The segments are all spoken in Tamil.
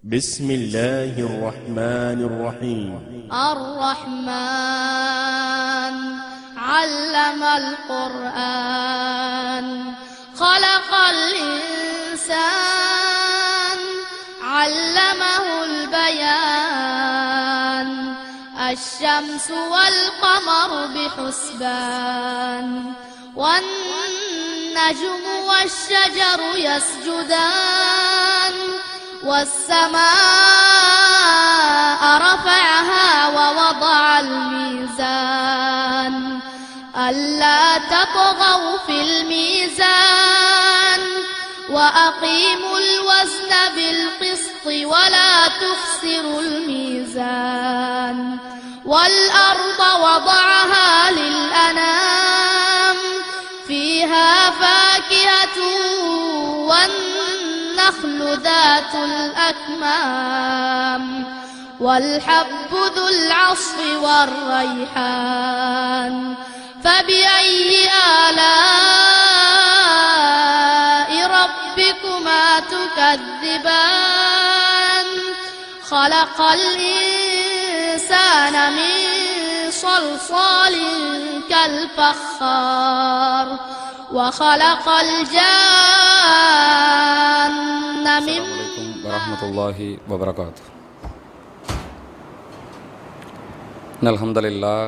بسم الله الرحمن الرحيم. الرحمن علم القرآن خلق الإنسان علمه البيان الشمس والقمر بحسبان والنجم والشجر يسجدان والسماء رفعها ووضع الميزان ألا تطغوا في الميزان وأقيموا الوزن بالقسط ولا تخسروا الميزان والأرض وضعها للأنام فيها فاكهة والنخل ذات الأكمام والحب ذو العصف والريحان فبأي آلاء ربكما تكذبان خلق الإنسان من صلصال كالفخار وخلق الجان من ورحمة الله وبركاته. الحمد لله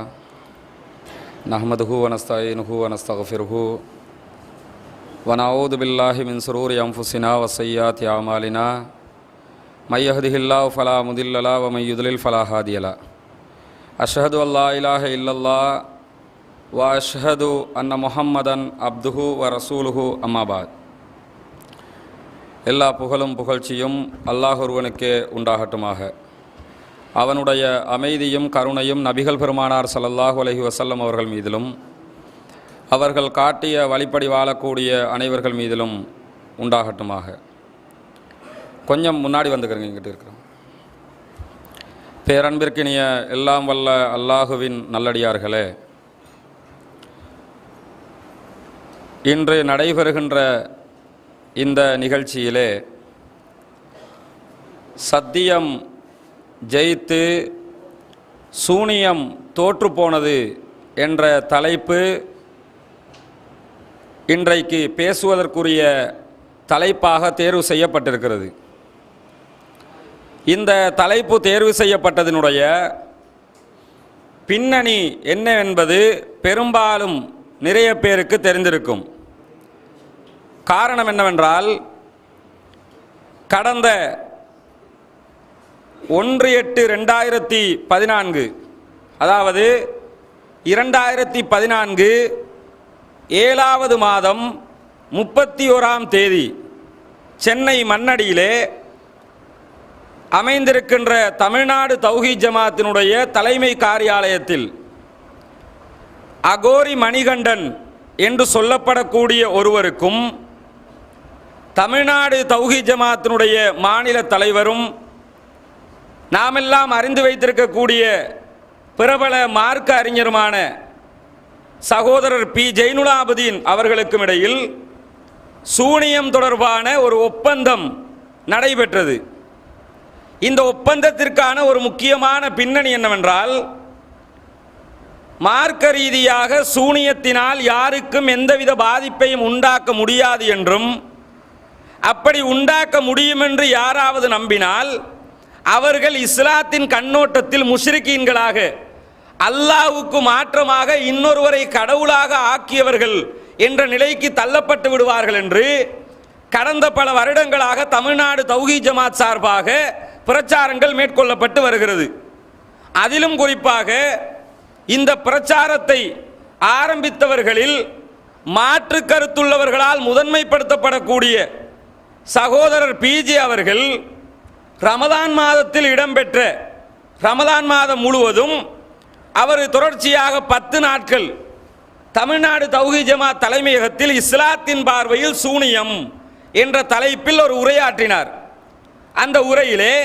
نحمده ونستعينه ونستغفره ونعوذ بالله من شرور أنفسنا وسيئات أعمالنا من يهده الله فلا مضل له ومن يضلل فلا هادي له أشهد أن لا إله إلا الله وأشهد أن محمدا عبده ورسوله أما بعد. எல்லா புகழும் புகழ்ச்சியும் அல்லாஹ் ஒருவனுக்கே உண்டாகட்டுமாக. அவனுடைய அமைதியும் கருணையும் நபிகள் பெருமானார் ஸல்லல்லாஹு அலைஹி வஸல்லம் அவர்கள் மீதிலும் அவர்கள் காட்டிய வழிப்படி வாழக்கூடிய அனைவர்கள் மீதிலும் உண்டாகட்டுமாக. கொஞ்சம் முன்னாடி வந்துக்கிறேங்க, இங்கிட்டு இருக்கிறோம். பேரன்பிற்கினிய எல்லாம் வல்ல அல்லாஹுவின் நல்லடியார்களே, இன்று நடைபெறுகின்ற இந்த நிகழ்ச்சியிலே சத்தியம் ஜெயித்து சூனியம் தோற்றுப்போனது என்ற தலைப்பு இன்றைக்கு பேசுவதற்குரிய தலைப்பாக தேர்வு செய்யப்பட்டிருக்கிறது. இந்த தலைப்பு தேர்வு செய்யப்பட்டதனுடைய பின்னணி என்னவென்பது பெரும்பாலும் நிறைய பேருக்கு தெரிந்திருக்கும். காரணம் என்னவென்றால், கடந்த 1/8/2014 அதாவது 2014 7வது மாதம் 31ஆம் தேதி சென்னை மண்ணடியிலே அமைந்திருக்கின்ற தமிழ்நாடு தௌஹீத் ஜமாத்தினுடைய தலைமை காரியாலயத்தில் அகோரி மணிகண்டன் என்று சொல்லப்படக்கூடிய ஒருவருக்கும் தமிழ்நாடு தௌஹீத் ஜமாத்தினுடைய மாநில தலைவரும் நாமெல்லாம் அறிந்து வைத்திருக்கக்கூடிய பிரபல மார்க்க அறிஞருமான சகோதரர் பி ஜெய்னுலாபுதீன் அவர்களுக்கும் இடையில் சூனியம் தொடர்பான ஒரு ஒப்பந்தம் நடைபெற்றது. இந்த ஒப்பந்தத்திற்கான ஒரு முக்கியமான பின்னணி என்னவென்றால், மார்க்க ரீதியாக சூனியத்தினால் யாருக்கும் எந்தவித பாதிப்பையும் உண்டாக்க முடியாது என்றும், அப்படி உண்டாக்க முடியும் என்று யாராவது நம்பினால் அவர்கள் இஸ்லாத்தின் கண்ணோட்டத்தில் முஷ்ரிக்கீன்களாக, அல்லாஹ்வுக்கு மாற்றமாக இன்னொருவரை கடவுளாக ஆக்கியவர்கள் என்ற நிலைக்கு தள்ளப்பட்டு விடுவார்கள் என்று கடந்த பல வருடங்களாக தமிழ்நாடு தௌஹீத் ஜமாத் சார்பாக பிரச்சாரங்கள் மேற்கொள்ளப்பட்டு வருகிறது. அதிலும் குறிப்பாக இந்த பிரச்சாரத்தை ஆரம்பித்தவர்களில் மாற்று கருத்துள்ளவர்களால் முதன்மைப்படுத்தப்படக்கூடிய சகோதரர் பிஜே அவர்கள் ரமதான் மாதத்தில் இடம்பெற்ற ரமதான் மாதம் முழுவதும் அவர் தொடர்ச்சியாக 10 நாட்கள் தமிழ்நாடு தௌஹீத் ஜமாத் தலைமையகத்தில் இஸ்லாத்தின் பார்வையில் சூனியம் என்ற தலைப்பில் ஒரு உரையாற்றினார். அந்த உரையிலே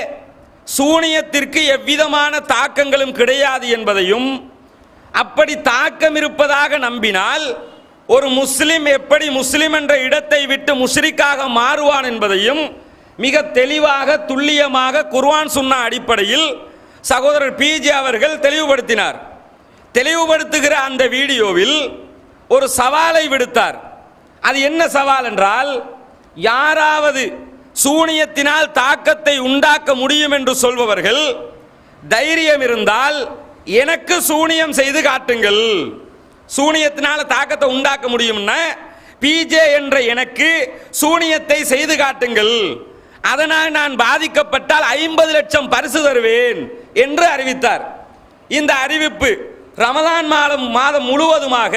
சூனியத்திற்கு எவ்விதமான தாக்கங்களும் கிடையாது என்பதையும், அப்படி தாக்கம் இருப்பதாக நம்பினால் ஒரு முஸ்லிம் எப்படி முஸ்லிம் என்ற இடத்தை விட்டு முஷ்ரிக்காக மாறுவான் என்பதையும் மிக தெளிவாக துல்லியமாக குர்ஆன் சுன்னா அடிப்படையில் சகோதரர் பிஜே அவர்கள் தெளிவுபடுத்தினார். தெளிவுபடுத்துகிற அந்த வீடியோவில் ஒரு சவாலை விடுத்தார். அது என்ன சவால் என்றால், யாராவது சூனியத்தினால் தாக்கத்தை உண்டாக்க முடியும் என்று சொல்பவர்கள் தைரியம் இருந்தால் எனக்கு சூனியம் செய்து காட்டுங்கள். சூனியத்தினால தாக்கத்தை உண்டாக்க முடியும்னா பிஜே என்ற எனக்கு சூனியத்தை செய்து காட்டுங்கள், அதனால் நான் பாதிக்கப்பட்டால் 50 லட்சம் பரிசு தருவேன் என்று அறிவித்தார். இந்த அறிவிப்பு ரமலான் மாதம் முழுவதுமாக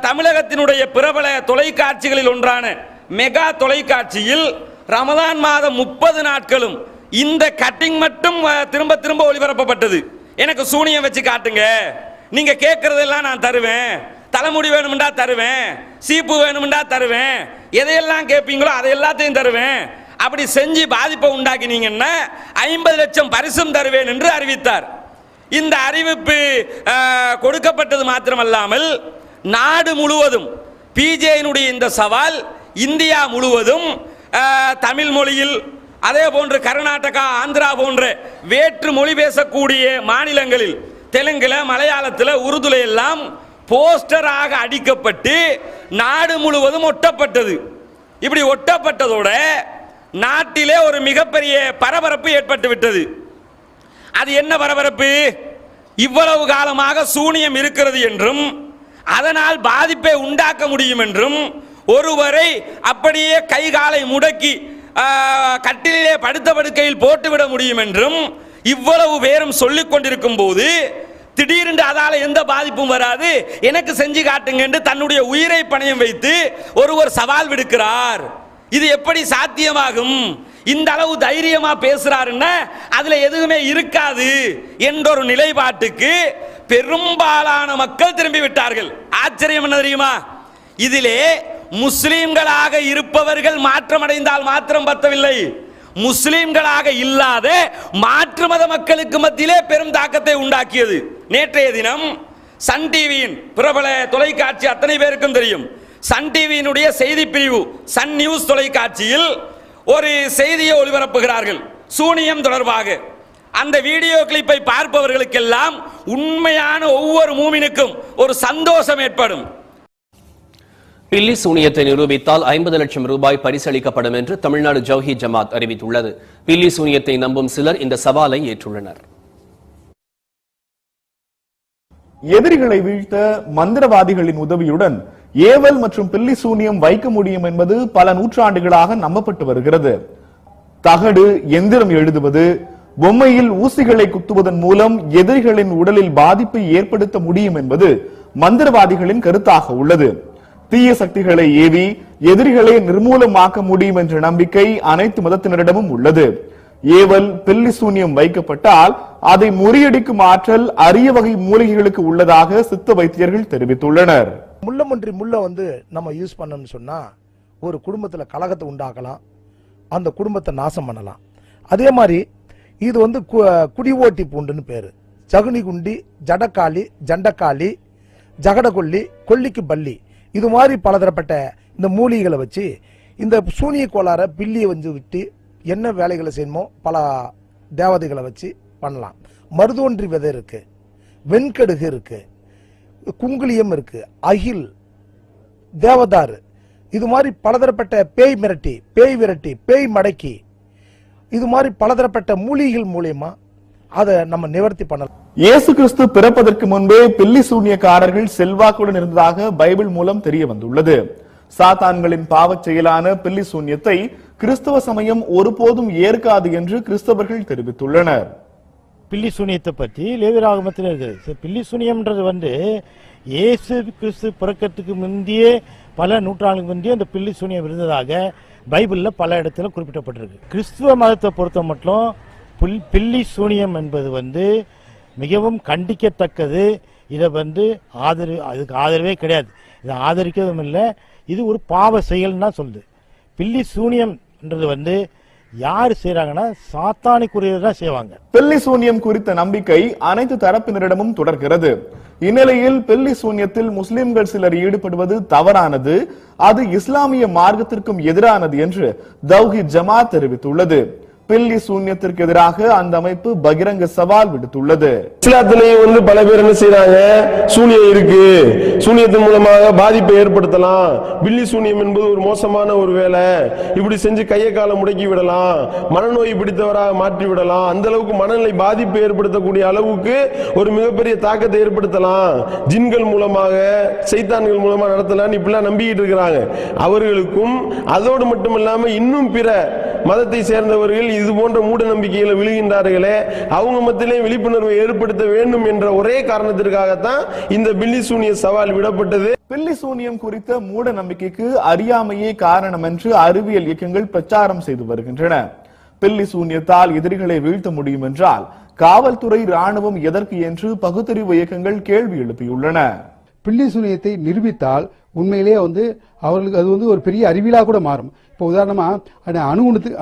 தமிழகத்தினுடைய பிரபல தொலைக்காட்சிகளில் ஒன்றான மெகா தொலைக்காட்சியில் ரமலான் மாதம் 30 நாட்களும் இந்த கட்டிங் மட்டும் திரும்ப திரும்ப ஒளிபரப்பப்பட்டது. எனக்கு சூனியம் வச்சு காட்டுங்க, நீங்க கேட்கறதெல்லாம் நான் தருவேன், தலைமுடி வேணும்டா தருவேன், சீப்பு வேணும்டா தருவேன், எதையெல்லாம் கேட்பீங்களோ அதை எல்லாத்தையும் தருவேன், அப்படி செஞ்சு பாதிப்பை உண்டாக்கினீங்கன்னா 50 லட்சம் பரிசும் தருவேன் என்று அறிவித்தார். இந்த அறிவிப்பு கொடுக்கப்பட்டது மாத்திரமல்லாமல் நாடு முழுவதும் பிஜேயினுடைய இந்த சவால் இந்தியா முழுவதும் தமிழ் மொழியில், அதே போன்று கர்நாடகா, ஆந்திரா போன்ற வேற்று மொழி பேசக்கூடிய மாநிலங்களில், தெலுங்குல, மலையாளத்தில், உருதுல எல்லாம் போஸ்டராக அடிக்கப்பட்டு நாடு முழுவதும் ஒட்டப்பட்டது. இப்படி ஒட்டப்பட்டதோட நாட்டிலே ஒரு மிகப்பெரிய பரபரப்பு ஏற்பட்டு விட்டது. அது என்ன பரபரப்பு? இவ்வளவு காலமாக சூனியம் இருக்கிறது என்றும் அதனால் பாதிப்பை உண்டாக்க முடியும் என்றும் ஒருவரை அப்படியே கை காலை முடக்கி கட்டிலே படுத்த படுக்கையில் போட்டுவிட முடியும் என்றும் இவ்வளவு பேரும் சொல்லிக் கொண்டிருக்கும் போது திடீரென்று அதால எந்த பாதிப்பும் வராது, எனக்கு செஞ்சு காட்டுங்க என்று தன்னுடைய உயிரை பணயம் வைத்து ஒருவர் சவால் விடுக்கிறார். இது எப்படி சாத்தியமாகும்? இந்த அளவு தைரியமா பேசுறாருன்னா அதுல எதுவுமே இருக்காது என்ற ஒரு நிலைப்பாட்டுக்கு பெரும்பாலான மக்கள் திரும்பி விட்டார்கள். ஆச்சரியம் என்ன தெரியுமா? இதிலே முஸ்லிம்களாக இருப்பவர்கள் மாற்றமடைந்தால் மாத்திரம் பத்தவில்லை, முஸ்லிம்களாக இல்லாத மாற்று மத மக்களுக்கு மத்தியிலே பெரும் தாக்கத்தை உண்டாக்கியது. நேற்றைய தினம் சன் டிவியின் பிரபல தொலைக்காட்சி அத்தனை பேருக்கும் தெரியும், சன் டிவியினுடைய செய்தி பிரிவு சன் நியூஸ் தொலைக்காட்சியில் ஒரு செய்தியை ஒளிபரப்புகிறார்கள் சூனியம் தொடர்பாக. அந்த வீடியோ கிளிப்பை பார்ப்பவர்களுக்கெல்லாம் உண்மையான ஒவ்வொரு மூமினுக்கும் ஒரு சந்தோஷம் ஏற்படும். பில்லி சூனியத்தை நிரூபித்தால் 50 லட்சம் ரூபாய் பரிசளிக்கப்படும் என்று தமிழ்நாடு ஜவ்ஹீத் ஜமாத் அறிவித்துள்ளது. பில்லி சூனியத்தை நம்பும் சிலர் இந்த சவாலை ஏற்றுள்ளனர். எதிரிகளை வீழ்த்த மந்திரவாதிகளின் உதவியுடன் ஏவல் மற்றும் பில்லி சூனியம் வைக்க முடியும் என்பது பல நூற்றாண்டுகளாக நம்பப்பட்டு வருகிறது. தகடு, எந்திரம் எழுதுவது, பொம்மையில் ஊசிகளை குத்துவதன் மூலம் எதிரிகளின் உடலில் பாதிப்பை ஏற்படுத்த முடியும் என்பது மந்திரவாதிகளின் கருத்தாக உள்ளது. தீய சக்திகளை ஏவி எதிரிகளை நிர்மூலமாக்க முடியும் என்ற நம்பிக்கை அனைத்து மதத்தினரிடமும் உள்ளது. ஏவல், பில்லி சூனியம் வைக்கப்பட்டால் அதை முறியடிக்கும் ஆற்றல் அரிய வகை மூலிகைகளுக்கு உள்ளதாக சித்த வைத்தியர்கள் தெரிவித்துள்ளனர். முள்ளமன்றி முள்ள நம்ம யூஸ் பண்ணோம்னு சொன்னா ஒரு குடும்பத்துல கலகத்தை உண்டாக்கலாம், அந்த குடும்பத்தை நாசம் பண்ணலாம். அதே மாதிரி இது குடி ஓட்டி பூண்டுன்னு பேரு. சகுனி குண்டி, ஜடக்காளி, ஜண்டக்காளி, ஜகடகொல்லி, கொல்லிக்கு பள்ளி, இது மாதிரி பலதரப்பட்ட இந்த மூலிகைகளை வச்சு இந்த சூனிய கோளார பில்லியை விட்டு என்ன வேலைகளை செய்யணுமோ பல தேவதைகளை வச்சு பண்ணலாம். மருதோன்றி விதை இருக்கு, வெண்கடுகு இருக்கு, குங்குளியம் இருக்கு, அகில், தேவதாறு, இது மாதிரி பலதரப்பட்ட பேய் மிரட்டி, பேய் விரட்டி, பேய் மடக்கி, இது மாதிரி பலதரப்பட்ட மூலிகைகள் மூலியமா அதை நம்ம நிவர்த்தி பண்ணலாம். இயேசு கிறிஸ்து பிறப்பதற்கு முன்பே பில்லி சூனியக்காரர்கள் செல்வாக்குடன் இருந்ததாக பைபிள் மூலம் தெரிய வந்துள்ளது. சாத்தான்களின் பாவச் செயலான பில்லி சூனியத்தை கிறிஸ்தவ சமயம் ஒருபோதும் ஏற்காது என்று கிறிஸ்தவர்கள் தெரிவித்துள்ளனர். பில்லி சூனியத்தை பற்றி லேவியராகமத்தில் இருக்குது. பில்லி சூனியம்ன்றது இயேசு கிறிஸ்து பிறக்கிறதுக்கு முந்தையே பல நூற்றாண்டுக்கு முந்தையே அந்த பில்லி சூனியம் இருந்ததாக பைபிளில் பல இடத்துல குறிப்பிடப்பட்டிருக்கு. கிறிஸ்துவ மதத்தை பொறுத்த மட்டும் பில்லி சூனியம் என்பது மிகவும் கண்டிக்கத்தக்கது. இதை அதுக்கு ஆதரவே கிடையாது, இதை ஆதரிக்கிறதும் இல்லை. இது ஒரு பாவ செயல்னு தான் சொல்லுது. பில்லி சூனியம்ன்றது யார் செய்யறாங்கன்னா சாத்தானுக்குரியதான் செய்வாங்க. பில்லி சூனியம் குறித்த நம்பிக்கை அனைத்து தரப்பினரிடமும் தொடர்கிறது. இந்நிலையில் பில்லி சூனியத்தில் முஸ்லிம்கள் சிலர் ஈடுபடுவது தவறானது, அது இஸ்லாமிய மார்க்கத்திற்கும் எதிரானது என்று தௌஹீத் ஜமாத் தெரிவித்துள்ளது. பில்லி சூன்யத்திற்கு எதிராக அந்த அமைப்பு பகிரங்க சவால் விடுத்துள்ளது. இஸ்லாத்திலேயே பல பேர் என்ன செய்யறாங்க, சூனியம் இருக்கு, சூனியத்தின் மூலமாக பாதிப்பை ஏற்படுத்தலாம், பில்லி சூனியம் என்பது ஒரு மோசமான ஒரு வேலை, இப்படி செஞ்சு கையை காலை முடக்கி விடலாம், மனநோய் பிடித்தவராக மாற்றி விடலாம், அந்த அளவுக்கு மனநிலை பாதிப்பை ஏற்படுத்தக்கூடிய அளவுக்கு ஒரு மிகப்பெரிய தாக்கத்தை ஏற்படுத்தலாம், ஜின்கள் மூலமாக சைத்தான்கள் மூலமாக நடத்தலாம் இப்படிலாம் நம்பிக்கிட்டு இருக்கிறாங்க. அவர்களுக்கும் அதோடு மட்டுமல்லாம இன்னும் பிற மதத்தை சேர்ந்தவர்கள் இது போன்ற மூட நம்பிக்கைகளை விழுகின்றார்களே, அவங்க மத்தியிலே விழிப்புணர்வை ஏற்படுத்த வேண்டும் என்ற ஒரே காரணத்திற்காகத்தான் இந்த பில்லி சூனிய சவால் விடப்பட்டது. பில்லி சூனியம் குறித்த மூட நம்பிக்கைக்கு அறியாமையே காரணம் என்று அறிவியல் இயக்கங்கள் பிரச்சாரம் செய்து வருகின்றன. பில்லி சூனியத்தால் எதிரிகளை வீழ்த்த முடியும் என்றால் காவல்துறை, ராணுவம் எதற்கு என்று பகுத்தறிவு இயக்கங்கள் கேள்வி எழுப்பியுள்ளன. பில்லி சூனியத்தை நிரூபித்தால் உண்மையிலேயே அவர்களுக்கு அது ஒரு பெரிய அறிவியலா கூட மாறும். இப்போ உதாரணமா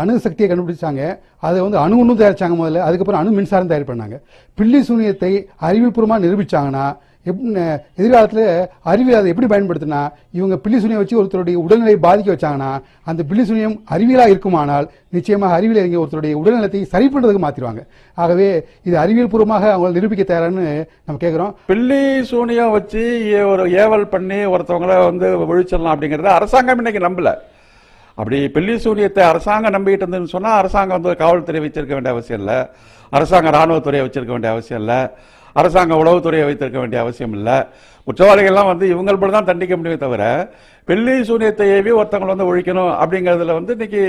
அணு சக்தியை கண்டுபிடிச்சாங்க, அதை அணு தயாரிச்சாங்க முதல்ல, அதுக்கப்புறம் அணு மின்சாரம் தயார் பண்ணாங்க. பில்லி சூனியத்தை அறிவியல் பூர்வமா நிரூபிச்சாங்கன்னா எதிர்காலத்தில் அறிவியல் அதை எப்படி பயன்படுத்தினா, இவங்க பில்லி சூனியம் வச்சு ஒருத்தருடைய உடல்நிலை பாதிக்க வச்சாங்கன்னா அந்த பில்லி சூனியம் அறிவியலா இருக்குமானால் நிச்சயமாக அறிவியல் அறிஞர் ஒருத்தருடைய உடல்நலத்தை சரி பண்றதுக்கு மாத்திருவாங்க. ஆகவே இது அறிவியல் பூர்வமாக அவங்க நிரூபிக்க தயாரான்னு நம்ம கேட்கிறோம். பில்லி சூனியம் வச்சு ஒரு ஏவல் பண்ணி ஒருத்தவங்களை ஒழிச்சிடலாம் அப்படிங்கறத அரசாங்கம் இன்னைக்கு நம்பல. அப்படி பில்லி சூனியத்தை அரசாங்கம் நம்பிட்டு இருந்ததுன்னு சொன்னா அரசாங்கம் காவல்துறை வச்சிருக்க வேண்டிய அவசியம் இல்லை, அரசாங்கம் ராணுவத்துறையை வச்சிருக்க வேண்டிய அவசியம் இல்லை, அரசாங்க உளவுத்துறையை வைத்திருக்க வேண்டிய அவசியம் இல்லை. குற்றவாளிகள்லாம் இவங்களோட தான் தண்டிக்க முடியுமே தவிர பில்லி சூனியத்தை ஏவி ஒருத்தவங்களை ஒழிக்கணும் அப்படிங்கிறதுல இன்னைக்கு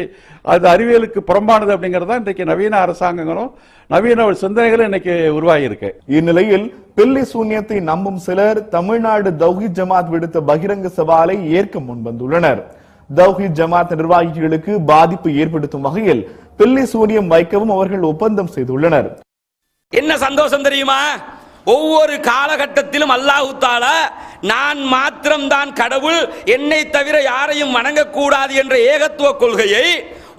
அது அறிவியலுக்கு புறம்பானது அப்படிங்கிறது தான் இன்றைக்கு நவீன அரசாங்கங்களும் நவீன சிந்தனைகளும் இன்னைக்கு உருவாகி இருக்கு. இந்நிலையில் பில்லி சூன்யத்தை நம்பும் சிலர் தமிழ்நாடு தௌஹீத் ஜமாத் விடுத்த பகிரங்க சவாலை ஏற்க முன்வந்துள்ளனர். தௌஹீத் ஜமாத் நிர்வாகிகளுக்கு பாதிப்பு ஏற்படுத்தும் வகையில் பில்லி சூனியம் வைக்கவும் அவர்கள் ஒப்பந்தம் செய்துள்ளனர். என்ன சந்தோஷம் தெரியுமா? ஒவ்வொரு காலகட்டத்திலும் அல்லாஹ் தஆலா நான் மாத்திரம்தான் கடவுள், என்னை தவிர யாரையும் வணங்கக்கூடாது என்ற ஏகத்துவ கொள்கையை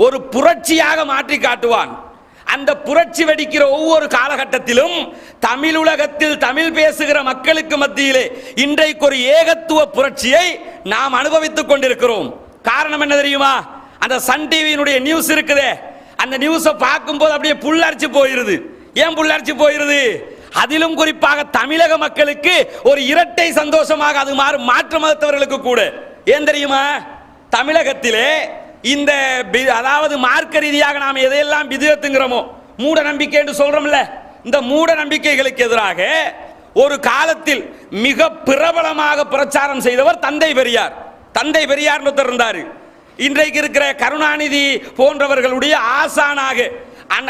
ஒரு புரட்சியாக மாற்றி காட்டுவான். அந்த புரட்சி வெடிக்கிற ஒவ்வொரு காலகட்டத்திலும் தமிழ் உலகத்தில் தமிழ் பேசுகிற மக்களுக்கு மத்தியிலே இன்றைக்கு ஒரு ஏகத்துவ புரட்சியை நாம் அனுபவித்துக் கொண்டிருக்கிறோம். காரணம் என்ன தெரியுமா? அந்த சன் டிவியினுடைய நியூஸ் இருக்குதே, அந்த நியூஸை பார்க்கும்போது அப்படியே புல்லரிச்சு போயிருது. ஏன் புல்லரிச்சு போயிருது? அதிலும் குறிப்பாக தமிழக மக்களுக்கு ஒரு இரட்டை சந்தோஷமாக அது மாற்று மதத்தவர்களுக்கு கூட. ஏன் தெரியுமா? தமிழகத்திலே இந்த அதாவது மார்க்க ரீதியாக நாம் எதையெல்லாம் பிதஅத்துங்கிறோமோ, மூட நம்பிக்கை என்று சொல்றோம்ல, இந்த மூட நம்பிக்கைகளுக்கு எதிராக ஒரு காலத்தில் மிக பிரபலமாக பிரச்சாரம் செய்தவர் தந்தை பெரியார். தந்தை பெரியார் இருந்தார். இன்றைக்கு இருக்கிற கருணாநிதி போன்றவர்களுடைய ஆசானாக,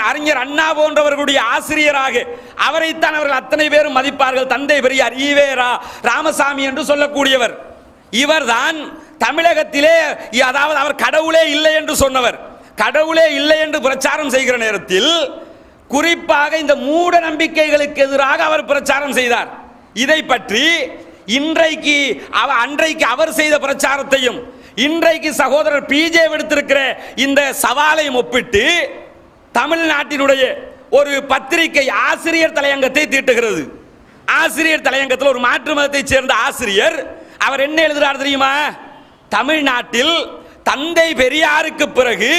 அறிஞர் அண்ணா போன்றவர்களுடைய ஆசிரியராக அவரைத்தான் அவர்கள் அத்தனை பேரும் மதிப்பார்கள். தந்தை பெரியார் ஈவேரா ராமசாமி என்று சொல்லக்கூடியவர். இவர்தான் தமிழகத்திலே, அதாவது அவர் கடவுளே இல்லை என்று சொன்னவர். கடவுளே இல்லை என்று பிரச்சாரம் செய்கிற நேரத்தில் குறிப்பாக இந்த மூட நம்பிக்கைகளுக்கு எதிராக அவர் பிரச்சாரம் செய்தார். இதை பற்றி அன்றைக்கு அவர் செய்த பிரச்சாரத்தையும் இன்றைக்கு சகோதரர் பிஜே விடுத்திருக்கிற இந்த சவாலையும் ஒப்பிட்டு தமிழ்நாட்டினுடைய ஒரு பத்திரிகை ஆசிரியர் தலையங்கத்தை தீட்டுகிறது. ஆசிரியர் தலையங்கத்தில் ஒரு மாற்று மதத்தை சேர்ந்த ஆசிரியர் அவர் என்ன எழுதுகிறார் தெரியுமா? தமிழ்நாட்டில் தந்தை பெரியாருக்கு பிறகு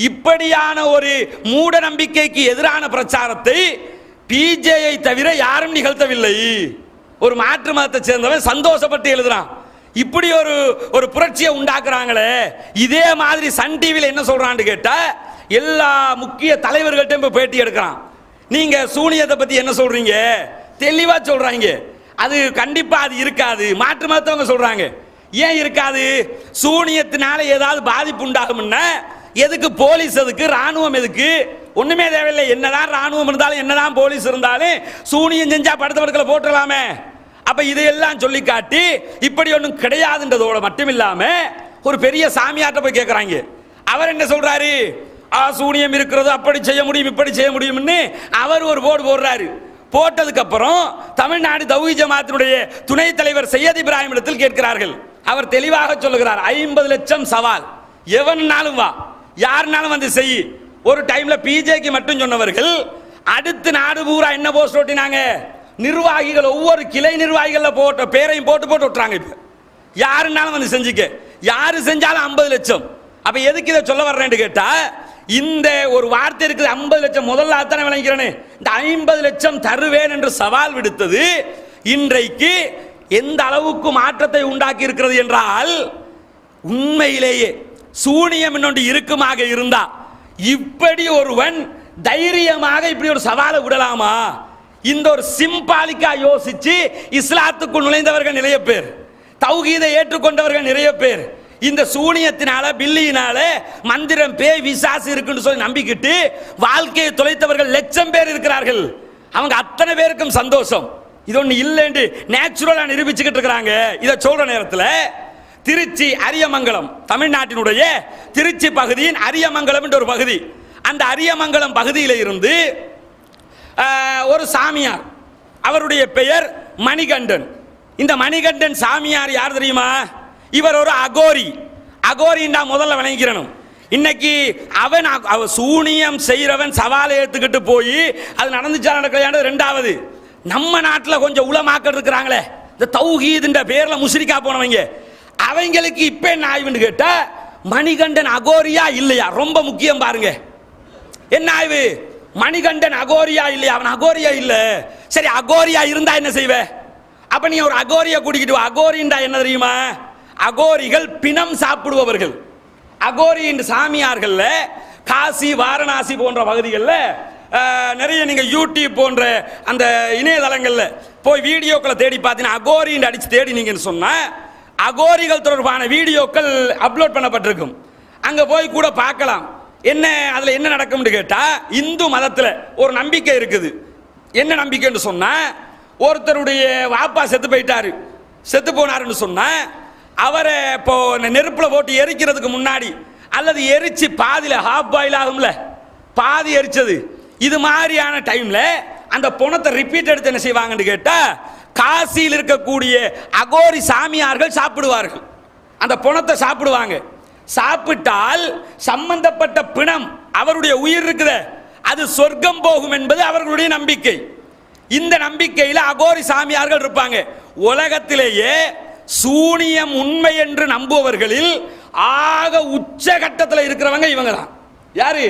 இப்படியான ஒரு மூட நம்பிக்கைக்கு எதிரான பிரச்சாரத்தை பிஜேயை தவிர யாரும் நிகழ்த்தவில்லை. ஒரு மாற்று மதத்தை சேர்ந்தவன் சந்தோஷப்பட்டு எழுதுறான். இப்படி ஒரு புரட்சியை உண்டாக்குறாங்களே, இதே மாதிரி சன் டிவியில் என்ன சொல்றான்னு கேட்டா எல்லா முக்கிய தலைவர்கள்ட்ட பேட்டி எடுக்கிறான். நீங்க சூனியத்தை பத்தி என்ன சொல்றீங்க? தெளிவா சொல்றாங்க. அது கண்டிப்பா அது இருக்காது. மாற்று மதத்தவங்க சொல்றாங்க. ஏன் இருக்காது? சூனியத்தினால ஏதாவது பாதிப்பு உண்டாகும்னா எதுக்கு போலீஸ், எதுக்கு ராணுவம், எதுக்கு? ஒண்ணுமே தேவையில்லை. என்னதான் ராணுவம் இருந்தாலும் என்னதான் போலீஸ் இருந்தாலும் சூனியம் செஞ்சா படுத்தவர்களை போட்டுடலாமே. அப்ப இதையெல்லாம் சொல்லி காட்டி இப்படி ஒன்றும் கிடையாதுன்றதோட மட்டுமில்லாம ஒரு பெரிய சாமியார்ட்ட போய் கேட்கறாங்க. அவர் என்ன சொல்றாரு? சூனியம் இருக்கிறது, அப்படி செய்ய முடியும், இப்படி செய்ய முடியும்னு அவர் ஒரு போர்டு போடுறாரு. போட்டதுக்கு அப்புறம் தமிழ்நாடு தௌஹீத் ஜமாத்தினுடைய துணைத் தலைவர் சையத் இப்ராஹிம் இடத்தில் கேட்கிறார்கள். அவர் தெளிவாக சொல்லுகிறார், 50 லட்சம் சவால், எவனாலும் வா, யாருனாலும் வந்து செய். ஒரு டைம்ல பிஜேக்கு மட்டும் சொன்னவர்கள் அடுத்து நாடு பூரா என்ன போஸ்ட் ஓட்டினாங்க? நிர்வாகிகள் ஒவ்வொரு கிளை நிர்வாகிகள் போட்ட பேரையும் போட்டு விட்டுறாங்க. இப்ப யாருனாலும் வந்து செஞ்சுக்க, யாரு செஞ்சாலும் 50 லட்சம். அப்ப எதுக்கு இதை சொல்ல வர்றேன்னு கேட்டா, இந்த ஒரு வார்த்தை இருக்குது 50 லட்சம். முதல்ல அத்தனை விளங்கிறேன்னு இந்த 50 லட்சம் தருவேன் என்று சவால் விடுத்தது இன்றைக்கு எந்த அளவுக்கு மாற்றத்தை உண்டாக்கி இருக்கிறது என்றால், உண்மையிலேயே சூனியம் இன்னொன்று இருக்குமாக இருந்தா இப்படி ஒருவன் தைரியமாக இப்படி ஒரு சவாலை விடலாமா? இந்த ஒரு சிம்பாலிக்கா யோசிச்சு இஸ்லாத்துக்குள் நுழைந்தவர்கள் நிறைய பேர், தௌஹீதை ஏற்றுக்கொண்டவர்கள் நிறைய பேர், இந்த சூனியத்தினால பில்லியினால மந்திரம் பேய் விசாசு இருக்குன்னு சொல்லி நம்பிக்கிட்டு வாழ்க்கையை தொலைத்தவர்கள் லட்சம் பேர் இருக்கிறார்கள். அவங்க அத்தனை பேருக்கும் சந்தோஷம். இது ஒண்ணு இல்லைன்னு நேச்சுரலா நிரூபிச்சுக்கிட்டு இருக்கிறாங்க. இதை சொல்ற நேரத்தில் திருச்சி அரியமங்கலம், தமிழ்நாட்டினுடைய திருச்சி பகுதியின் அரியமங்கலம் என்ற ஒரு பகுதி, அந்த அரியமங்கலம் பகுதியில் இருந்து ஒரு சாமியார், அவருடைய பெயர் மணிகண்டன். இந்த மணிகண்டன் சாமியார் யார் தெரியுமா? இவர் ஒரு அகோரி. அகோரின்னா முதல்ல விளங்கிக்கிறணும். இன்னைக்கு அவன் சூனியம் செய்யறவன் சவாலை ஏற்றுக்கிட்டு போய் அது நடந்துச்சா நடக்கலையானது ரெண்டாவது. நம்ம நாட்டில் கொஞ்சம் உலமாக்கள் இருக்கிறாங்களே, இந்த தௌஹீதுன்ற பேர்ல முஸ்ரிக்கா போனவங்க, அவங்களுக்கு இப்ப என்ன ஆய்வுன்னு கேட்டா, மணிகண்டன் அகோரியா இல்லையா ரொம்ப முக்கியம் பாருங்க. என்ன ஆய்வு? மணிகண்டன் அகோரியா இல்லையா? அவன் அகோரியா இல்ல. சரி, அகோரியா இருந்தா என்ன செய்வ? அப்ப நீ ஒரு அகோரியா கூட்டிக்கிட்டு வா. அகோரின்றா என்ன தெரியுமா? அகோரிகள் பிணம் சாப்பிடுபவர்கள். அகோரி என்ற சாமியார்கள்ல காசி வாரணாசி போன்ற பகுதிகளில் நிறைய நீங்க யூடியூப் போன்ற அந்த இணையதளங்கள்ல போய் வீடியோக்களை தேடி பார்த்தீங்கன்னா அகோரின்னு அடிச்சு தேடினீங்கன்னு சொன்னா அகோரிகள் தொடர்பான வீடியோக்கள் அப்லோட் பண்ணப்பட்டிருக்கும். அங்க போய் கூட பார்க்கலாம். என்ன அதுல என்ன நடக்கும்னு கேட்டா, இந்து மதத்துல ஒரு நம்பிக்கை இருக்குது. என்ன நம்பிக்கைன்னு சொன்னா, ஒருத்தருடைய வாப்பா செத்து போயிட்டாரு, செத்து போனாருன்னு சொன்னா அவரை இப்போ நெருப்புல போட்டு எரிக்கிறதுக்கு முன்னாடி அல்லது எரிச்சு பாதியில ஹாஃப் பாயில் ஆகும்ல, பாதி எரிச்சது, இது மாதிரியான டைம்ல அந்த பணத்தை ரிப்பீட் எடுத்து என்ன செய்வாங்கன்னு கேட்டா, காசியில் இருக்கக்கூடிய அகோரி சாமியார்கள் சாப்பிடுவார்கள். அந்த பணத்தை சாப்பிடுவாங்க. சாப்பிட்டால் சம்பந்தப்பட்ட பிணம், அவருடைய உயிர் இருக்குத, அது சொர்க்கம் போகும் என்பது அவர்களுடைய நம்பிக்கை. இந்த நம்பிக்கையில் அகோரி சாமியார்கள் இருப்பாங்க. உலகத்திலேயே சூனியம் உண்மை என்று நம்புவர்களில் ஆக உச்சகட்டத்தில் இருக்கிறவங்க இவங்க தான். யாரு?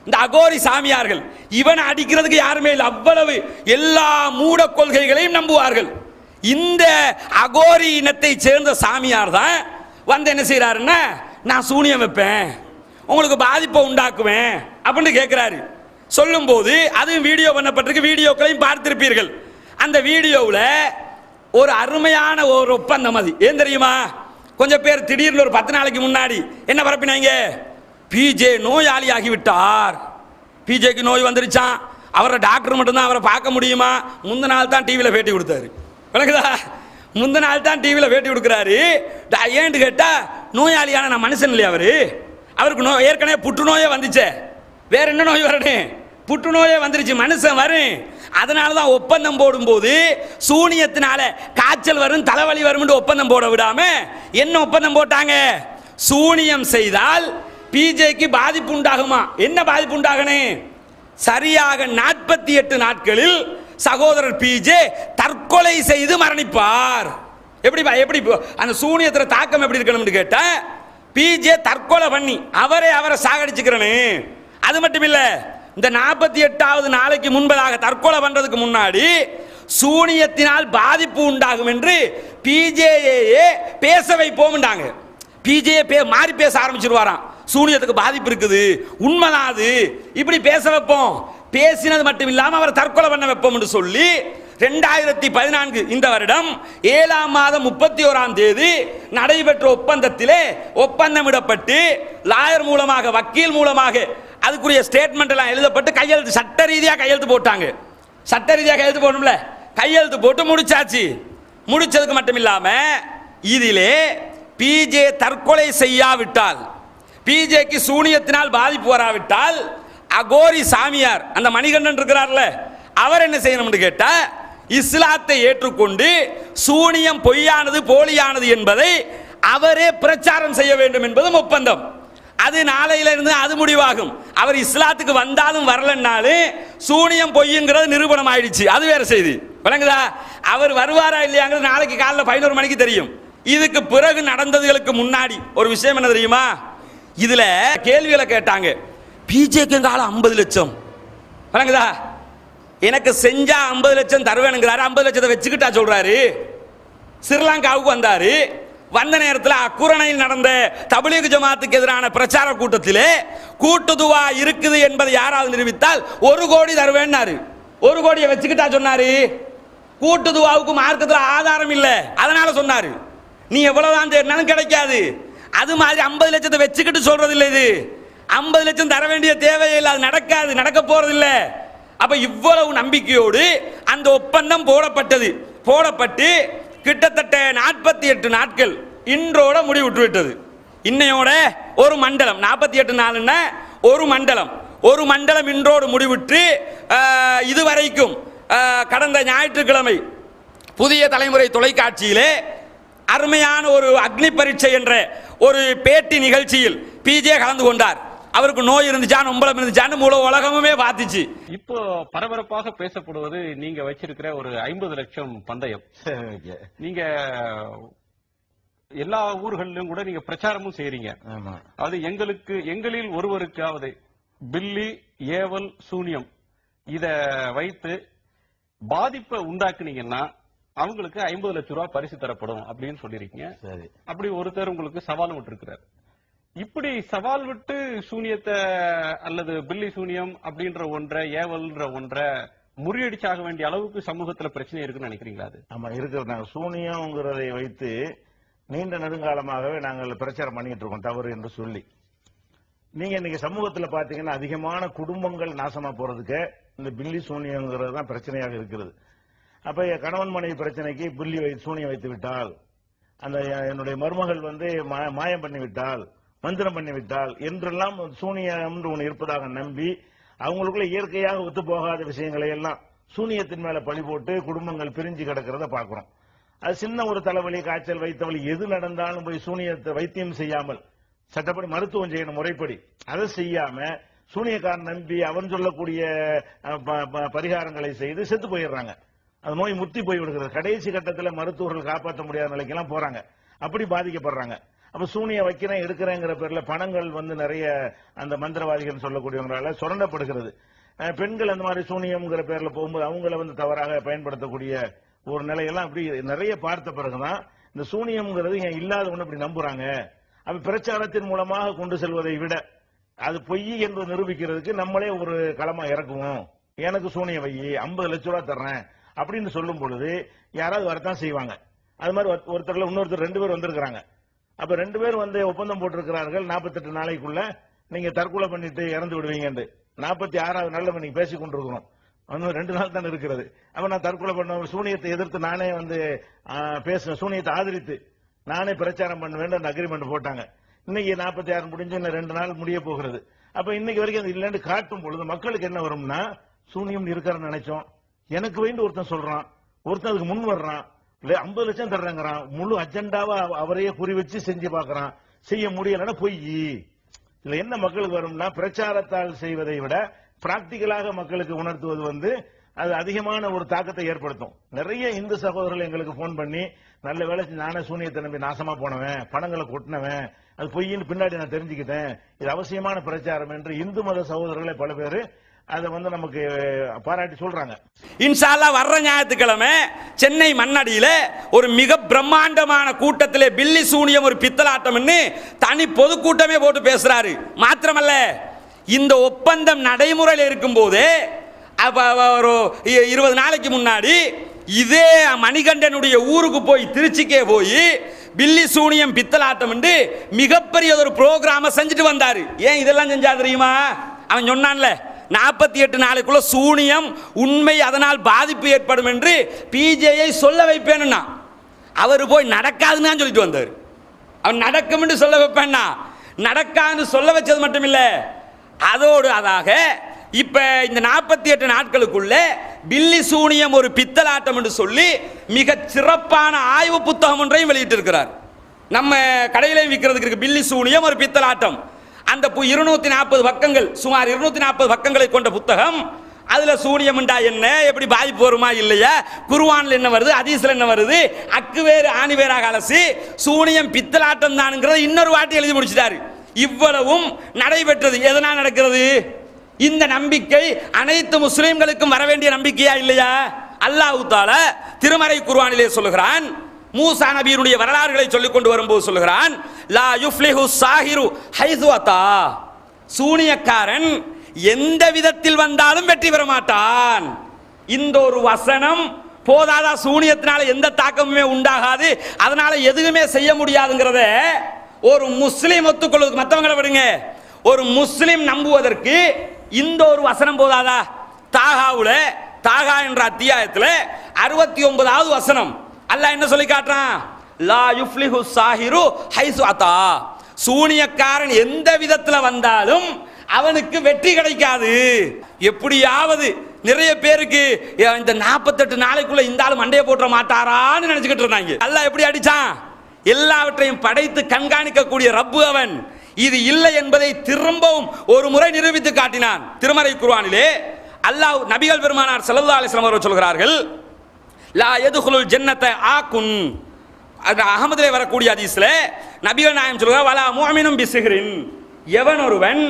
இந்த அகோரி சாமியார்கள். இவனை அடிக்கிறதுக்கு யாருமே இல்லை, அவ்வளவு எல்லா மூட கொள்கைகளையும் நம்புவார்கள். இந்த அகோரி இனத்தை சேர்ந்த சாமியார் தான் வந்து என்ன செய்யறாருன்னா, நான் சூனியம் வைப்பேன், உங்களுக்கு பாதிப்பை உண்டாக்குவேன் அப்படின்னு கேட்கிறாரு. சொல்லும் போது அதுவும் வீடியோ பண்ணப்பட்டிருக்கு, வீடியோக்களையும் பார்த்திருப்பீர்கள். அந்த வீடியோவில் ஒரு அருமையான ஒரு ஒப்பந்தம். அது ஏன் தெரியுமா? கொஞ்சம் பேர் திடீர்னு ஒரு 10 நாளைக்கு முன்னாடி என்ன பரப்பினாங்க, பிஜே நோயாளி ஆகிவிட்டார், பிஜேக்கு நோய் வந்துருச்சான், அவரை டாக்டர் மட்டும்தான் அவரை பார்க்க முடியுமா. முந்தின நாள் தான் டிவியில் பேட்டி கொடுத்தாரு, விளக்குதா? முந்தின நாள் தான் டிவியில் பேட்டி கொடுக்குறாரு. ஏன்னு கேட்டா, நோயாளியான நான் மனுஷன் இல்லையா? அவருக்கு ஏற்கனவே புற்றுநோயே வந்துச்சே, வேற என்ன நோய் வரணும்? புற்றுநோயே வந்துருச்சு, மனுஷன் வரும். அதனால தான் ஒப்பந்தம் போடும்போது சூனியத்தினால காய்ச்சல் வரும், தலைவலி வரும் ஒப்பந்தம் போட விடாம என்ன ஒப்பந்தம் போட்டாங்க? சூனியம் செய்தால் பிஜேக்கு பாதிப்பு உண்டாகுமா? என்ன பாதிப்பு உண்டாகணும்? சரியாக 48 நாட்களில் சகோதரர் பிஜே தற்கொலை செய்து மரணிப்பார். எப்படி அந்த சூனியத்துல தாக்கம் எப்படி இருக்கணும்னு கேட்டா, பிஜே தற்கொலை பண்ணி அவரை சாகடிச்சுக்கிறனு. அது மட்டும் இல்ல, இந்த 48வது நாளைக்கு முன்பதாக தற்கொலை பண்றதுக்கு முன்னாடி சூனியத்தினால் பாதிப்பு உண்டாகும் என்று பிஜேயே பேச வைப்போம்ண்டாங்க. பிஜே மாறி பேச ஆரம்பிச்சிருவாராம். சூனியத்துக்கு பாதிப்பு இருக்குது, உண்மைதான் அது, இப்படி பேச வைப்போம். பேசினது மட்டும் இல்லாம அவரை தற்கொலை பண்ண வைப்போம் என்று சொல்லி 2014 இந்த வருடம் 7ஆம் மாதம் 31ஆம் தேதி நடைபெற்ற ஒப்பந்தத்திலே ஒப்பந்தமிடப்பட்டு லாயர் மூலமாக, வக்கீல் மூலமாக அதுக்குரிய ஸ்டேட்மெண்ட் எல்லாம் எழுதப்பட்டு கையெழுத்து, சட்ட ரீதியாக கையெழுத்து போட்டாங்க. சட்ட ரீதியாக கையெழுத்து போடணும்ல, கையெழுத்து போட்டு முடிச்சாச்சு. முடிச்சதுக்கு மட்டும் இல்லாம இதிலே பிஜே தற்கொலை செய்யாவிட்டால், பிஜேக்கு சூனியத்தினால் பாதிப்பு வராவிட்டால், அகோரி சாமியார் அந்த மணிகண்டன் இருக்கிறார்ல, அவர் என்ன செய்யணும்னு கேட்டா, இஸ்லாத்தை ஏற்றுக்கொண்டு சூனியம் பொய்யானது போலியானது என்பதை அவரே பிரச்சாரம் செய்ய வேண்டும் என்பதும் ஒப்பந்தம். அது நாளையில இருந்து அது முடிவாகும். அவர் இஸ்லாத்துக்கு வந்தாலும் வரலன்னாலும் சூனியம் பொய்யுங்கிறது நிரூபணம் ஆயிடுச்சு, அது வேற செய்தி, விளங்குதா? அவர் வருவாரா இல்லையாங்கிறது நாளைக்கு காலைல 11 மணிக்கு தெரியும். இதுக்கு பிறகு நடந்ததுகளுக்கு முன்னாடி ஒரு விஷயம் என்ன தெரியுமா? இதுல கேள்விகளை கேட்டாங்க. பிஜேக்கு கால 50 லட்சம் வழங்குதா, எனக்கு செஞ்சா 50 லட்சம் தருவேனுங்கிறாரு. 50 லட்சத்தை வச்சுக்கிட்டா சொல்றாரு. ஸ்ரீலங்காவுக்கு வந்தாரு. வந்த நேரத்தில் அக்குரணையில் நடந்த தப்லீக் ஜமாத்துக்கு எதிரான பிரச்சார கூட்டத்திலே கூட்டுதுவா இருக்குது என்பதை யாராவது நிரூபித்தால் 1 கோடி தருவேன்னாரு. 1 கோடியை வச்சுக்கிட்டா சொன்னாரு. கூட்டுதுவாவுக்கு மார்க்கத்தில் ஆதாரம் இல்லை, அதனால சொன்னாரு. நீ எவ்வளவுதான் தேடினாலும் கிடைக்காது. அது மாதிரி 50 லட்சத்தை வச்சுக்கிட்டு சொல்றது இல்லை. இது 50 லட்சம் தர வேண்டிய தேவையில்லை, அது நடக்காது, நடக்க போறதில்லை. அப்ப இவ்வளவு நம்பிக்கையோடு அந்த ஒப்பந்தம் போடப்பட்டு கிட்டத்தட்ட 48 நாட்கள் இன்றோட முடிவுற்று விட்டது. இன்னையோட ஒரு மண்டலம் 48 நாள்னா ஒரு மண்டலம் இன்றோடு முடிவுற்று இதுவரைக்கும் கடந்த ஞாயிற்றுக்கிழமை புதிய தலைமுறை தொலைக்காட்சியிலே அருமையான ஒரு அக்னி பரீட்சை என்ற ஒரு பேட்டி நிகழ்ச்சியில் பிஜே கலந்து கொண்டார். அவருக்கு நோய் இருந்துச்சா, நொம்பலம் இருந்துச்சான்னு முழு உலகமுமே பார்த்துச்சு. இப்போ பரபரப்பாக பேசப்படுவது நீங்க வச்சிருக்கிற ஒரு 50 லட்சம் பந்தயம். நீங்க எல்லா ஊர்களிலும் கூட நீங்க பிரச்சாரமும் செய்றீங்க. அது எங்களில் ஒருவருக்காவது பில்லி, ஏவல், சூனியம் இத வைத்து பாதிப்பை உண்டாக்குனீங்கன்னா அவங்களுக்கு 50 லட்சம் ரூபாய் பரிசு தரப்படும் அப்படின்னு சொல்லிருக்கீங்க. அப்படி ஒருத்தர் உங்களுக்கு சவால் விட்டு இருக்கிறார். இப்படி சவால் விட்டு சூனியத்தை அல்லது பில்லி சூனியம் அப்படின்ற ஒன்றை, ஏவல்ன்ற ஒன்றை முறியடிச்சாக வேண்டிய அளவுக்கு சமூகத்துல பிரச்சனை இருக்குன்னு நினைக்கிறீங்களா? அது ஆமா இருக்கிறது. நாங்கள் சூனியம்ங்கிறதை வைத்து நீண்ட நெடுங்காலமாகவே நாங்கள் பிரச்சாரம் பண்ணிட்டு இருக்கோம், தவறு என்று சொல்லி. நீங்க இன்னைக்கு சமூகத்தில் பாத்தீங்கன்னா அதிகமான குடும்பங்கள் நாசமா போறதுக்கு இந்த பில்லி சூனியங்கிறது தான் பிரச்சனையாக இருக்கிறது. அப்ப கணவன் மனைவி பிரச்சனைக்கு பில்லி சூனியம் வைத்து விட்டால், அந்த என்னுடைய மருமகள் மாயம் பண்ணி விட்டால், மந்திரம் பண்ணிவிட்டால் என்றெல்லாம் சூனியம் ஒன்று இருப்பதாக நம்பி அவங்களுக்குள்ள இயற்கையாக ஒத்து போகாத விஷயங்களை எல்லாம் சூனியத்தின் மேல பழி போட்டு குடும்பங்கள் பிரிஞ்சு கிடக்கிறத பாக்குறோம். அது சின்ன ஒரு தலைவலி, காய்ச்சல், வைத்தவலி எது நடந்தாலும் போய் சூனியத்தை வைத்தியம் செய்யாமல் சட்டப்படி மருத்துவம் செய்யணும் முறைப்படி, அதை செய்யாம சூனியக்காரன் நம்பி அவன் சொல்லக்கூடிய பரிகாரங்களை செய்து செத்து போயிடுறாங்க. அந்த நோய் முத்தி போய் விடுகிறது. கடைசி கட்டத்தில் மருத்துவர்கள் காப்பாற்ற முடியாத நிலைக்கெல்லாம் போறாங்க. அப்படி பாதிக்கப்படுறாங்க. அப்ப சூனிய வைக்கிறேன் எடுக்கிறேங்கிற பேர்ல பணங்கள் நிறைய அந்த மந்திரவாதிகள் சொல்லக்கூடியவங்களால சுரண்டப்படுகிறது. பெண்கள் அந்த மாதிரி சூனியம்ங்கிற பேர்ல போகும்போது அவங்கள தவறாக பயன்படுத்தக்கூடிய ஒரு நிலையெல்லாம் அப்படி நிறைய பார்த்த பிறகுதான் இந்த சூனியம்ங்கிறது இல்லாத ஒண்ணு அப்படி நம்புறாங்க. அப்ப பிரச்சாரத்தின் மூலமாக கொண்டு செல்வதை விட அது பொய் என்று நிரூபிக்கிறதுக்கு நம்மளே ஒரு களமா இறக்குவோம். எனக்கு சூனிய வை 50 லட்சம் ரூபாய் தர்றேன் அப்படின்னு சொல்லும் பொழுது யாராவது வரத்தான் செய்வாங்க. அது மாதிரி ஒருத்தர்ல இன்னொருத்தர் 2 பேர் வந்திருக்கிறாங்க. அப்ப 2 பேர் ஒப்பந்தம் போட்டிருக்கிறார்கள், 48 நாளைக்குள்ள நீங்க தற்கொலை பண்ணிட்டு இறந்து விடுவீங்க. 46வது நாள்ல நீங்க பேசிக் கொண்டிருக்கிறோம். 2 நாள் தான் இருக்கிறது. அப்ப நான் தற்கொலை பண்ண சூனியத்தை எதிர்த்து நானே பேசுவேன், சூனியத்தை ஆதரித்து நானே பிரச்சாரம் பண்ணுவேன் அந்த அக்ரிமெண்ட் போட்டாங்க. இன்னைக்கு 46 முடிஞ்சு இன்னும் 2 நாள் முடிய போகிறது. அப்ப இன்னைக்கு வரைக்கும் அது இல்லைன்னு காட்டும் பொழுது மக்களுக்கு என்ன வரும்னா, சூனியம் இருக்கிறன்னு நினைச்சோம், எனக்கு வேண்டி ஒருத்தன் சொல்றான், ஒருத்தன் அதுக்கு முன் வர்றான், 50 லட்சம் தர்றாங்கிறான், முழு அஜெண்டாவா அவரையே குறி வச்சு செஞ்சு பாக்குறான், செய்ய முடியலன்னா பொய். இதுல என்ன மக்களுக்கு வரும்னா, பிரச்சாரத்தால் செய்வதை விட பிராக்டிகலாக மக்களுக்கு உணர்த்துவது அது அதிகமான ஒரு தாக்கத்தை ஏற்படுத்தும். நிறைய இந்து சகோதரர்கள் எங்களுக்கு போன் பண்ணி, நல்ல வேலை நானே சூனியத்தை நம்பி நாசமா போனவன், பணங்களை கொட்டினவன், அது பொய்ன்னு பின்னாடி நான் தெரிஞ்சுக்கிட்டேன், இது அவசியமான பிரச்சாரம் என்று இந்து மத சகோதரர்களை பல பேர் அதை நமக்கு பாராட்டி சொல்றாங்க. இன்ஷா அல்லாஹ் வர்ற ஞாயிற்றுக்கிழமை சென்னை மண்ணடியில ஒரு மிக பிரம்மாண்டமான கூட்டத்திலே பில்லி சூனியம் ஒரு பித்தலாட்டம் தனி பொதுக்கூட்டமே போட்டு பேசுறாரு. மாத்திரமல்ல, இந்த ஒப்பந்தம் நடைமுறையில் இருக்கும் போது ஒரு 20 நாளைக்கு முன்னாடி இதே மணிகண்டனுடைய ஊருக்கு போய், திருச்சிக்கே போய் பில்லி சூனியம் பித்தலாட்டம் மிகப்பெரிய ஒரு புரோகிராம செஞ்சுட்டு வந்தாரு. ஏன் இதெல்லாம் செஞ்சா தெரியுமா? அவன் சொன்னான்ல, 48 நாளைக்குள்ள சூனியம் உண்மை, அதனால் பாதிப்பு ஏற்படும் என்று பிஜேயை சொல்ல வைப்பேன்னா அவர் போய் நடக்காதுன்னு சொல்லிட்டு வந்தார். அவன் நடக்கும் என்று சொல்ல வைப்பேன்னா நடக்காதுன்னு சொல்ல வச்சது மட்டும் இல்ல, அதோடு அதாக இப்ப இந்த 48 நாட்களுக்குள்ள பில்லி சூனியம் ஒரு பித்தலாட்டம் என்று சொல்லி மிக சிறப்பான ஆய்வு புத்தகம் ஒன்றையும் வெளியிட்டு இருக்கிறார். நம்ம கடையிலையும் விற்கிறதுக்கு இருக்கு பில்லி சூனியம் ஒரு பித்தலாட்டம். அந்த 240 பக்கங்கள், சுமார் 240 பக்கங்களை கொண்ட புத்தகம் அதுல சூனியம்ண்டா என்ன, எப்படி பாதிப்பு வருமா இல்லையா, குர்ஆன்ல என்ன வருது, ஹதீஸ்ல என்ன வருது, அக்கு வேறு ஆணி வேறாக அலசி சூனியம் பித்தலாட்டம் தானுங்கிறத இன்னொரு வாட்டி எழுதி முடிச்சிட்டாரு. இவ்வளவும் நடைபெற்றது எதனால் நடக்கிறது? இந்த நம்பிக்கை அனைத்து முஸ்லிம்களுக்கும் வர வேண்டிய நம்பிக்கையா இல்லையா? அல்லாஹ் தஆலா திருமறை குர்ஆனிலே சொல்லுகிறான், மூசா நபியினுடைய வரலாறுகளை சொல்லிக் கொண்டு வரும்போது சொல்லுகிறான், லா யுஃப்லிஹு சாஹிரு ஹைது அத்தா, சூனியக்காரன் எந்த விதத்தில் வந்தாலும் வெற்றி பெற மாட்டான். இந்த ஒரு வசனம் போதாதா? சூனியத்தினால எந்த தாக்கமுமே உண்டாகாது, அதனால எதுவுமே செய்ய முடியாதுங்கிறத ஒரு முஸ்லிம் ஒத்துக்கொள்வதற்கு, மற்றவங்களை விடுங்க, ஒரு முஸ்லிம் நம்புவதற்கு இந்த ஒரு வசனம் போதாதா? தாகா என்ற அத்தியாயத்தில் 69வது வசனம் அல்லாஹ் என்ன சொல்லி காட்டுறான்? லா யுஃப்லிஹு சாஹிரு ஹைசு அத்தா, சூனியக்காரன் எந்த விதத்தில் வந்தாலும் அவனுக்கு வெற்றி கிடைக்காது. எப்படியாவது நிறைய பேருக்கு இந்த 48 நாளைக்குள்ள இந்த ஆளு மண்டையை போட்டுற மாட்டாரான்னு நினைச்சுக்கிட்டு இருந்தாங்க. அல்லாஹ் எப்படி அடிச்சான்? எல்லாவற்றையும் படைத்து கண்காணிக்கக்கூடிய ரப்பு அவன். இது இல்லை என்பதை திரும்பவும் ஒரு முறை நிரூபித்து காட்டினான். திருமறை குர்ஆனிலே அல்லாஹ் நபிகள் பெருமானார் ஸல்லல்லாஹு அலைஹி வஸல்லம் அவர்கள் சொல்கிறார்கள், லா யதுகுலுல் ஜன்னத ஆகுன், அஹமதிலே வரக்கூடிய ஹதீஸ்ல நபிகள் நாயகம் சொல்கிறார், வலா முஅமினும் பிசிஹ்ரின், எவன் ஒருவன்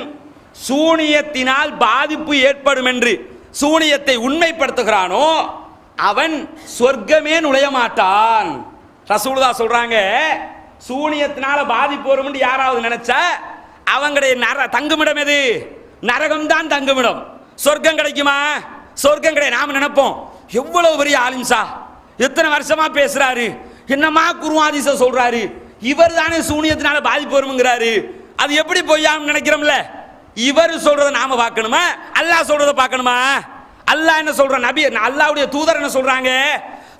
சூனியத்தினால் பாதிப்பு ஏற்படும் என்று சூனியத்தை உண்மைப்படுத்துகிறானோ அவன் சொர்க்கமே நுழைய மாட்டான். ரசூலுல்லாஹ் சொல்றாங்க, சூனியத்தினால பாதிப்பு வரும் என்று யாராவது நினைச்சா அவங்களுடைய தங்குமிடம் எது? நரகம் தான் தங்குமிடம். சொர்க்கம் கிடைக்குமா? சொர்க்கம் கிடையாது. நாம நினைப்போம், எவ்வளவு பெரிய ஆலிம்சா, எத்தனை வருஷமா பேசுறாரு, என்னமா குர்ஆன் சொல்றாரு, இவர் தானே சூனியத்தினால பாதிப்பு வரும்ங்கிறாரு, அது எப்படி பொய்யான்னு நினைக்கிறோம்ல. இவர் சொல்றத நாம பார்க்கணுமா, அல்லாஹ் சொல்றத பார்க்கணுமா? அல்லாஹ் என்ன சொல்ற, நபி அல்லாஹ்வுடைய தூதர் என்ன சொல்றாங்க?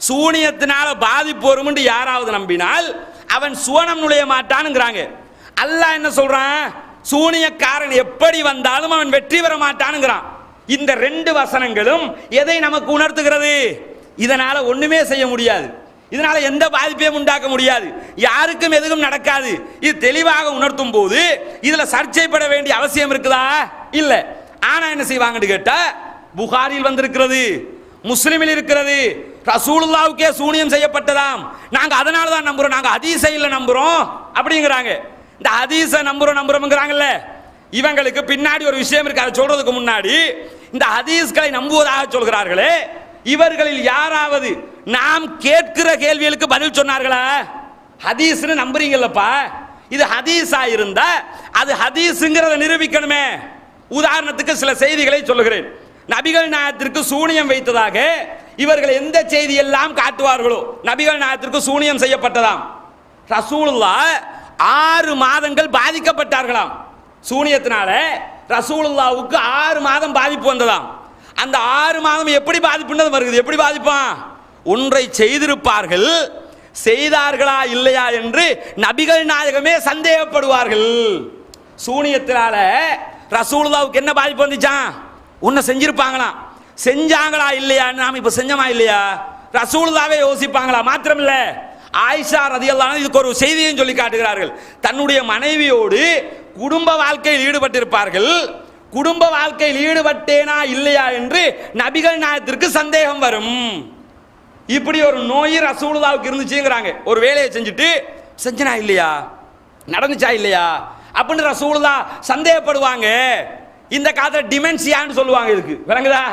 சூனியத்தினால பாதிப்பு வரும் என்று யாராவது நம்பினால் அவன் சுவனம் நுழைய மாட்டானுங்கிறாங்க. அல்லாஹ் என்ன சொல்றான்? சூனியக்காரன் எப்படி வந்தாலும் அவன் வெற்றி பெற மாட்டானுங்கிறான். இந்த ரெண்டு வசனங்களும் எதை நமக்கு உணர்த்துகிறது? இதனால ஒண்ணுமே செய்ய முடியாது, இதனால எந்த பாதிப்பையும் உண்டாக்க முடியாது, யாருக்கும் எதுவும் நடக்காது. இது தெளிவாக உணர்த்தும் போது இதுல சர்ச்சைப்பட வேண்டிய அவசியம் இருக்குதா? இல்ல. ஆனா என்ன செய்வாங்கன்னு கேட்டா, புகாரில் வந்திருக்கிறது, முஸ்லிமில் இருக்கிறது, ரசூலுல்லாஹ்வுக்கே சூனியம் செய்யப்பட்டதாம், நாங்க அதனால தான் நம்புறோம், நாங்க ஹதீஸை இல்ல நம்புறோம் அப்படிங்கிறாங்க. இந்த ஹதீஸை நம்புறோம்ங்கறாங்கல்ல, இவங்களுக்கு பின்னாடி ஒரு விஷயம் இருக்கு. அதை சொல்றதுக்கு முன்னாடி இந்த ஹதீஸ்களை நம்புவதாக சொல்கிறார்களே, இவர்களில் யாராவது நாம் கேட்கிற கேள்விகளுக்கு பதில் சொன்னார்களா? ஹதீஸ்னு நம்புறீங்கல்லப்பா, இது ஹதீஸா இருந்தா அது ஹதீஸ்ங்கிறத நிரூபிக்கணுமே. உதாரணத்துக்கு சில செய்திகளை சொல்லுகிறேன். நபிகள் நாயகத்திற்கு சூனியம் வைத்ததாக இவர்கள் எந்த செய்தி எல்லாம் காட்டுவார்களோ, நபிகள் நாயகத்திற்கு சூனியம் செய்யப்பட்டதாம். ரசூலுல்லாஹ் 6 மாதங்கள் பாதிக்கப்பட்டார்களாம் சூனியத்தினால. ரசூலுல்லாஹ்வுக்கு 6 மாதம் பாதிப்பு வந்ததாம். அந்த 6 மாதம் எப்படி பாதிப்புன்றது வருகிறது. எப்படி பாதிப்பான்? ஒன்றை செய்திருப்பார்கள், செய்தார்களா இல்லையா என்று நபிகள் நாயகமே சந்தேகப்படுவார்கள். சூனியத்தினால ரசூலுல்லாஹ்வுக்கு என்ன பாதிப்பு வந்துச்சான்? ஒன்ன செஞ்சிருப்பாங்களாம், செஞ்சாங்களா இல்லையான்னு நாம இப்ப செஞ்சமா இல்லையா ரசூலுல்லாஹ்வே யோசிப்பாங்களா? மாத்திரமில்ல, ஆயிஷா ரலியல்லாஹு அன்ஹா இதுக்கு ஒரு செய்தியும் சொல்லி காட்டுகிறார்கள். தன்னுடைய மனைவியோடு குடும்ப வாழ்க்கையில் ஈடுபட்டிருப்பார்கள். குடும்ப வாழ்க்கையில் ஈடுபட்டேனா இல்லையா என்று நபிகள் நாயகத்திற்கு சந்தேகம் வரும். இப்படி ஒரு நோய் ரசூலுல்லாஹ்வுக்கு இருந்துச்சுங்கிறாங்க. ஒரு வேலையை செஞ்சுட்டு செஞ்சனா இல்லையா, நடந்துச்சா இல்லையா அப்படின்னு ரசூலுல்லாஹ் சந்தேகப்படுவாங்க. இந்த காலத்துல டிமென்சியான்னு சொல்லுவாங்க. இதுக்கு விளங்குதா?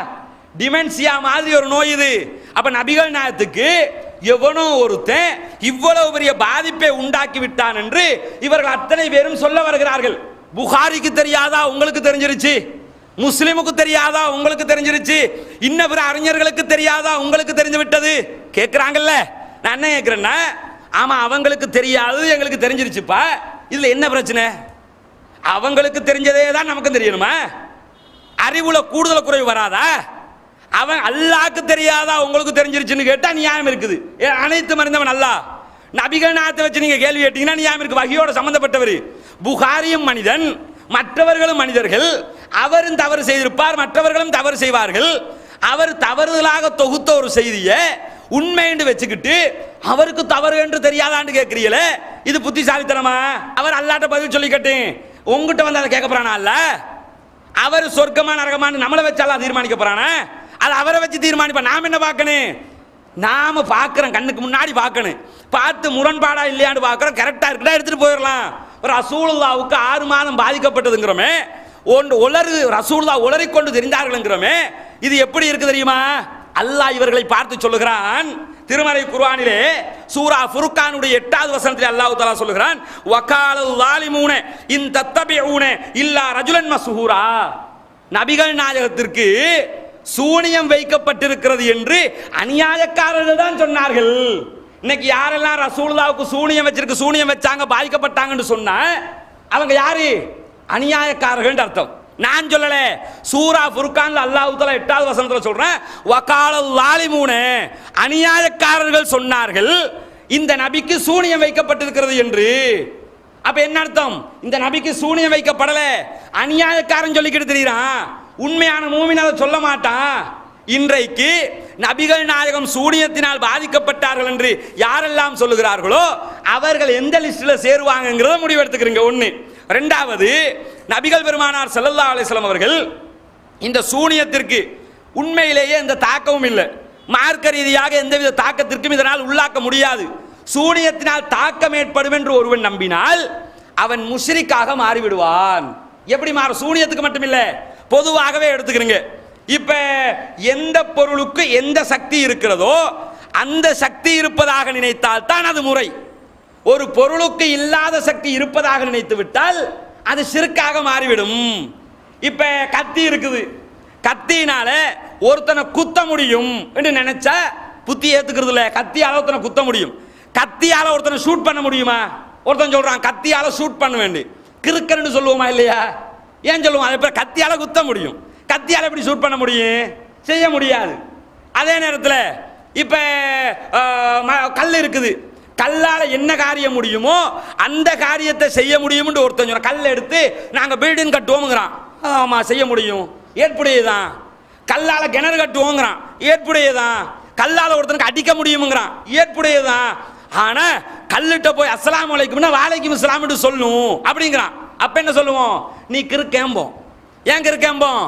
டிமென்சியா மாதிரி ஒரு நோய் இது. அப்ப நபிகள் நாயகத்துக்கு எவனோ ஒருத்தன் இவ்வளவு பெரிய பாதிப்பை உண்டாக்கி விட்டான் என்று இவர்கள் அத்தனை பேரும் சொல்ல வருகிறார்கள். புகாரிக்கு தெரியாதா? உங்களுக்கு தெரிஞ்சிருச்சு. முஸ்லிமுக்கு தெரியாதா? உங்களுக்கு தெரிஞ்சிருச்சு. இன்ன பிற அறிஞர்களுக்கு தெரியாதா? உங்களுக்கு தெரிஞ்சு விட்டது. கேட்கிறாங்கல்ல, நான் என்ன கேட்கிறேன்னா, ஆமா அவங்களுக்கு தெரியாது, எங்களுக்கு தெரிஞ்சிருச்சுப்பா, இதுல என்ன பிரச்சனை? அவங்களுக்கு தெரிஞ்சதே தான் நமக்கு தெரியணுமா? அறிவுல கூடுதல் குறைவு வராதா? அவன் அல்லாஹ்க்கு தெரியாதா உங்களுக்கு தெரிஞ்சிருச்சுன்னு கேட்டா நியாயம் இருக்குது. அனைத்து மறிந்தவன் அல்லாஹ். நபிகள் நாயகத்தை வச்சு நீங்க கேள்வி கேட்டீங்கன்னா நியாயம் இருக்கு. வஹியோட சம்பந்தப்பட்டவர். புகாரியும் மனிதன், மற்றவர்களும் மனிதர்கள். அவரும் தவறு செய்திருப்பார், மற்றவர்களும் தவறு செய்வார்கள். அவர் தவறுதலாக தொகுத்த ஒரு செய்தியை உண்மை என்று வச்சுக்கிட்டு அவருக்கு தவறு என்று தெரியாதான்னு கேட்கிறீங்களே, இது புத்திசாலித்தனமா? அவர் அல்லாட்ட பதில் சொல்லிக்கட்டேன், உங்ககிட்ட வந்து அதை கேட்க போறானா? அல்ல, அவர் சொர்க்கமான நரகமான நம்மளை வச்சாலும் தீர்மானிக்க போறானே, அது அவரை வச்சு தீர்மானிப்பா. நாம் என்ன பார்க்கணும்? நாம பார்க்கிறோம், கண்ணுக்கு முன்னாடி பார்க்கணும். பார்த்து முரண்பாடா இல்லையான்னு பார்க்கிறோம், கரெக்டா இருக்குடா எடுத்துட்டு போயிடலாம். ரசூலுல்லாவுக்கு 6 மாதம் பாதிக்கப்பட்டதுங்கிறோமே, உளறு ரசூலுல்லாஹ் உளறிக்கொண்டு தெரிந்தார்கள்ங்கிறோமே, இது எப்படி இருக்கு தெரியுமா? அல்லாஹ் இவர்களை பார்த்து சொல்லுகிறான் திருமறை குர்ஆனிலே சூரா ஃபுர்கானுடைய 8வது வசனத்தில் அல்லாஹ் தஆலா சொல்லுகிறான், வகாலல் ஸாலிமூன இன் தத்தபிஊன இல்லா ரஜுலன் மஸ்ஹூரா. நபிகள் நாயகத்திற்கு சூனியம் வைக்கப்பட்டிருக்கிறது என்று அநியாயக்காரர்கள் தான் சொன்னார்கள். இன்னைக்கு யாரெல்லாம் ரசூலுல்லாஹ்வுக்கு சூனியம் வச்சிருக்கு, சூனியம் வச்சாங்க, பாதிக்கப்பட்டாங்கன்னு சொன்னா அவங்க யாரு? அநியாயக்காரர்கள் அர்த்தம். நான் சொல்லல, சூரா ஃபுர்கான்ல அல்லாஹ் தஆலா 8வது வசனத்துல சொல்றேன், வகாலல் ஸாலிமூன அநியாயக்காரர்கள் சொன்னார்கள் இந்த நபிக்கு சூனியம் வைக்கப்பட்டிருக்கிறது என்று. அப்ப என்ன அர்த்தம்? இந்த நபிக்கு சூனியம் வைக்கப்படல, அநியாயக்காரன் சொல்லிக்கிட்டு தெரியுறான். உண்மையான மூமின் அதை சொல்ல மாட்டான். இன்றைக்கு நபிகள் நாயகம் சூனியத்தினால் பாதிக்கப்பட்டார்கள் என்று யாரெல்லாம் சொல்லுகிறார்களோ அவர்கள் எந்த லிஸ்ட்ல சேருவாங்கங்கிறத முடிவெடுத்துக்கிறீங்க. ஒண்ணு. ரெண்டாவது, நபிகள் பெருமானார் ஸல்லல்லாஹு அலைஹி வஸல்லம் அவர்கள் இந்த சூனியத்திற்கு உண்மையிலேயே எந்த தாக்கமும் இல்லை, மார்க்க ரீதியாக எந்தவித தாக்கத்திற்கும் இதனால் உள்ளாக்க முடியாது. சூனியத்தினால் தாக்கம் ஏற்படும் என்று ஒருவன் நம்பினால் அவன் முஷ்ரிக்காக மாறிவிடுவான். எப்படி மாறும்? சூனியத்துக்கு மட்டும் இல்ல, பொதுவாகவே எடுத்துக்கிறீங்க. இப்ப எந்த பொருளுக்கு எந்த சக்தி இருக்கிறதோ அந்த சக்தி இருப்பதாக நினைத்தால் தான் அது முறை. ஒரு பொருளுக்கு இல்லாத சக்தி இருப்பதாக நினைத்து விட்டால் அது ஷிர்காக மாறிவிடும். இப்ப கத்தி இருக்குது, கத்தினால ஒருத்தனை குத்த முடியும் என்று நினைச்சா புத்தி ஏத்துக்கிறது இல்ல. கத்தியால ஒருத்தனை குத்த முடியும், கத்தியால ஒருத்தனை ஷூட் பண்ண முடியுமா? ஒருத்தன் சொல்றான் கத்தியால ஷூட் பண்ண வேண்டிய கிறுக்கன்னு சொல்லுவோமா இல்லையா? ஏன் சொல்லுவோம்? அதே போல கத்தியால குத்த முடியும், கத்தியால எப்படி ஷூட் பண்ண முடியும்? செய்ய முடியாது. அதே நேரத்தில் இப்ப கல் இருக்குது, கல்லால என்ன காரியம் முடியுமோ அந்த காரியத்தை செய்ய முடியும். ஒருத்தன் சொல்ற கல் எடுத்து நாங்க பில்டிங் கட்டுவோம்ங்கிறான், ஆமா செய்ய முடியும், ஏற்புடையதான். கல்லால கிணறு கட்டுவோங்கிறான், ஏற்புடையதான். கல்லால ஒருத்தனுக்கு அடிக்க முடியும்ங்கிறான், ஏற்புடையதான். ஆனா கல்லிட்ட போய் அஸ்ஸலாமு அலைக்கும்னா வலைக்கும் அஸ்ஸலாம் சொல்லணும் அப்படிங்கிறான். அப்ப என்ன சொல்லுவோம்? நீ கிறுக்கேம்போம். ஏன் கிறுக்கேம்போம்?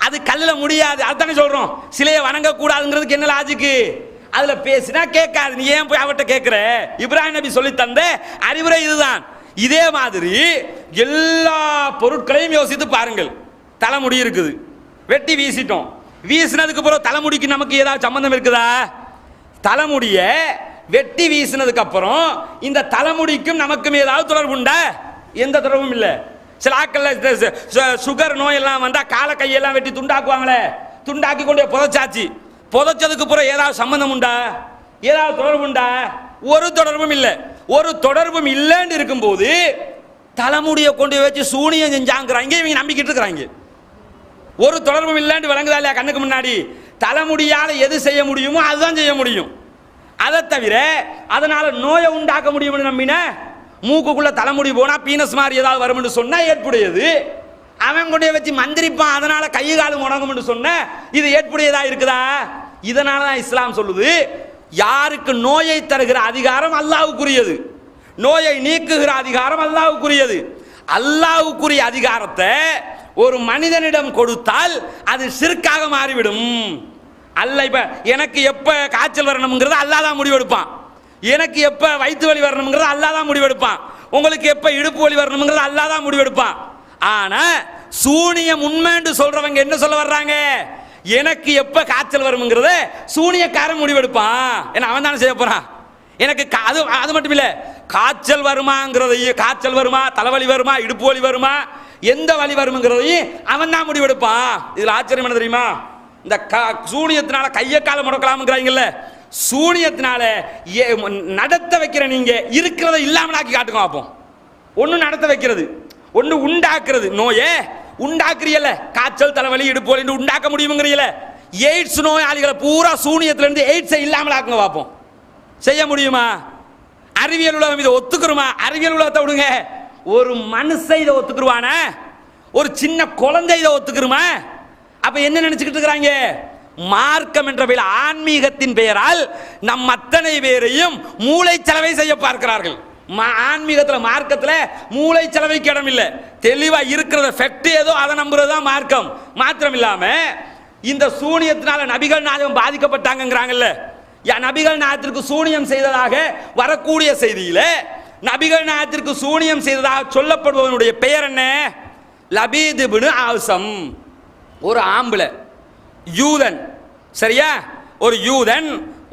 அது கல்லுல முடியாது, அதுதானே சொல்றோம். சிலையை வணங்க கூடாதுங்கிறதுக்கு என்ன லாஜிக்கு? அதுல பேசினா கேட்காது, நீ ஏன் போய் அவட்ட கேட்கிற? இப்ராஹிம் நபி சொல்லி தந்த அறிவுரை இதுதான். இதே மாதிரி எல்லா பொருட்களையும் யோசித்து பாருங்கள். தலைமுடி இருக்குது, வெட்டி வீசிட்டோம், வீசினதுக்கு பிறகு தலைமுடிக்கு நமக்கு ஏதாவது சம்பந்தம் இருக்குதா? தலைமுடிய வெட்டி வீசினதுக்கு அப்புறம் இந்த தலைமுடிக்கும் நமக்கும் ஏதாவது தொடர்பு உண்டா? எந்த தொடர்பும் இல்லை. சில ஆட்கள் சுகர் நோய் எல்லாம் வந்தா காலை கையெல்லாம் வெட்டி துண்டாக்குவாங்களே, துண்டாக்கி கொண்டு புதைச்சாச்சு, புதைச்சதுக்கு பிறகு ஏதாவது சம்பந்தம் உண்டா? ஏதாவது தொடர்பு உண்டா? ஒரு தொடர்பும் இல்லை. ஒரு தொடர்பும் இல்லைன்னு இருக்கும்போது தலைமுடியை கொண்டு வச்சு சூனியம் செஞ்சாங்கிறாங்க, இவங்க நம்பிக்கிட்டு இருக்கிறாங்க. ஒரு தொடர்பும் இல்லைன்னு விளங்குதா இல்லையா கண்ணுக்கு முன்னாடி? தலைமுடியால எது செய்ய முடியுமோ அதுதான் செய்ய முடியும். அதை தவிர அதனால நோயை உண்டாக்க முடியும்னு நம்பின, மூக்குக்குள்ள தலைமுடி போனா பீனஸ் மாதிரி ஏதாவது வரும்னு சொன்னா ஏற்புடையது. அவன் கொண்டே வச்சு மந்திரிப்பான், அதனால கை காலு முடங்கும்னு சொன்ன இது ஏற்புடையதா இருக்குதா? இதனால தான் இஸ்லாம் சொல்லுது, யாருக்கு நோயை தருகிற அதிகாரம் அல்லாஹ்வுக்குரியது, நோயை நீக்குகிற அதிகாரம் அல்லாஹ்வுக்குரியது. அல்லாஹ்வுக்குரிய அதிகாரத்தை ஒரு மனிதனிடம் கொடுத்தால் அது ஷிர்காக மாறிவிடும். அல்ல இப்ப எனக்கு எப்ப காய்ச்சல் வரணும்ங்கிறத அல்லாஹ் தான் முடிவெடுப்பான், எனக்கு எப்ப வயிற்று வலி வரணும்ங்கிறத அல்லாஹ் தான் முடிவெடுப்பான், உங்களுக்கு எப்ப இடுப்பு வலி வரணும்ங்கிறத அல்லாஹ் தான் முடிவெடுப்பான். ஆனா சூனியம் உண்மைன்னு சொல்றவங்க என்ன சொல்ல வர்றாங்க? எனக்கு எப்ப காய்ச்சல் வரும்ங்கிறத சூனியக்காரன் முடிவெடுப்பான். ஏன்னா அவன் தானே செய்ய போறான். எனக்கு அது மட்டும் இல்ல, காய்ச்சல் வருமாங்கிறதையும், காய்ச்சல் வருமா, தலைவலி வருமா, இடுப்பு வலி வருமா, எந்த வலி வரும்ங்கிறதையும் அவன் தான் முடிவெடுப்பான். இதுல ஆச்சரியம் என்ன தெரியுமா? இந்த சூனியத்தினால கைய கால முடக்கலாம்ங்கிறாங்கல்ல, சூனியத்தினால நடத்த வைக்கிற நீங்க இருக்கிறத இல்லாமலாக்கி காட்டுங்க பார்ப்போம். ஒன்னு நடத்த வைக்கிறது, ஒன்னு உண்டாக்குறது. நோயே உண்டாக்குறீல, காய்ச்சல் தலைவலி இடுப்பு வலி உண்டாக்க முடியுங்கிறீல. எய்ட்ஸ் நோயாளிகளை பூரா சூனியத்துல இருந்து எய்ட்ஸை இல்லாமலாக்குங்க பார்ப்போம். செய்ய முடியுமா? அறிவியல் உலகம் இதை ஒத்துக்குருமா? அறிவியல் உலகத்தை விடுங்க, ஒரு மனுஷன் இதை ஒத்துக்குருவானா? ஒரு சின்ன குழந்தை இதை ஒத்துக்குருமா? அப்ப என்ன நினைச்சுக்கிட்டு இருக்கிறாங்க? மார்க்கம் என்ற ஆன்மீகத்தின் பெயரால் நம் அத்தனை பேரையும் மூளை செலவை செய்ய பார்க்கிறார்கள். ஆன்மீகத்தில் மார்க்கத்தில் மூளை செலவைக்கு இடம் இல்லை. தெளிவா இருக்கிறத ஃபெக்ட் ஏதோ அதை நம்புறதுதான் மார்க்கம். மாத்திரம் இல்லாம இந்த சூனியத்தினால நபிகள் நாயகம் பாதிக்கப்பட்டாங்கிறாங்கல்ல, நபிகள் நாயகத்திற்கு சூனியம் செய்ததாக வரக்கூடிய செய்தியில நபிகள் நாயகத்திற்கு சூனியம் செய்ததாக சொல்லப்படுபவனுடைய பெயர் என்ன? லபீத் இப்னு ஆசம். ஒரு ஆம்பளை யூதன், சரியா? ஒரு யூதன்,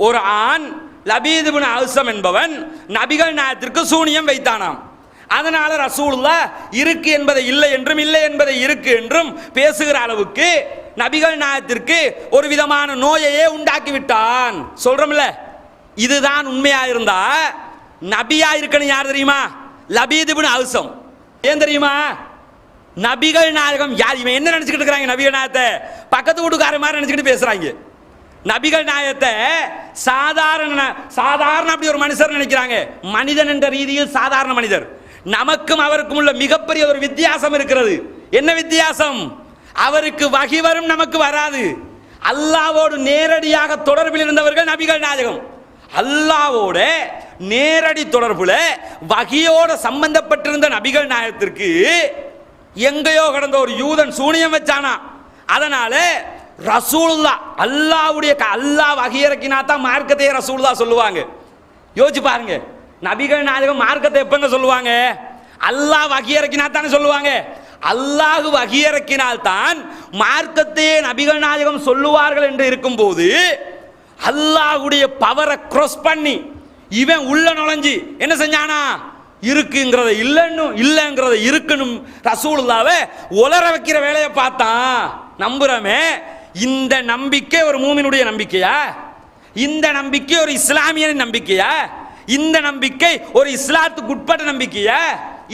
ஒரு ஆண், லபீத் இப்னு ஆசம் என்பவன் நபிகள் நாயகத்திற்கு சூனியம் வைத்தானாம். அதனால ரசூலுல்லாஹ் இருக்கு என்பதை இல்லை என்றும் இல்லை என்பதை இருக்கு என்றும் பேசுகிற அளவுக்கு நபிகள் நாயகத்திற்கு ஒரு விதமான நோயையே உண்டாக்கி விட்டான். சொல்றோம்ல, இதுதான் உண்மையா இருந்தா நபியா இருக்கணும் யார் தெரியுமா? லபீத் இப்னு ஆசம். ஏன் தெரியுமா? நபிகள் நாயகம் யார்? இவன் என்ன நினைச்சுக்கிட்டு இருக்காங்க? நபிகள் நாயகத்தை பக்கத்து வீட்டுக்கார மாதிரி நினைச்சுக்கிட்டு பேசுறாங்க. நபிகள் நாயகத்தை சாதாரண அப்படி ஒரு மனுஷர் நினைக்கிறாங்க. மனிதன் என்ற ரீதியில் சாதாரண மனிதர். நமக்கும் அவருக்கும் உள்ள மிகப்பெரிய ஒரு வித்தியாசம் இருக்கிறது. என்ன வித்தியாசம்? அவருக்கு வகி வரும், நமக்கு வராது. அல்லாஹ்வோடு நேரடியாக தொடர்பில் இருந்தவர்கள் நபிகள் நாயகம். அல்லாஹ்வோட நேரடி தொடர்புல வகியோட சம்பந்தப்பட்டிருந்த நபிகள் நாயகத்திற்கு எங்கேயோ கடந்த ஒரு யூதன் சூனியம் வச்சானா. அதனால ரசூலுல்லாஹ் அல்லாஹ் வகி இறக்கினா தான் மார்க்கத்தையே ரசூலுல்லாஹ் சொல்லுவாங்க. யோசிச்சு பாருங்க, நபிகள் நாயகம் மார்க்கத்தை எப்பங்க சொல்லுவாங்க? அல்லாஹ் வகி இறக்கினா தானே சொல்லுவாங்க. அல்லாஹ் வகி இறக்கினால் தான் மார்க்கத்தையே நபிகள் நாயகம் சொல்லுவார்கள் என்று இருக்கும் போது அல்லாஹ்வுடைய பவரை கிராஸ் பண்ணி இவன் உள்ள நுழைஞ்சு என்ன செஞ்சானா? இருக்குங்கிறத இல்லைங்கிறத இருக்கணும் ரசூலுல்லாஹ்வை உலர வைக்கிற வேலையை பார்த்தான். நம்புறமே, இந்த நம்பிக்கை ஒரு மூமினுடைய நம்பிக்கையா? இந்த நம்பிக்கை ஒரு இஸ்லாமியனின் நம்பிக்கையா? இந்த நம்பிக்கை ஒரு இஸ்லாத்துக்கு உட்பட்ட நம்பிக்கையா?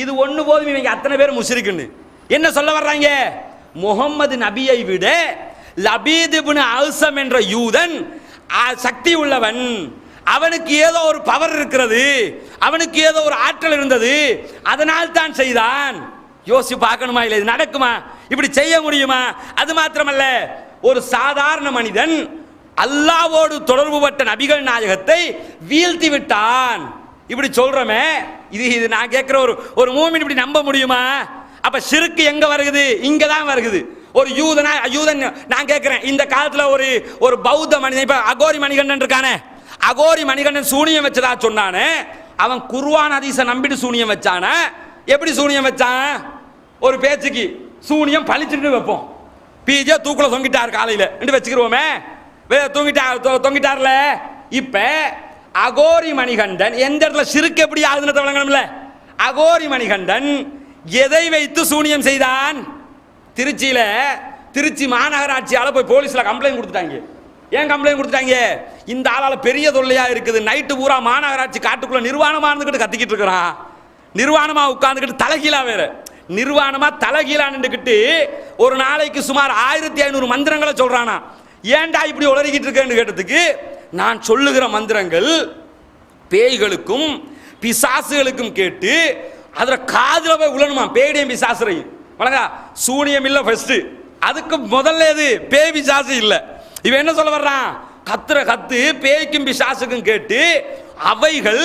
இது ஒண்ணு போதும் இவங்க அத்தனை பேர் முஷ்ரிக்குன்னு என்ன சொல்ல வர்றாங்க? முகம்மது நபியை விட லபீத் இப்னு ஆசம் என்ற யூதன் சக்தி உள்ளவன், அவனுக்கு ஏதோ ஒரு பவர் இருக்கிறது, அவனுக்கு ஏதோ ஒரு ஆற்றல் இருந்தது, அதனால் தான் செய்தான். யோசிச்சு பார்க்கணுமா? இல்லை, இது நடக்குமா? இப்படி செய்ய முடியுமா? அது மாத்திரமல்ல, ஒரு சாதாரண மனிதன் அல்லாஹ்வோடு தொடர்பு பட்ட நபிகள் நாயகத்தை வீழ்த்தி விட்டான். இப்படி சொல்றோமே, இது நான் கேட்கிற ஒரு மூமின் இப்படி நம்ப முடியுமா? அப்ப ஷிர்க் எங்க வருகுது? இங்க தான் வருகுது. ஒரு யூதன் நான் கேட்கிறேன், இந்த காலத்துல ஒரு பௌத்த மனிதன், இப்ப அகோரி மணிகண்டன் இருக்கானே, அகோரி மணிகண்டன் சூனியம் வச்சதா சொன்னானே, அவன் குர்ஆன் ஹதீஸை நம்பிட்டு சூனியம் வச்சானா? எப்படி சூனியம் வச்சான்? ஒரு பேச்சுக்கு சூனியம் பழிச்சுட்டு வைப்போம். பிஜே தூக்குல தொங்கிட்டார் காலையில என்று வச்சுக்கிறோமே, தொங்கிட்டார்ல. இப்ப அகோரி மணிகண்டன் எந்த இடத்துல ஷிர்க் எப்படி ஆகுதுன்னு விளங்கணும்ல. அகோரி மணிகண்டன் எதை வைத்து சூனியம் செய்தான்? திருச்சி மாநகராட்சியால போய் போலீஸ்ல கம்ப்ளைண்ட் கொடுத்துட்டாங்க. ஏன் கம்ப்ளைண்ட் கொடுத்துட்டாங்க? இந்த ஆளால பெரிய தொல்லையா இருக்குது, நைட்டு பூரா மாநகராட்சி காட்டுக்குள்ள நிர்வாணமா இருந்துகிட்டு கத்திக்கிட்டு இருக்கிறான். நிர்வாணமா உட்கார்ந்துக்கிட்டு தலைகீழா, வேற நிர்வாணமா தலைகீழா நின்றுக்கிட்டு ஒரு நாளைக்கு சுமார் 1500 மந்திரங்களை சொல்றானா. ஏன்டா இப்படி உளறிக்கிட்டு இருக்கேன்னு கேட்டதுக்கு, நான் சொல்லுகிற மந்திரங்கள் பேய்களுக்கும் பிசாசுகளுக்கும் கேட்டு அதுல காதுல போய் உழணுமா. பேடியம் பிசாசுரையும் வழங்கா சூனியம் இல்ல ஃபர்ஸ்ட், அதுக்கு முதல்ல எது? பேய் பிசாசு இல்ல. இவன் என்ன சொல்ல வர்றான்? கத்துற கத்து பேய்க்கும் பிசாசுக்கும் கேட்டு அவைகள்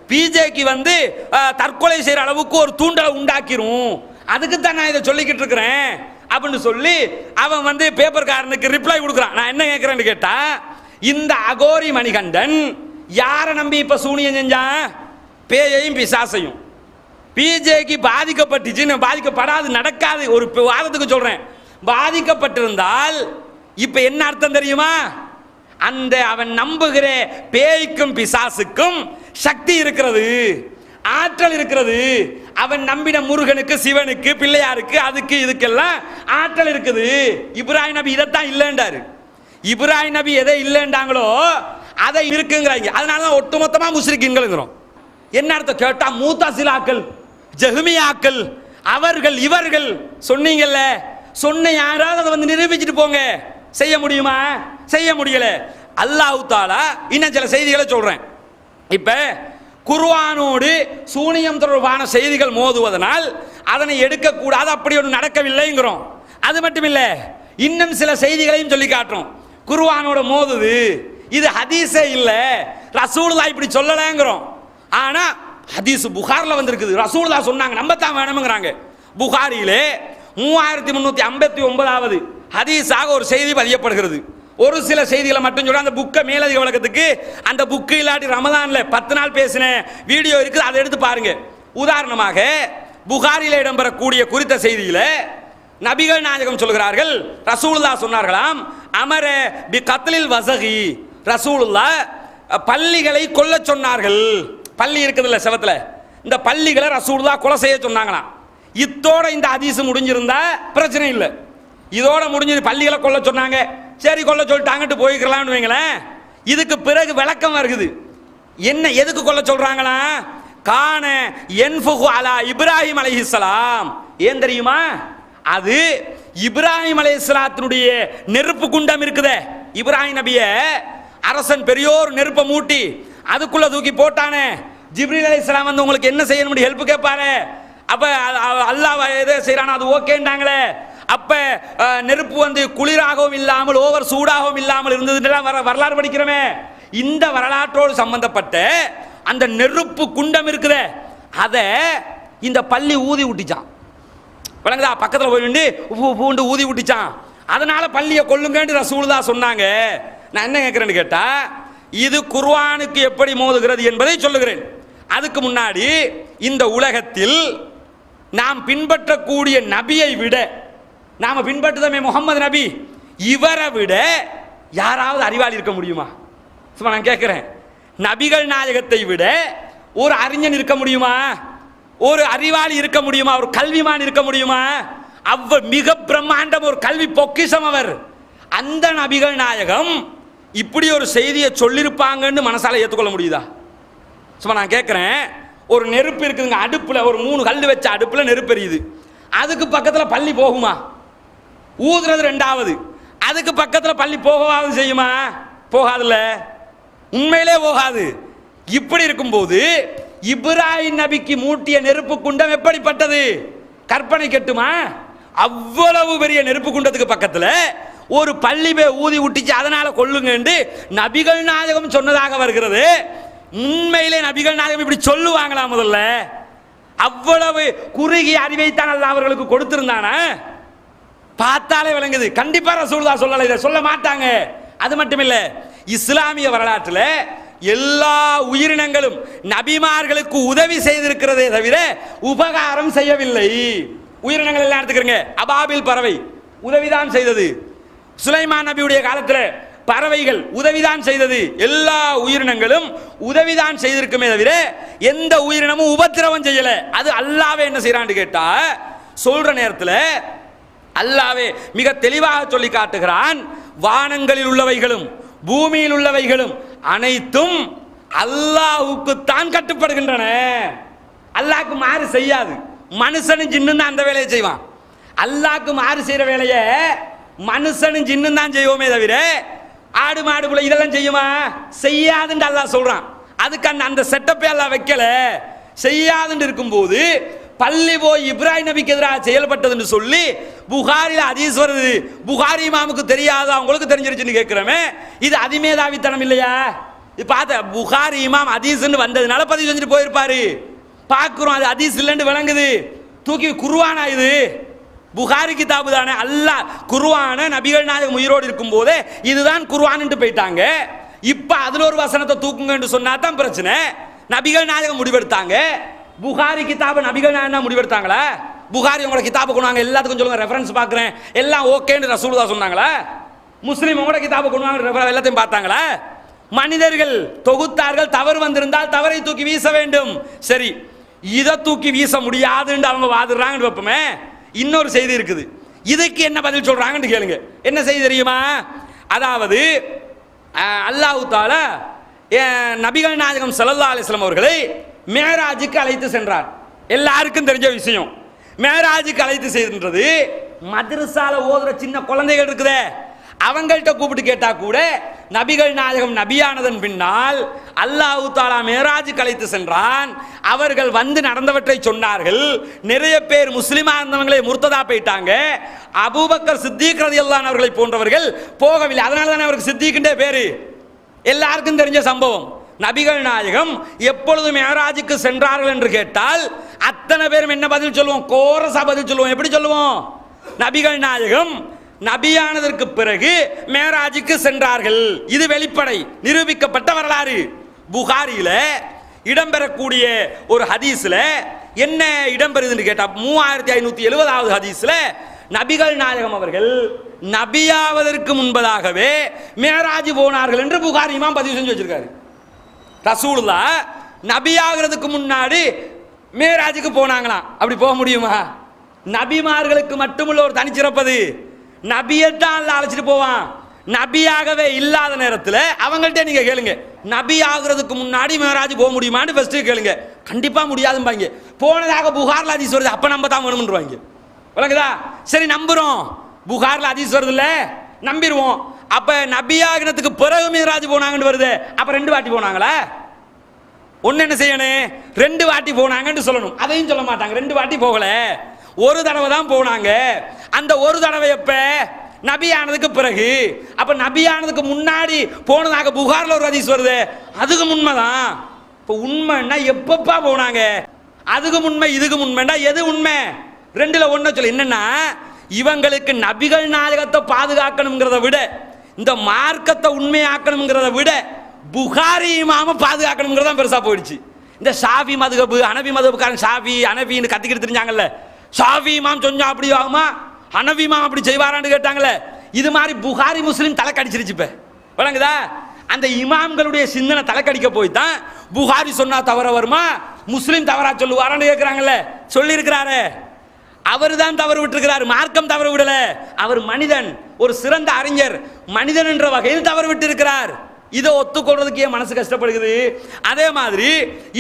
பிஜேக்கு தற்கொலை செய்யற அளவுக்கு ஒரு தூண்டலை உண்டாக்கிரும். அதுக்கு தான் நான் இதை சொல்லிக்கிட்டு இருக்கிறேன் அப்படின்னு சொல்லி அவன் பேப்பர்காரனுக்கு ரிப்ளை கொடுக்குறான். நான் என்ன கேட்கிறேன்னு கேட்டா, இந்த அகோரி மணிகண்டன் யாரை நம்பி இப்ப சூனியம் செஞ்சான்? பேயையும் பிசாசையும். பிஜேக்கு பாதிக்கப்பட்டுச்சு, பாதிக்கப்படாது, நடக்காது. ஒரு வாதத்துக்கு சொல்றேன், பாதிக்கப்பட்டிருந்தால் இப்ப என்ன அர்த்தம் தெரியுமா? அந்த அவன் நம்புகிற பேய்க்கும் பிசாசுக்கும் சக்தி இருக்கிறது, ஆற்றல் இருக்கிறது. அவன் நம்பின முருகனுக்கு, சிவனுக்கு, பிள்ளையாருக்கு, அதுக்கு இதுக்கெல்லாம் ஆற்றல் இருக்குது. இப்ராஹிம் நபி இதைத்தான் இல்லைன்றாரு. இப்ராஹிம் நபி எதை இல்லைன்றாங்களோ அதை இருக்குங்கிறாங்க. அதனாலதான் ஒட்டுமொத்தமா முஸ்லிம்களுங்கிறோம். என்ன அர்த்தம் கேட்டா, மூத்தாசிலாக்கள், ஜஹ்மியாக்கள், அவர்கள் இவர்கள் சொன்னீங்கல்ல, சொன்ன யாராவது அதை நிரூபிச்சுட்டு போங்க. செய்ய முடியுமா? செய்ய முடியல. அல்லாஹ் தஆலா இன்னும் சில செய்திகளை சொல்றேன். இப்ப குர்ஆனோடு சூனியம் தொடர்பான செய்திகள் மோதுவதனால் அதனை எடுக்கக்கூடாது, அப்படி ஒன்று நடக்கவில்லைங்கிறோம். அது மட்டும் இல்ல, இன்னும் சில செய்திகளையும் சொல்லி காட்டுறோம். குர்ஆனோட மோதுது, இது ஹதீஸே இல்ல, ரசூலுல்லாஹ் இப்படி சொல்லலங்கிறோம். ஆனா ஹதீஸ் புகாரில் வந்திருக்குது. ரசூலுல்லாஹ் சொன்னாங்க, நம்பத்தான் வேணும்ங்கிறாங்க. புகாரியிலே 3359வது ஹதீஸாக ஒரு செய்தி பதியப்படுகிறது. ஒரு சில செய்திகளை மட்டும் சொல்ற, அந்த புக்கை மேலதிக வழக்கத்துக்கு அந்த புக்கு இல்லாட்டி ரமதான்ல 10 நாள் பேசின வீடியோ இருக்குது, அதை எடுத்து பாருங்க. உதாரணமாக புகாரில இடம்பெறக்கூடிய குறித்த செய்தியில நபிகள் நாயகம் சொல்கிறார்கள், ரசூலுல்லாஹ் சொன்னார்களாம், அமர பி கத்லில் வஸகி, ரசூலுல்லாஹ் பள்ளிகளை கொல்ல சொன்னார்கள். பள்ளி இருக்குதுல்ல செவத்துல, இந்த பள்ளிகளை ரசூலுல்லாஹ் கொலை செய்ய சொன்னாங்களாம். இத்தோட இந்த ஹதீஸ் முடிஞ்சிருந்தா பிரச்சனை இல்லை. இதோட முடிஞ்சது, பள்ளிகளை கொல்ல சொன்னாங்க, சரி கொல்ல சொல்லிட்டாங்கட்டு போய்க்கலாம்னு வைங்களேன். இதுக்கு பிறகு விளக்கம் வருகுது. என்ன, எதுக்கு கொல்ல சொல்றாங்களா? கான யன்ஃபுகு அலா இப்ராஹிம் அலைஹிஸ்ஸலாம். ஏன் தெரியுமா? அது இப்ராஹிம் அலைஹிஸ்ஸலாத்தினுடைய நெருப்பு குண்டம் இருக்குதே, இப்ராஹிம் நபிய அரசன் பெரியோர் நெருப்பை மூட்டி அதுக்குள்ள தூக்கி போட்டானே, ஜிப்ரீல் அலைஹிஸ்ஸலாம் வந்து உங்களுக்கு என்ன செய்யணும் ஹெல்ப் கேட்பாரு. அப்ப அல்லாஹ் எதை செய்யறானோ அது ஓகேன்றாங்களே. அப்ப நெருப்பு வந்து குளிராகவும் இல்லாமல் ஓவர் சூடாகவும் இல்லாமல் இருந்ததுலாம் வரலாறு படிக்கிறோமே. இந்த வரலாற்றோடு சம்பந்தப்பட்ட அந்த நெருப்பு குண்டம் இருக்குதே, அதை இந்த பள்ளி ஊதி விட்டுச்சான். விளங்குதா? பக்கத்தில் போய் நின்று பூண்டு ஊதி விட்டுச்சான். அதனால பள்ளியை கொல்லுங்கன்னு ரசூலுல்லாஹ் சொன்னாங்க. நான் என்ன கேட்கிறேன்னு கேட்டா, இது குர்ஆனுக்கு எப்படி மோதுகிறது என்பதை சொல்லுகிறேன். அதுக்கு முன்னாடி இந்த உலகத்தில் நாம் பின்பற்றக்கூடிய நபியை விட, நாம பின்பற்றுதமே முகமது நபி, இவரை விட யாராவது அறிவாளி இருக்க முடியுமா? சும்மா நான் கேட்கிறேன், நபிகள் நாயகத்தை விட ஒரு அறிஞன் இருக்க முடியுமா? ஒரு அறிவாளி இருக்க முடியுமா? ஒரு கல்விமான் இருக்க முடியுமா? மிக பிரம்மாண்டம் ஒரு கல்வி பொக்கிஷம் அவர். அந்த நபிகள் நாயகம் இப்படி ஒரு செய்தியை சொல்லியிருப்பாங்கன்னு மனசால ஏற்றுக்கொள்ள முடியுதா? சும்மா நான் கேட்கிறேன், ஒரு நெருப்பு இருக்குதுங்க அடுப்புல, ஒரு 3 கல் வச்ச அடுப்புல நெருப்பு எரியுது, அதுக்கு பக்கத்துல பள்ளி போகுமா? ஊதுறது ரெண்டாவது, அதுக்கு பக்கத்துல பள்ளி போகவாது செய்யுமா? போகாதுல்ல, உண்மையிலே போகாது. இப்படி இருக்கும்போது இப்ராஹிம் நபிக்கு மூட்டிய நெருப்பு குண்டம் எப்படிப்பட்டது? கற்பனை கெட்டுமா? அவ்வளவு பெரிய நெருப்பு குண்டத்துக்கு பக்கத்துல ஒரு பள்ளி ஊதி விட்டுச்சு, அதனால கொள்ளுங்க என்று நபிகள் நாயகம் சொன்னதாக வருகிறது. உண்மையிலே நபிகள் நாயகம் இப்படி சொல்லுவாங்களா? முதல்ல அவ்வளவு குறுகிய அறிவைத்தான் அல்லாஹ் அவர்களுக்கு கொடுத்திருந்தானா? பார்த்தாலே விளங்குது. கண்டிப்பா ரசூலுல்லாஹ் சொல்லல, இதை சொல்ல மாட்டாங்க. அது மட்டும் இல்ல, இஸ்லாமிய வரலாற்றில் எல்லா உயிரினங்களும் நபிமார்களுக்கு உதவி செய்திருக்கிறதே தவிர உபகாரம் செய்யவில்லை. உயிரினங்கள் எல்லாம் எடுத்துக்கிறங்க, அபாபில் பறவை உதவிதான் செய்தது. சுலைமான் நபியுடைய காலத்தில் பறவைகள் உதவிதான் செய்தது. எல்லா உயிரினங்களும் உதவிதான் செய்திருக்குமே தவிர எந்த உயிரினமும் உபத்திரவம் செய்யல. அது அல்லாஹ்வே என்ன செய்யறான்னு கேட்டா, சொல்ற நேரத்தில் அல்லாஹ்வே மிக தெளிவாக சொல்லி காட்டுகிறான், வானங்களில் உள்ளவைகளும் பூமியில் உள்ளவைகளும் அனைத்தும் அல்லாஹ்வுக்கு தான் கட்டுப்படுகின்றன. அல்லாஹ்க்கு மாறு செய்யாது. மனுஷனும் ஜின்னும் தான் அந்த வேலையை செய்வான். அல்லாஹ்க்கு மாறு செய்யற வேலையை மனுஷனும் ஜின்னும் தான் செய்வோமே தவிர ஆடு மாடு புள்ள இதெல்லாம் செய்யுமா? செய்யாதுன்னு அல்லாஹ் சொல்றான். அதுக்கு அந்த செட்டப்பே அல்லாஹ் வைக்கல. செய்யாதுன்னு இருக்கும்போது பள்ளி போய் இப்ராஹிம் நபிக்கு எதிராக செயல்பட்டதுன்னு சொல்லி புகாரில ஹதீஸ் வருது. புகாரி இமாமுக்கு தெரியாதா, அவங்களுக்கு தெரிஞ்சிருச்சுன்னு கேட்கிறோமே, இது அதிமேதாவித்தனம் இல்லையா? இது பார்த்த புகாரி இமாம் ஹதீஸ்ன்னு வந்ததுனால பதிவு செஞ்சுட்டு போயிருப்பாரு. பார்க்கிறோம் அது ஹதீஸ் இல்லைன்னு விளங்குது. தூக்கி குர்ஆனா? இது புகாரி கிதாபு தானே. அல்லாஹ் குர்ஆன நபிகள் நாயகம் உயிரோடு இருக்கும் போதே இதுதான் குர்ஆன்ட்டு போயிட்டாங்க. இப்ப அதுல ஒரு வசனத்தை தூக்குங்கன்னு சொன்னா தான் பிரச்சனை. நபிகள் நாயகம் முடிவெடுத்தாங்க. புகாரி கிதாபு நபிகள் நாயகம் முடிவெடுத்தாங்களா? புகாரி உங்களோட கிதாபு கொண்டு வாங்க, எல்லாத்துக்கும் சொல்லுங்க, ரெஃபரன்ஸ் பார்க்குறேன், எல்லாம் ஓகேன்னு ரசூலுல்லாஹ் சொன்னாங்களா? முஸ்லீம் உங்களோட கிதாபு கொண்டு வாங்க, எல்லாத்தையும் பார்த்தாங்களா? மனிதர்கள் தொகுத்தார்கள், தவறு வந்திருந்தால் தவறை தூக்கி வீச வேண்டும். சரி, இதை தூக்கி வீச முடியாதுன்னு அவங்க வாதுறாங்கன்னு வைப்போமே. இன்னொரு செய்தி இருக்குது, இதுக்கு என்ன பதில் சொல்றாங்கன்னு கேளுங்க. என்ன செய்தி தெரியுமா? அதாவது அல்லாஹ் தஆலா நபிகள் நாயகம் ஸல்லல்லாஹு அலைஹி வஸல்லம் அவர்களை மேராஜுக்கு அழைத்து சென்றார். எல்லாருக்கும் தெரிஞ்ச விஷயம். மேராஜுக்கு அழைத்து சென்றது மதரசால ஓதுற சின்ன குழந்தைகள் இருக்குதே, அவங்கள்ட்ட கூப்பிட்டு கேட்டா கூட நபிகள் நாயகம் நபியானதன் பின்னால் அல்லாஹ் தஆலா மேராஜுக்கு அழைத்து சென்றான். அவர்கள் வந்து நடந்தவற்றை சொன்னார்கள். நிறைய பேர் முஸ்லிமா இருந்தவங்களே முர்த்ததா போயிட்டாங்க. அபூபக்கர் சித்திக் ரலியல்லாஹு அவர்களை போன்றவர்கள் போகவில்லை. அதனால தானே அவருக்கு சித்திக்ன்ற பேரு. எல்லாருக்கும் தெரிஞ்ச சம்பவம். நபிகள் நாயகம் எப்பொழுது மேராஜுக்கு சென்றார்கள் என்று கேட்டால் அத்தனை பேரும் என்ன பதில் சொல்லுவோம்? கோரசா பதில் சொல்லுவோம். எப்படி சொல்லுவோம்? நபிகள் நாயகம் நபியானதற்கு பிறகு மேராஜுக்கு சென்றார்கள். இது வெளிப்படை நிரூபிக்கப்பட்ட வரலாறு. புகாரியில இடம்பெறக்கூடிய ஒரு ஹதீஸ்ல என்ன இடம்பெறுதுன்னு கேட்டா 3570வது ஹதீஸ்ல நபிகள் நாயகம் அவர்கள் நபியாவதற்கு முன்பதாகவே மேராஜ் போனார்கள் என்று புகாரி இமாம் பதிவு செஞ்சு வச்சிருக்காரு. ரசூலுல்லாஹ் நபியாகிறதுக்கு முன்னாடி மேராஜுக்கு போனாங்களாம். அப்படி போக முடியுமா? நபிமார்களுக்கு மட்டுமுள்ள ஒரு தனிச்சிறப்பது. நபியத்தான் அல்ல அழைச்சிட்டு போவான். நபியாகவே இல்லாத நேரத்தில் அவங்கள்ட்ட நீங்க கேளுங்க, நபி ஆகிறதுக்கு முன்னாடி மேராஜ் போக முடியுமான்னு ஃபர்ஸ்ட் கேளுங்க. கண்டிப்பா முடியாதும்பாங்க. போனதாக புகார்ல ஹதீஸ் வருது, அப்ப நம்ம தான் வேணும்ன்றாங்க. விளங்குதா? சரி நம்புறோம், புகார்ல ஹதீஸ் வருது இல்ல, நம்பிடுவோம். அப்ப நபியாகினத்துக்கு பிறகு மேராஜ் போனாங்கன்னு வருது, அப்ப 2 வாட்டி போனாங்களா? ஒன்னு என்ன செய்யணும்? 2 வாட்டி போனாங்கன்னு சொல்லணும். அதையும் சொல்ல மாட்டாங்க. 2 வாட்டி போகல, ஒரு தடவை தான் போனாங்க. அந்த ஒரு தடவை எப்ப? நபியானதுக்கு பிறகு. அப்ப நபியானதுக்கு முன்னாடி போனதாக புகார்ல ஒரு ஹதீஸ் வருது, அதுக்கு உண்மைதான். இப்ப உண்மைன்னா எப்பப்பா போனாங்க? அதுக்கு உண்மை இதுக்கு உண்மைன்னா எது உண்மை? 2ல ஒண்ணு சொல்லு. என்னன்னா இவங்களுக்கு நபிகள் நாயகத்தை பாதுகாக்கணுங்கிறத விட, இந்த மார்க்கத்தை உண்மையாக்கணுங்கிறத விட புகாரி இமாம பாதுகாக்கணுங்கிறத பெருசா போயிடுச்சு. இந்த ஷாஃபி மதுஹப், ஹனபி மதுஹப்காரன் ஷாஃபி ஹனபின்னு கத்திக்கிட்டு தெரிஞ்சாங்கல்ல, ஷாஃபி இமாம் சொன்னா அப்படி ஆகுமா, ஹனபி இமாம் அப்படி செய்வாரான்னு கேட்டாங்கல்ல, இது மாதிரி புகாரி முஸ்லிம் தலை கடிச்சிருச்சு. இப்ப வழங்குதா? அந்த இமாம்களுடைய சிந்தனை தலைக்கடிக்க போய் தான் புகாரி சொன்னா தவற வருமா, முஸ்லிம் தவறா சொல்லுவாரான்னு கேட்கிறாங்கல்ல. சொல்லி இருக்கிறாரு, அவர் தான் தவறு விட்டுருக்கிறார். மார்க்கம் தவறு விடல, அவர் மனிதன், ஒரு சிறந்த அறிஞர், மனிதன் என்ற வகையில் தவறு விட்டு இருக்கிறார். இதை ஒத்துக்கொள்றதுக்கு ஏன் மனசு கஷ்டப்படுகிறது? அதே மாதிரி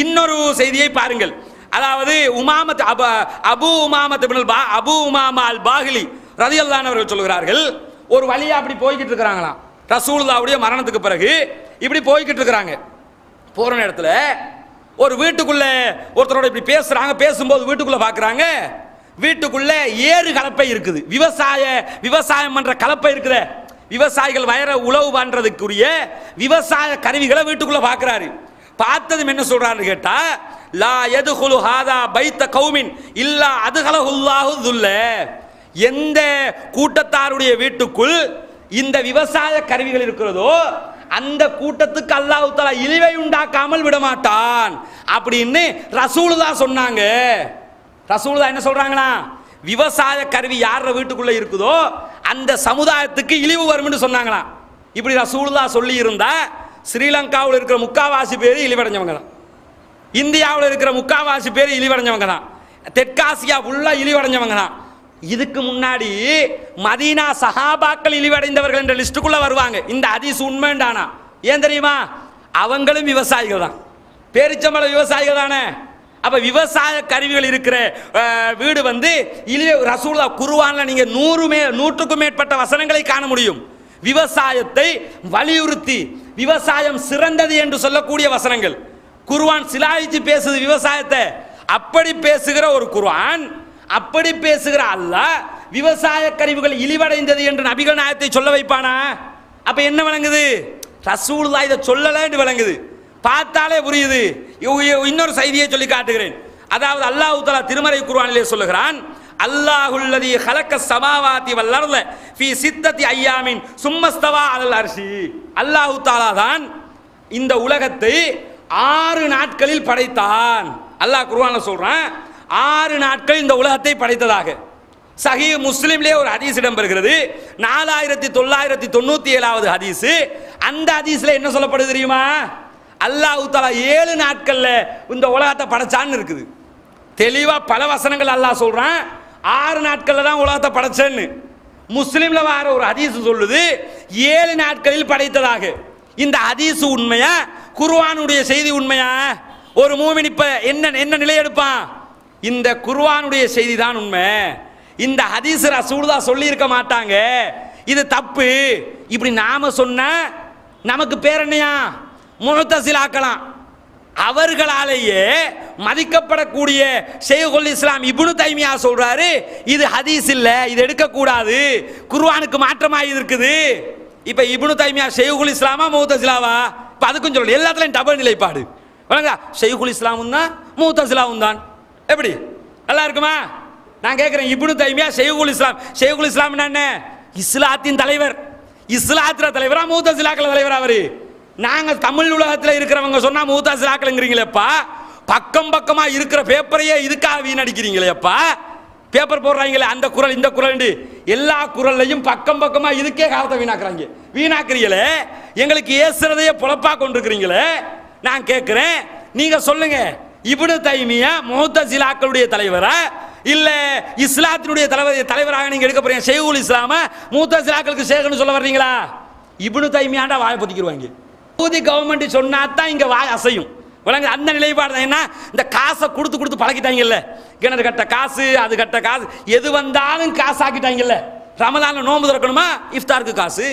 இன்னொரு செய்தியை பாருங்கள். அதாவது உமாமத் அபு உமாமத் அபு உமாமா அல் பாஹிலி ரலியல்லாஹு அன்ஹு அவர்கள் சொல்கிறார்கள், ஒரு வழியா அப்படி போய்கிட்டு இருக்கிறாங்களாம். ரசூலுல்லாஹ்வுடைய மரணத்துக்கு பிறகு இப்படி போய்கிட்டு இருக்கிறாங்க. போற நேரத்தில் ஒரு வீட்டுக்குள்ள ஒருத்தரோட இப்படி பேசுறாங்க. பேசும்போது வீட்டுக்குள்ள பாக்குறாங்க, வீட்டுக்குள்ள ஏறு கலப்பை இருக்குது. விவசாயம் பண்ற கலப்பை இருக்குது. விவசாயிகள் வயர உழவு பண்றதுக்குரிய விவசாய கருவிகளை வீட்டுக்குள்ள பாக்குறாரு. பார்த்ததும் என்ன சொல்றாரு கேட்டா, லா யதுகுலு ஹாதா பைத்த கௌமின் இல்லா அதுகலஹுல்லாஹு துல்ல. எந்த கூட்டத்தாருடைய வீட்டுக்குள் இந்த விவசாய கருவிகள் இருக்கிறதோ அந்த கூட்டத்துக்கு அல்லாஹ் தஆலா இழிவை உண்டாக்காமல் விடமாட்டான் அப்படின்னு ரசூலுல்லாஹ் சொன்னாங்க. ரசூலுல்லாஹ் என்ன சொல்றாங்களா? விவசாய கருவி யார வீட்டுக்குள்ள இருக்குதோ அந்த சமுதாயத்துக்கு இழிவு வரும்னு சொன்னாங்களாம். இப்படி ரசூலுல்லாஹ் சொல்லி இருந்தா ஸ்ரீலங்காவில் இருக்கிற முக்காவாசி பேர் இழிவடைஞ்சவங்க தான், இந்தியாவில் இருக்கிற முக்காவாசி பேர் இழிவடைஞ்சவங்க தான், தெற்காசியா ஃபுல்லா இழிவடைஞ்சவங்க தான். இதுக்கு முன்னாடி மதீனா சஹாபாக்கள் இழிவடைந்தவர்கள் என்ற லிஸ்டுக்குள்ள வருவாங்க. இந்த ஹதீஸ் உண்மைண்டானா ஏன் தெரியுமா? அவங்களும் விவசாயிகள் தான், பேரிச்சம்பழ விவசாயிகள் தானே. அப்ப விவசாய கருவிகள் இருக்கிற வீடு ரசூலுல்லாஹ் குர்ஆன்ல நீங்க 100க்கும் மேற்பட்ட வசனங்களை காண முடியும். விவசாயத்தை வலியுறுத்தி விவசாயம் சிறந்தது என்று சொல்லக்கூடிய வசனங்கள். குர்ஆன் சிலாயிச்சு பேசுது விவசாயத்தை. அப்படி பேசுகிற ஒரு குர்ஆன், அப்படி பேசுகிற அல்லாஹ் விவசாய கருவிகள் இழிவடைந்தது என்று நபிகள் நாயகத்தை சொல்ல வைப்பானா? அப்ப என்ன விளங்குது? ரசூலுல்லாஹ் இதை சொல்லலன்னு விளங்குது. பார்த்தாலே புரியுது. இன்னொரு செய்தியை சொல்லி காட்டுகிறேன். அதாவது அல்லாஹ் தஆலா திருமறை குர்ஆனிலே சொல்லுகிறான், அல்லாஹுல்லதி ஹலக்க ஸமாவாதி வல் அர்த ஃபீ சித்தத்தி அய்யாமின் சும்மஸ்தவா அலல் அர்ஷி. அல்லாஹ் தஆலா தான் இந்த உலகத்தை 6 நாட்களில் படைத்தான். அல்லாஹ் குர்ஆன்ல சொல்றான் 6 நாட்கள் இந்த உலகத்தை படைத்ததாக. சஹீஹ் முஸ்லிம்லே ஒரு ஹதீஸ் இடம்பெறுகிறது, 4997வது ஹதீஸ். அந்த ஹதீஸ்ல என்ன சொல்லப்படுது தெரியுமா? அல்லாஹ் தஆலா 7 நாட்கள்ல இந்த உலகத்தை படைச்சான்னு இருக்குது. தெளிவா பல வசனங்கள் அல்லாஹ் சொல்றான் 6 நாட்கள்ல தான் உலகத்தை படைச்சேன்னு. முஸ்லிம்ல வர ஒரு ஹதீஸ் சொல்லுது 7 நாட்களில் படைத்ததாக. இந்த ஹதீஸ் உண்மையா? குர்ஆனுடைய செய்தி உண்மையா? ஒரு மூமின் இப்ப என்ன நிலை எடுப்பான்? இந்த குர்ஆனுடைய செய்தி தான் உண்மை, இந்த ஹதீஸ் ரசூலுல்லாஹ் சொல்லி இருக்க மாட்டாங்க, இது தப்பு. இப்படி நாம சொன்னா நமக்கு பேர் என்னையா? முஅ்தஸிலாக்கலாம். அவர்களாலேயே மதிக்கப்படக்கூடிய ஷைகுல் இஸ்லாம் இப்னு தைமியா சொல்றாரு, இது ஹதீஸ் இல்ல, இது எடுக்க கூடாது, குர்ஆனுக்கு மாற்றமாக இருக்குது. இப்ப இப்னு தைமியா ஷைகுல் இஸ்லாமா முஅ்தஸிலாவா? அதுக்கும் சொல்லணும், எல்லாத்துலயும் டபுள் நிலைப்பாடு. வழங்கா ஷைகுல் இஸ்லாமும் தான் முஅ்தஸிலாவும் தான். எப்படி நல்லா இருக்குமா? நான் கேட்கிறேன், இப்னு தைமியா ஷைகுல் இஸ்லாம். ஷைகுல் இஸ்லாம் என்ன? இஸ்லாத்தின் தலைவர். இஸ்லாத்திர தலைவரா முஅ்தஸிலாக்கள் தலைவரா? அவரு நாங்க தமிழ் உலகத்தில் இருக்கிறவங்க சொன்னா முஅ்தஸிலாக்கள்ங்கிறீங்களேப்பா. பக்கம் பக்கமா இருக்கிற பேப்பரையே இதுக்காக வீணடிக்கிறீங்களேப்பா. பேப்பர் போடுறாங்களே அந்த குரல் இந்த குரல் எல்லா குரல்லையும் பக்கம் பக்கமா இதுக்கே காலத்தை வீணாக்குறீங்களே. எங்களுக்கு ஏசுறதையே பொழப்பா கொண்டிருக்கிறீங்களே. நான் கேட்கிறேன், நீங்க சொல்லுங்க, இப்னு தைமியா முஅ்தஸிலாக்களுடைய தலைவரா இல்ல இஸ்லாத்தினுடைய தலைவராக நீங்க எடுக்க போறீங்க? ஷைகுல் இஸ்லாம முஅ்தஸிலாக்களுக்கு ஷேக்னு சொல்ல வர்றீங்களா? இப்னு தைமியாண்டா வாயை பொத்திக்கிடுவாங்க. சவுதி கவர்மெண்ட் சொன்னா தான் இங்க வாய் அசையும். வழங்க அந்த நிலைப்பாடு தான். என்ன இந்த காசை கொடுத்து கொடுத்து பழக்கிட்டாங்கல்ல, கிணறு கட்ட காசு, அது கட்ட காசு, எது வந்தாலும் காசு ஆக்கிட்டாங்கல்ல. ரமலான்ல நோன்பு திறக்கணுமா, இஃப்தாருக்கு காசு.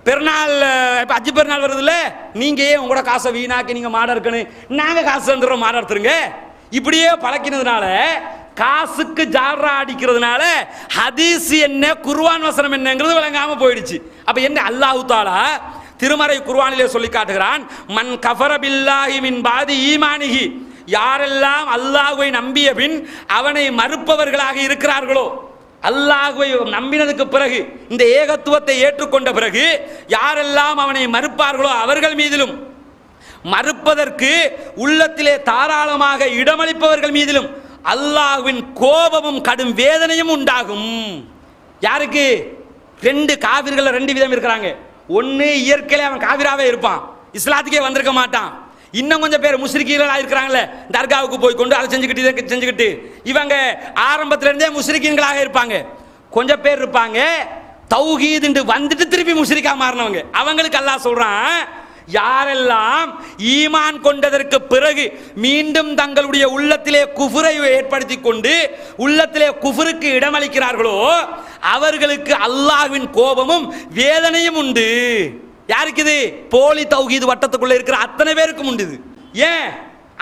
பெருநாள் இப்போ அஜி பெருநாள் வருதுல்ல, நீங்க ஏன் உங்களோட காசை வீணாக்கி நீங்க மாட இருக்கணும், நாங்க காசு தந்துடுறோம் மாட எடுத்துருங்க. இப்படியே பழக்கினதுனால, காசுக்கு ஜாரா அடிக்கிறதுனால ஹதீஸ் என்ன குர்ஆன் வசனம் என்னங்கிறது விளங்காம போயிடுச்சு. அப்ப என்ன அல்லாஹ் தஆலா திருமறை குர்ஆனிலே சொல்லி காட்டுகிறான், மன் கஃபர பில்லாஹி மின் பாதி ஈமானிஹி, யாரெல்லாம் அல்லாஹ்வை நம்பிய பின் அவனை மறுப்பவர்களாக இருக்கிறார்களோ, அல்லாஹ்வை நம்பினதுக்கு பிறகு இந்த ஏகத்துவத்தை ஏற்றுக்கொண்ட பிறகு யாரெல்லாம் அவனை மறுப்பார்களோ அவர்கள் மீதிலும், மறுப்பதற்கு உள்ளத்திலே தாராளமாக இடமளிப்பவர்கள் மீதிலும் அல்லாஹ்வின் கோபமும் கடும் வேதனையும் உண்டாகும். யாருக்கு? ரெண்டு காவிர்கள் ரெண்டு விதம் இருக்கிறாங்க. ஒன்னு இயற்கையிலே அவன் காவிராவே இருப்பான், இஸ்லாத்துக்கே வந்திருக்க மாட்டான். இன்னும் கொஞ்சம் பேர் முஸ்ரிக்கீன்களா இருக்கிறாங்களே, தர்காவுக்கு போய் கொண்டு அதை செஞ்சுக்கிட்டு இவங்க ஆரம்பத்துல இருந்தே முஸ்ரிக்கீன்களாக இருப்பாங்க. கொஞ்சம் பேர் இருப்பாங்க தௌஹீத் வந்துட்டு திருப்பி முஸ்ரிக்கா மாறினவங்க. அவங்களுக்கு அல்லாஹ் சொல்றான், யாரெல்லாம் ஈமான் கொண்டதற்கு பிறகு மீண்டும் தங்களுடைய உள்ளத்திலே குஃபரை ஏற்படுத்தி கொண்டு உள்ளத்திலே குஃபருக்கு இடமளிக்கிறார்களோ அவர்களுக்கு அல்லாஹ்வின் கோபமும் வேதனையும் உண்டு. யாருக்கு இது? போலி தௌஹீத் வட்டத்துக்குள்ள இருக்கிற அத்தனை பேருக்கும் உண்டு. ஏன்?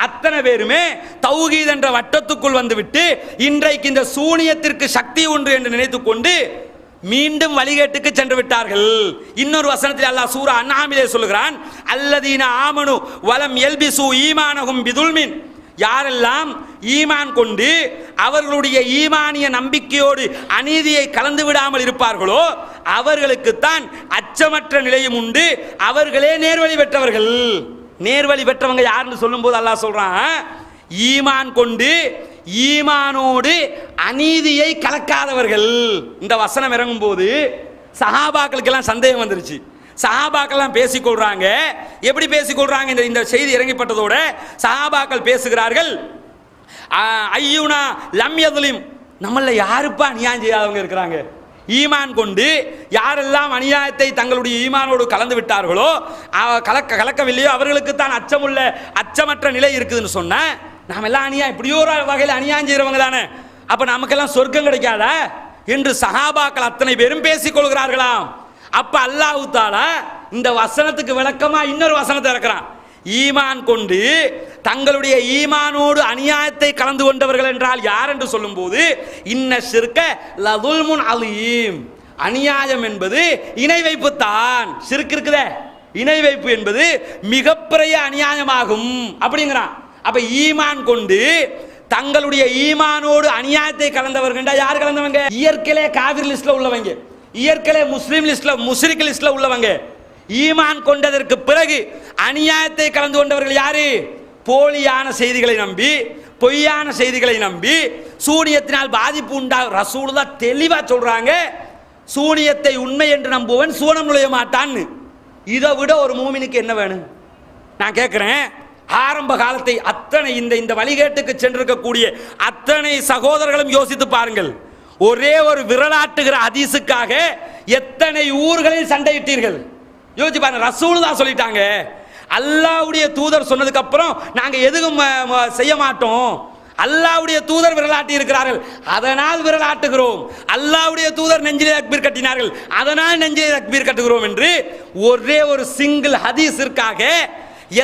அத்தனை பேருமே தௌஹீத் என்ற வட்டத்துக்குள் வந்துவிட்டு இன்றைக்கு இந்த சூனியத்திற்கு சக்தி உண்டு என்று நினைத்துக் கொண்டு மீண்டும் வழிகேட்டுக்கு சென்று விட்டார்கள். இன்னொரு வசனத்தில் அல்லாஹ் சூரா அன்ஆமிலே சொல்கிறான், அல்லதீன ஆமனு வலம் யல்பிசு ஈமானஹும் பிதுல்மின், யாரெல்லாம் ஈமான் கொண்டு அவர்களுடைய ஈமானிய நம்பிக்கையோடு அநீதியை கலந்து விடாமல் இருப்பார்களோ அவர்களுக்குத்தான் அச்சமற்ற நிலையும் உண்டு, அவர்களே நேர்வழி பெற்றவர்கள். நேர்வழி பெற்றவங்க யாருன்னு சொல்லும்போது அல்லாஹ் சொல்றான், ஈமான் கொண்டு ஈமானோடு அநீதியை கலக்காதவர்கள். இந்த வசனம் இறங்கும் போது சஹாபாக்களுக்கெல்லாம் சந்தேகம் வந்துருச்சு. சஹாபாக்கள் பேசிக்கொள்றாங்க. எப்படி பேசிக்கொள்றாங்க? இந்த செய்தி இறங்கிப்பட்டதோட சஹாபாக்கள் பேசுகிறார்கள், ஐயுனா லம் யதுலிம், நம்மள யாருப்பா அநியாயம் செய்யாதவங்க இருக்கிறாங்க? ஈமான் கொண்டு யாரெல்லாம் அநியாயத்தை தங்களுடைய ஈமானோடு கலந்து விட்டார்களோ கலக்கவில்லையோ அவர்களுக்கு தான் அச்சமுள்ள அச்சமற்ற நிலை இருக்குதுன்னு சொன்ன, நாம எல்லாம் அநியாயம் இப்படியோ ஒரு வகையில் அநியாயம் செய்யறவங்க தானே, அப்ப நமக்கெல்லாம் சொர்க்கம் கிடைக்காதா என்று சஹாபாக்கள் அத்தனை பேரும் பேசிக் கொள்கிறார்களாம். அப்ப அல்லாஹ் தஆலா இந்த வசனத்துக்கு விளக்கமா இன்னொரு வசனத்தை இறக்குறான். ஈமான் கொண்டு தங்களுடைய ஈமானோடு அநியாயத்தை கலந்து கொண்டவர்கள் என்றால் யார் என்று சொல்லும் போது, இன்ன ஷிர்க லதுல்முன் அலீம், அநியாயம் என்பது இணை வைப்பு தான். ஷிர்க் இருக்குதே, இணை வைப்பு என்பது மிகப்பெரிய அநியாயமாகும் அப்படிங்கிறான். அப்ப ஈமான் கொண்டு தங்களுடைய ஈமானோடு அநியாயத்தை கலந்தவர்கள் யார் கலந்தவங்க? இயற்கையிலே காவிர் லிஸ்ட்ல உள்ளவங்க, இயற்கையிலே முஸ்லிம் லிஸ்ட்ல முஸ்ரிக் லிஸ்ட்ல உள்ளவங்க. ஈமான் கொண்டதற்கு பிறகு அநியாயத்தை கலந்து கொண்டவர்கள் யாரு? போலியான செய்திகளை நம்பி, பொய்யான செய்திகளை நம்பி சூனியத்தினால் பாதிப்பு உண்டா. ரசூலுல்லாஹ் தெளிவா சொல்றாங்க, சூனியத்தை உண்மை என்று நம்புவன் சூனம் நுழைய மாட்டான்னு. இதை விட ஒரு மூமினுக்கு என்ன வேணும்? நான் கேட்கிறேன், ஆரம்ப காலத்தை அத்தனை இந்த வழிகேட்டுக்கு சென்றிருக்கக்கூடிய அத்தனை சகோதரர்களும் யோசித்து பாருங்கள். ஒரே ஒரு விரலாட்டுகிற ஹதீஸுக்காக எத்தனை ஊர்களில் சண்டையிட்டீர்கள்? யோசிச்சு பாருங்க. ரசூலுல்லாஹ் சொல்லிட்டாங்க, அல்லாஹ்வுடைய தூதர் சொன்னதுக்கு அப்புறம் நாங்க எதுவும் செய்ய மாட்டோம். அல்லாஹ்வுடைய தூதர் விரலாட்டி இருக்கிறார்கள், அதனால் விரலாட்டுகிறோம். அல்லாஹ்வுடைய தூதர் நெஞ்சிலே தக்பீர் கட்டினார்கள், அதனால் நெஞ்சிலே தக்பீர் கட்டுகிறோம் என்று ஒரே ஒரு சிங்கிள் ஹதீஸிற்காக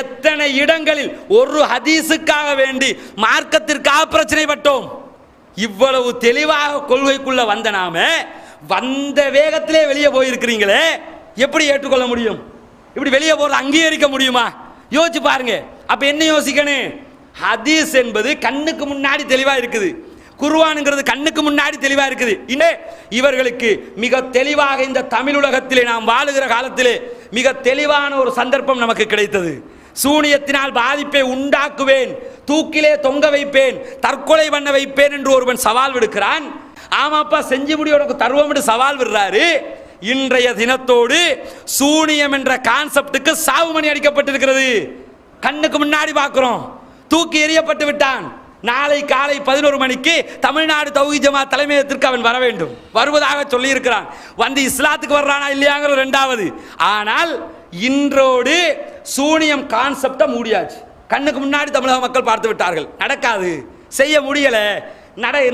எத்தனை இடங்களில் ஒரு ஹதீஸுக்காக வேண்டி மார்க்கத்திற்காக பிரச்சனைப்பட்டோம். இவ்வளவு தெளிவாக கொள்கைக்குள்ள வந்த நாம வந்த வேகத்திலே வெளியே போயிருக்கிறீங்களே, எப்படி ஏற்றுக்கொள்ள முடியும்? இப்படி வெளியே போறது அங்கீகரிக்க முடியுமா? யோசிச்சு பாருங்க. அப்ப என்ன யோசிக்கணும்? ஹதீஸ் என்பது கண்ணுக்கு முன்னாடி தெளிவா இருக்குது, குர்ஆன்ங்கிறது கண்ணுக்கு முன்னாடி தெளிவா இருக்குது. இவர்களுக்கு மிக தெளிவாக இந்த தமிழ் உலகத்திலே நாம் வாழுகிற காலத்திலே மிக தெளிவான ஒரு சந்தர்ப்பம் நமக்கு கிடைத்தது. சூனியத்தினால் பாதிப்பை உண்டாக்குவேன், தூக்கிலே தொங்க வைப்பேன், தற்கொலை பண்ண வைப்பேன் என்று ஒருவன் சவால் விடுக்கிறான். ஆமாப்பா செஞ்சு முடி உனக்கு தருவோம் என்று சவால் விடுறாரு. இன்றைய தினத்தோடு சூனியம் என்ற கான்செப்டுக்கு சாவு மணி அடிக்கப்பட்டிருக்கிறது. கண்ணுக்கு முன்னாடி பார்க்கிறோம். தூக்கி எறியப்பட்டு விட்டான். நாளை காலை 11 மணிக்கு தமிழ்நாடு தௌஹீத் ஜமாத் தலைமையகத்திற்கு அவன் வர வேண்டும், வருவதாக சொல்லி இருக்கிறான். வந்து இஸ்லாத்துக்கு வர்றானா இல்லையாங்கிற இரண்டாவது. ஆனால் இன்றோடு சூனியம் கான்செப்டை மூடியாச்சு. கண்ணுக்கு முன்னாடி தமிழக மக்கள் பார்த்து விட்டார்கள். நடக்காது, செய்ய முடியல,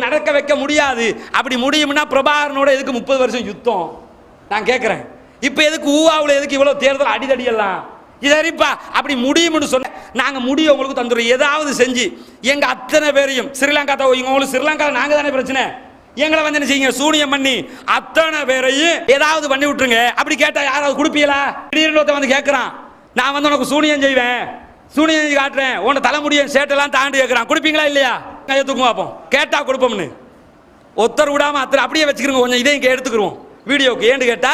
நடக்க வைக்க முடியாது. அப்படி முடியும்னா பிரபாகரனோட எதுக்கு 30 வருஷம் யுத்தம்? நான் கேட்கிறேன். இப்ப எதுக்கு ஊவாவில் எதுக்கு இவ்வளவு தேர்தல் அடிதடி எல்லாம்? இதரிப்பா அப்படி முடியும்னு சொன்ன நாங்க முடியும் உங்களுக்கு தந்துடுறோம். ஏதாவது செஞ்சு எங்க அத்தனை பேரையும் ஸ்ரீலங்கா உங்களுக்கு ஸ்ரீலங்கா நாங்க தானே பிரச்சனை, எங்களை வந்து என்ன செய்யுங்க சூனியம் பண்ணி அத்தனை பேரையும் ஏதாவது பண்ணி விட்டுருங்க. அப்படி கேட்டா யாராவது கொடுப்பீங்களா? திடீர்னு ஒருத்தன் வந்து கேட்கறான், நான் வந்து உனக்கு சூனியம் செய்வேன், சூனியம் செஞ்சு காட்டுறேன், உன்னை தலைமுடியும் சேட்டெல்லாம் தாண்டி கேட்கறான், கொடுப்பீங்களா இல்லையா? கையை தூக்கும் பார்ப்போம். கேட்டா கொடுப்போம்னு ஒருத்தர் விடாம அத்தனை அப்படியே வச்சுக்கிறோங்க. கொஞ்சம் இதையும் இங்கே எடுத்துக்கிறோம் வீடியோக்கு. ஏன்னு கேட்டா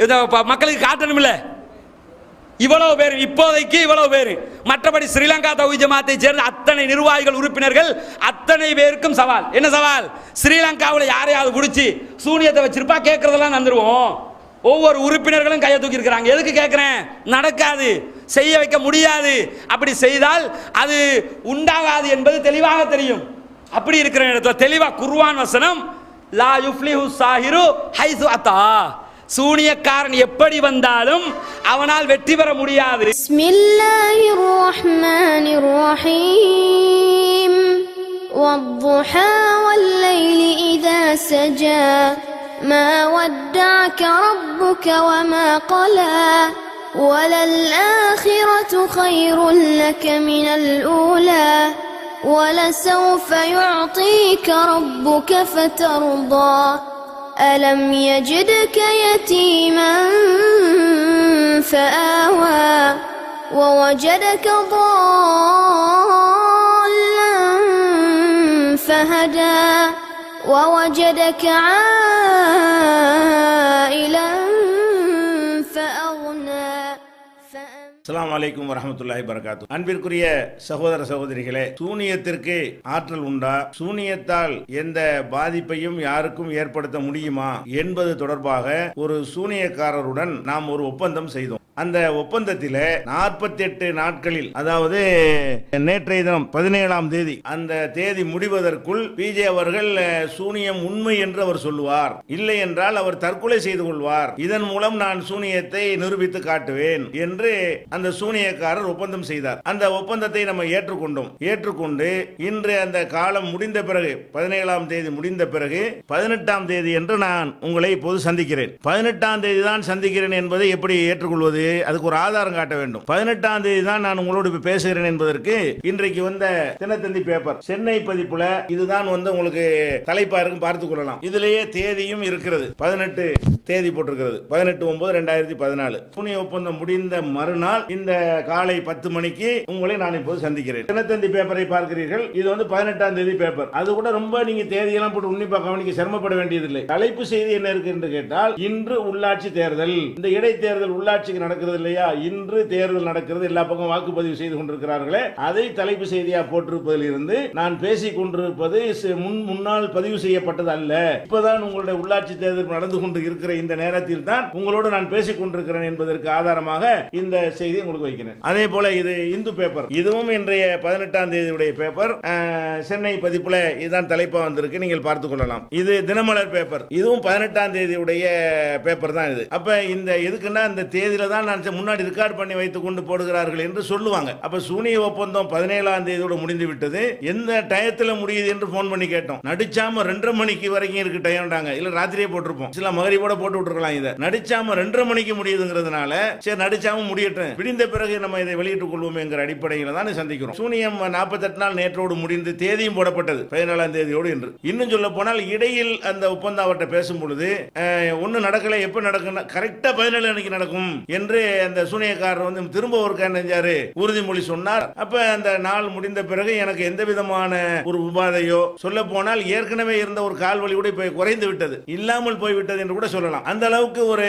இதை மக்களுக்கு காட்டணும் இல்ல. இவ்வளவு பேர் இப்போதைக்கு இவ்வளவு பேர். மற்றபடி ஸ்ரீலங்கா தௌஹீத் ஜமாத்தை சேர்ந்த அத்தனை நிர்வாகிகள் உறுப்பினர்கள் அத்தனை பேருக்கும் சவால். என்ன சவால்? ஸ்ரீலங்காவில் யாரையாவது பிடிச்சி சூனியத்தை வச்சிருப்பா கேட்கறதெல்லாம் தந்துருவோம். ஒவ்வொரு உறுப்பினர்களும் கையை தூக்கி இருக்கிறாங்க. எதுக்கு கேட்கிறேன்? நடக்காது, செய்ய வைக்க முடியாது. அப்படி செய்தால் அது உண்டாகாது என்பது தெளிவாக தெரியும். அப்படி இருக்கிற இடத்துல தெளிவா குர்ஆன் வசனம் லா யுஃப்லிஹு சாஹிரு ஹைசு அத்தா, சூனியக்காரன் எப்படி வந்தாலும் அவனால் வெற்றி பெற முடியாது. பிஸ்மில்லாஹிர் ரஹ்மானிர் ரஹீம் வத்துஹா வல்லைலி இதா சஜா மா வத்தஅக ரப்புக வமா கலா வலல் ஆখিরাতু கைருல் லக மினல் ஊலா ولسوف يعطيك ربك فترضى ألم يجدك يتيما فآوى ووجدك ضالا فهدى ووجدك عائلا فأغنى. அஸ்ஸலாமு அலைக்கும் வரஹ்மத்துல்லாஹி வபரகாத்துஹு. அன்பிற்குரிய சகோதர சகோதரிகளே, சூனியத்திற்கு ஆற்றல் உண்டா, சூனியத்தால் எந்த பாதிப்பையும் யாருக்கும் ஏற்படுத்த முடியுமா என்பது தொடர்பாக ஒரு சூனியக்காரருடன் நாம் ஒரு ஒப்பந்தம் செய்தோம். அந்த ஒப்பந்தத்தில் 48 நாட்களில், அதாவது நேற்றைய தினம் 17ஆம் தேதி, அந்த தேதி முடிவதற்குள் பிஜே அவர்கள் சூனியம் உண்மை என்று அவர் சொல்லுவார், இல்லை என்றால் அவர் தற்கொலை செய்து கொள்வார், இதன் மூலம் நான் சூனியத்தை நிரூபித்து காட்டுவேன் என்று அந்த சூனியக்காரர் ஒப்பந்தம் செய்தார். அந்த ஒப்பந்தத்தை நம்ம ஏற்றுக்கொண்டோம். ஏற்றுக்கொண்டு இன்று அந்த காலம் முடிந்த பிறகு, 17ஆம் தேதி முடிந்த பிறகு 18ஆம் தேதி என்று நான் உங்களை இப்போது சந்திக்கிறேன். 18ஆம் தேதி தான் சந்திக்கிறேன் என்பதை எப்படி ஏற்றுக்கொள்வது? அதுக்கு ஒரு ஆதாரம் காட்ட வேண்டும். 18ஆம் தேதி தான் நான் உங்களோடு பேசுகிறேன் என்பதற்கு இன்றைக்கு வந்த தினத்தந்தி பேப்பர் சென்னை பதிப்புல இதுதான் உங்களுக்கு தலைப்பா இருக்கும், பார்த்துக் கொள்ளலாம். இதுலயே தேதியும் இருக்கிறது, 18 தேதி போட்டிருக்கிறது, 18/9/2014. சூனிய ஒப்பந்தம் முடிந்த மறுநாள் இந்த காலை 10 மணிக்கு உங்களை நான் இப்போது சந்திக்கிறேன். தினத்தந்தி பேப்பரை பார்க்கிறீர்கள். இது 18ஆம் தேதி பேப்பர். அது கூட ரொம்ப நீங்க தேதியெல்லாம் போட்டு உன்னிப்பா கவனிக்க சிரமப்பட வேண்டியதில்லை. தலைப்பு செய்தி என்ன இருக்கு என்று கேட்டால், இன்று உள்ளாட்சி தேர்தல், இந்த இடைத்தேர்தல் உள்ளாட்சிக்கு நடக்கிறது இல்லையா, இன்று தேர்தல் நடக்கிறது, எல்லா பக்கம் வாக்குப்பதிவு செய்து கொண்டிருக்கிறார்களே, அதை தலைப்பு செய்தியா போட்டிருப்பதில் இருந்து நான் பேசிக் கொண்டிருப்பது முன்னால் பதிவு செய்யப்பட்டது அல்ல. இப்பதான் உங்களுடைய உள்ளாட்சி தேர்தல் நடந்து கொண்டு இருக்கிற இந்த நேரத்தில் தான் உங்களோடு நான் பேசிக் கொண்டிருக்கிறேன் என்பதற்கு ஆதாரமாக இந்த செய்தி உங்களுக்கு வைக்கிறேன். அதே போல இது இந்து பேப்பர், இதுவும் இன்றைய 18ஆம் தேதியுடைய பேப்பர், சென்னை பதிப்புல இதுதான் தலைப்பா வந்திருக்கு, நீங்கள் பார்த்துக் கொள்ளலாம். இது தினமலர் பேப்பர், இதுவும் 18ஆம் தேதியுடைய பேப்பர் தான் இது. அப்ப இந்த எதுக்குன்னா இந்த தேதியில தான் நான் முன்னாடி ரெக்கார்ட் பண்ணி வைத்துக் கொண்டு போடுகிறார்கள் என்று சொல்லுவாங்க. அப்ப சூனிய ஒப்பந்தம் 17ஆம் தேதியோட முடிந்து விட்டது. எந்த டயத்துல முடியுது என்று போன் பண்ணி கேட்டோம். நடிச்சாம 2:30 மணிக்கு வரைக்கும் இருக்கு டைம்டாங்க, இல்ல ராத்திரியே போட்டிருப்போம், சில மகரிபோட போட்டு விட்டுருக்கலாம். இதை நடிச்சாம 2:30 மணிக்கு முடியுதுங்கிறதுனால சரி நடிச்சாம முடியட்டும், விடிந்த பிறகு நம்ம இதை வெளியிட்டுக் கொள்வோம் என்கிற அடிப்படையில் தான் சந்திக்கிறோம். சூனியம் 48 நாள் நேற்றோடு முடிந்து தேதியும் போடப்பட்டது 14ஆம் தேதியோடு என்று. இன்னும் சொல்ல போனால் இடையில் அந்த ஒப்பந்தம் அவர்கிட்ட பேசும் பொழுது ஒன்னும் நடக்கல, எப்ப நடக்கும், கரெக்டா 17 அன்னைக்கு நடக்கும் என்று அந்த சூனியக்காரர் வந்து திரும்ப ஒரு நெஞ்சாரு உறுதிமொழி சொன்னார். அப்ப அந்த நாள் முடிந்த பிறகு எனக்கு எந்த விதமான ஒரு உபாதையோ, சொல்ல போனால் ஏற்கனவே இருந்த ஒரு கால்வலி கூட இப்ப குறைந்து விட்டது, இல்லாமல் போய்விட்டது என்று கூட சொல்லலாம். அந்த அளவுக்கு ஒரு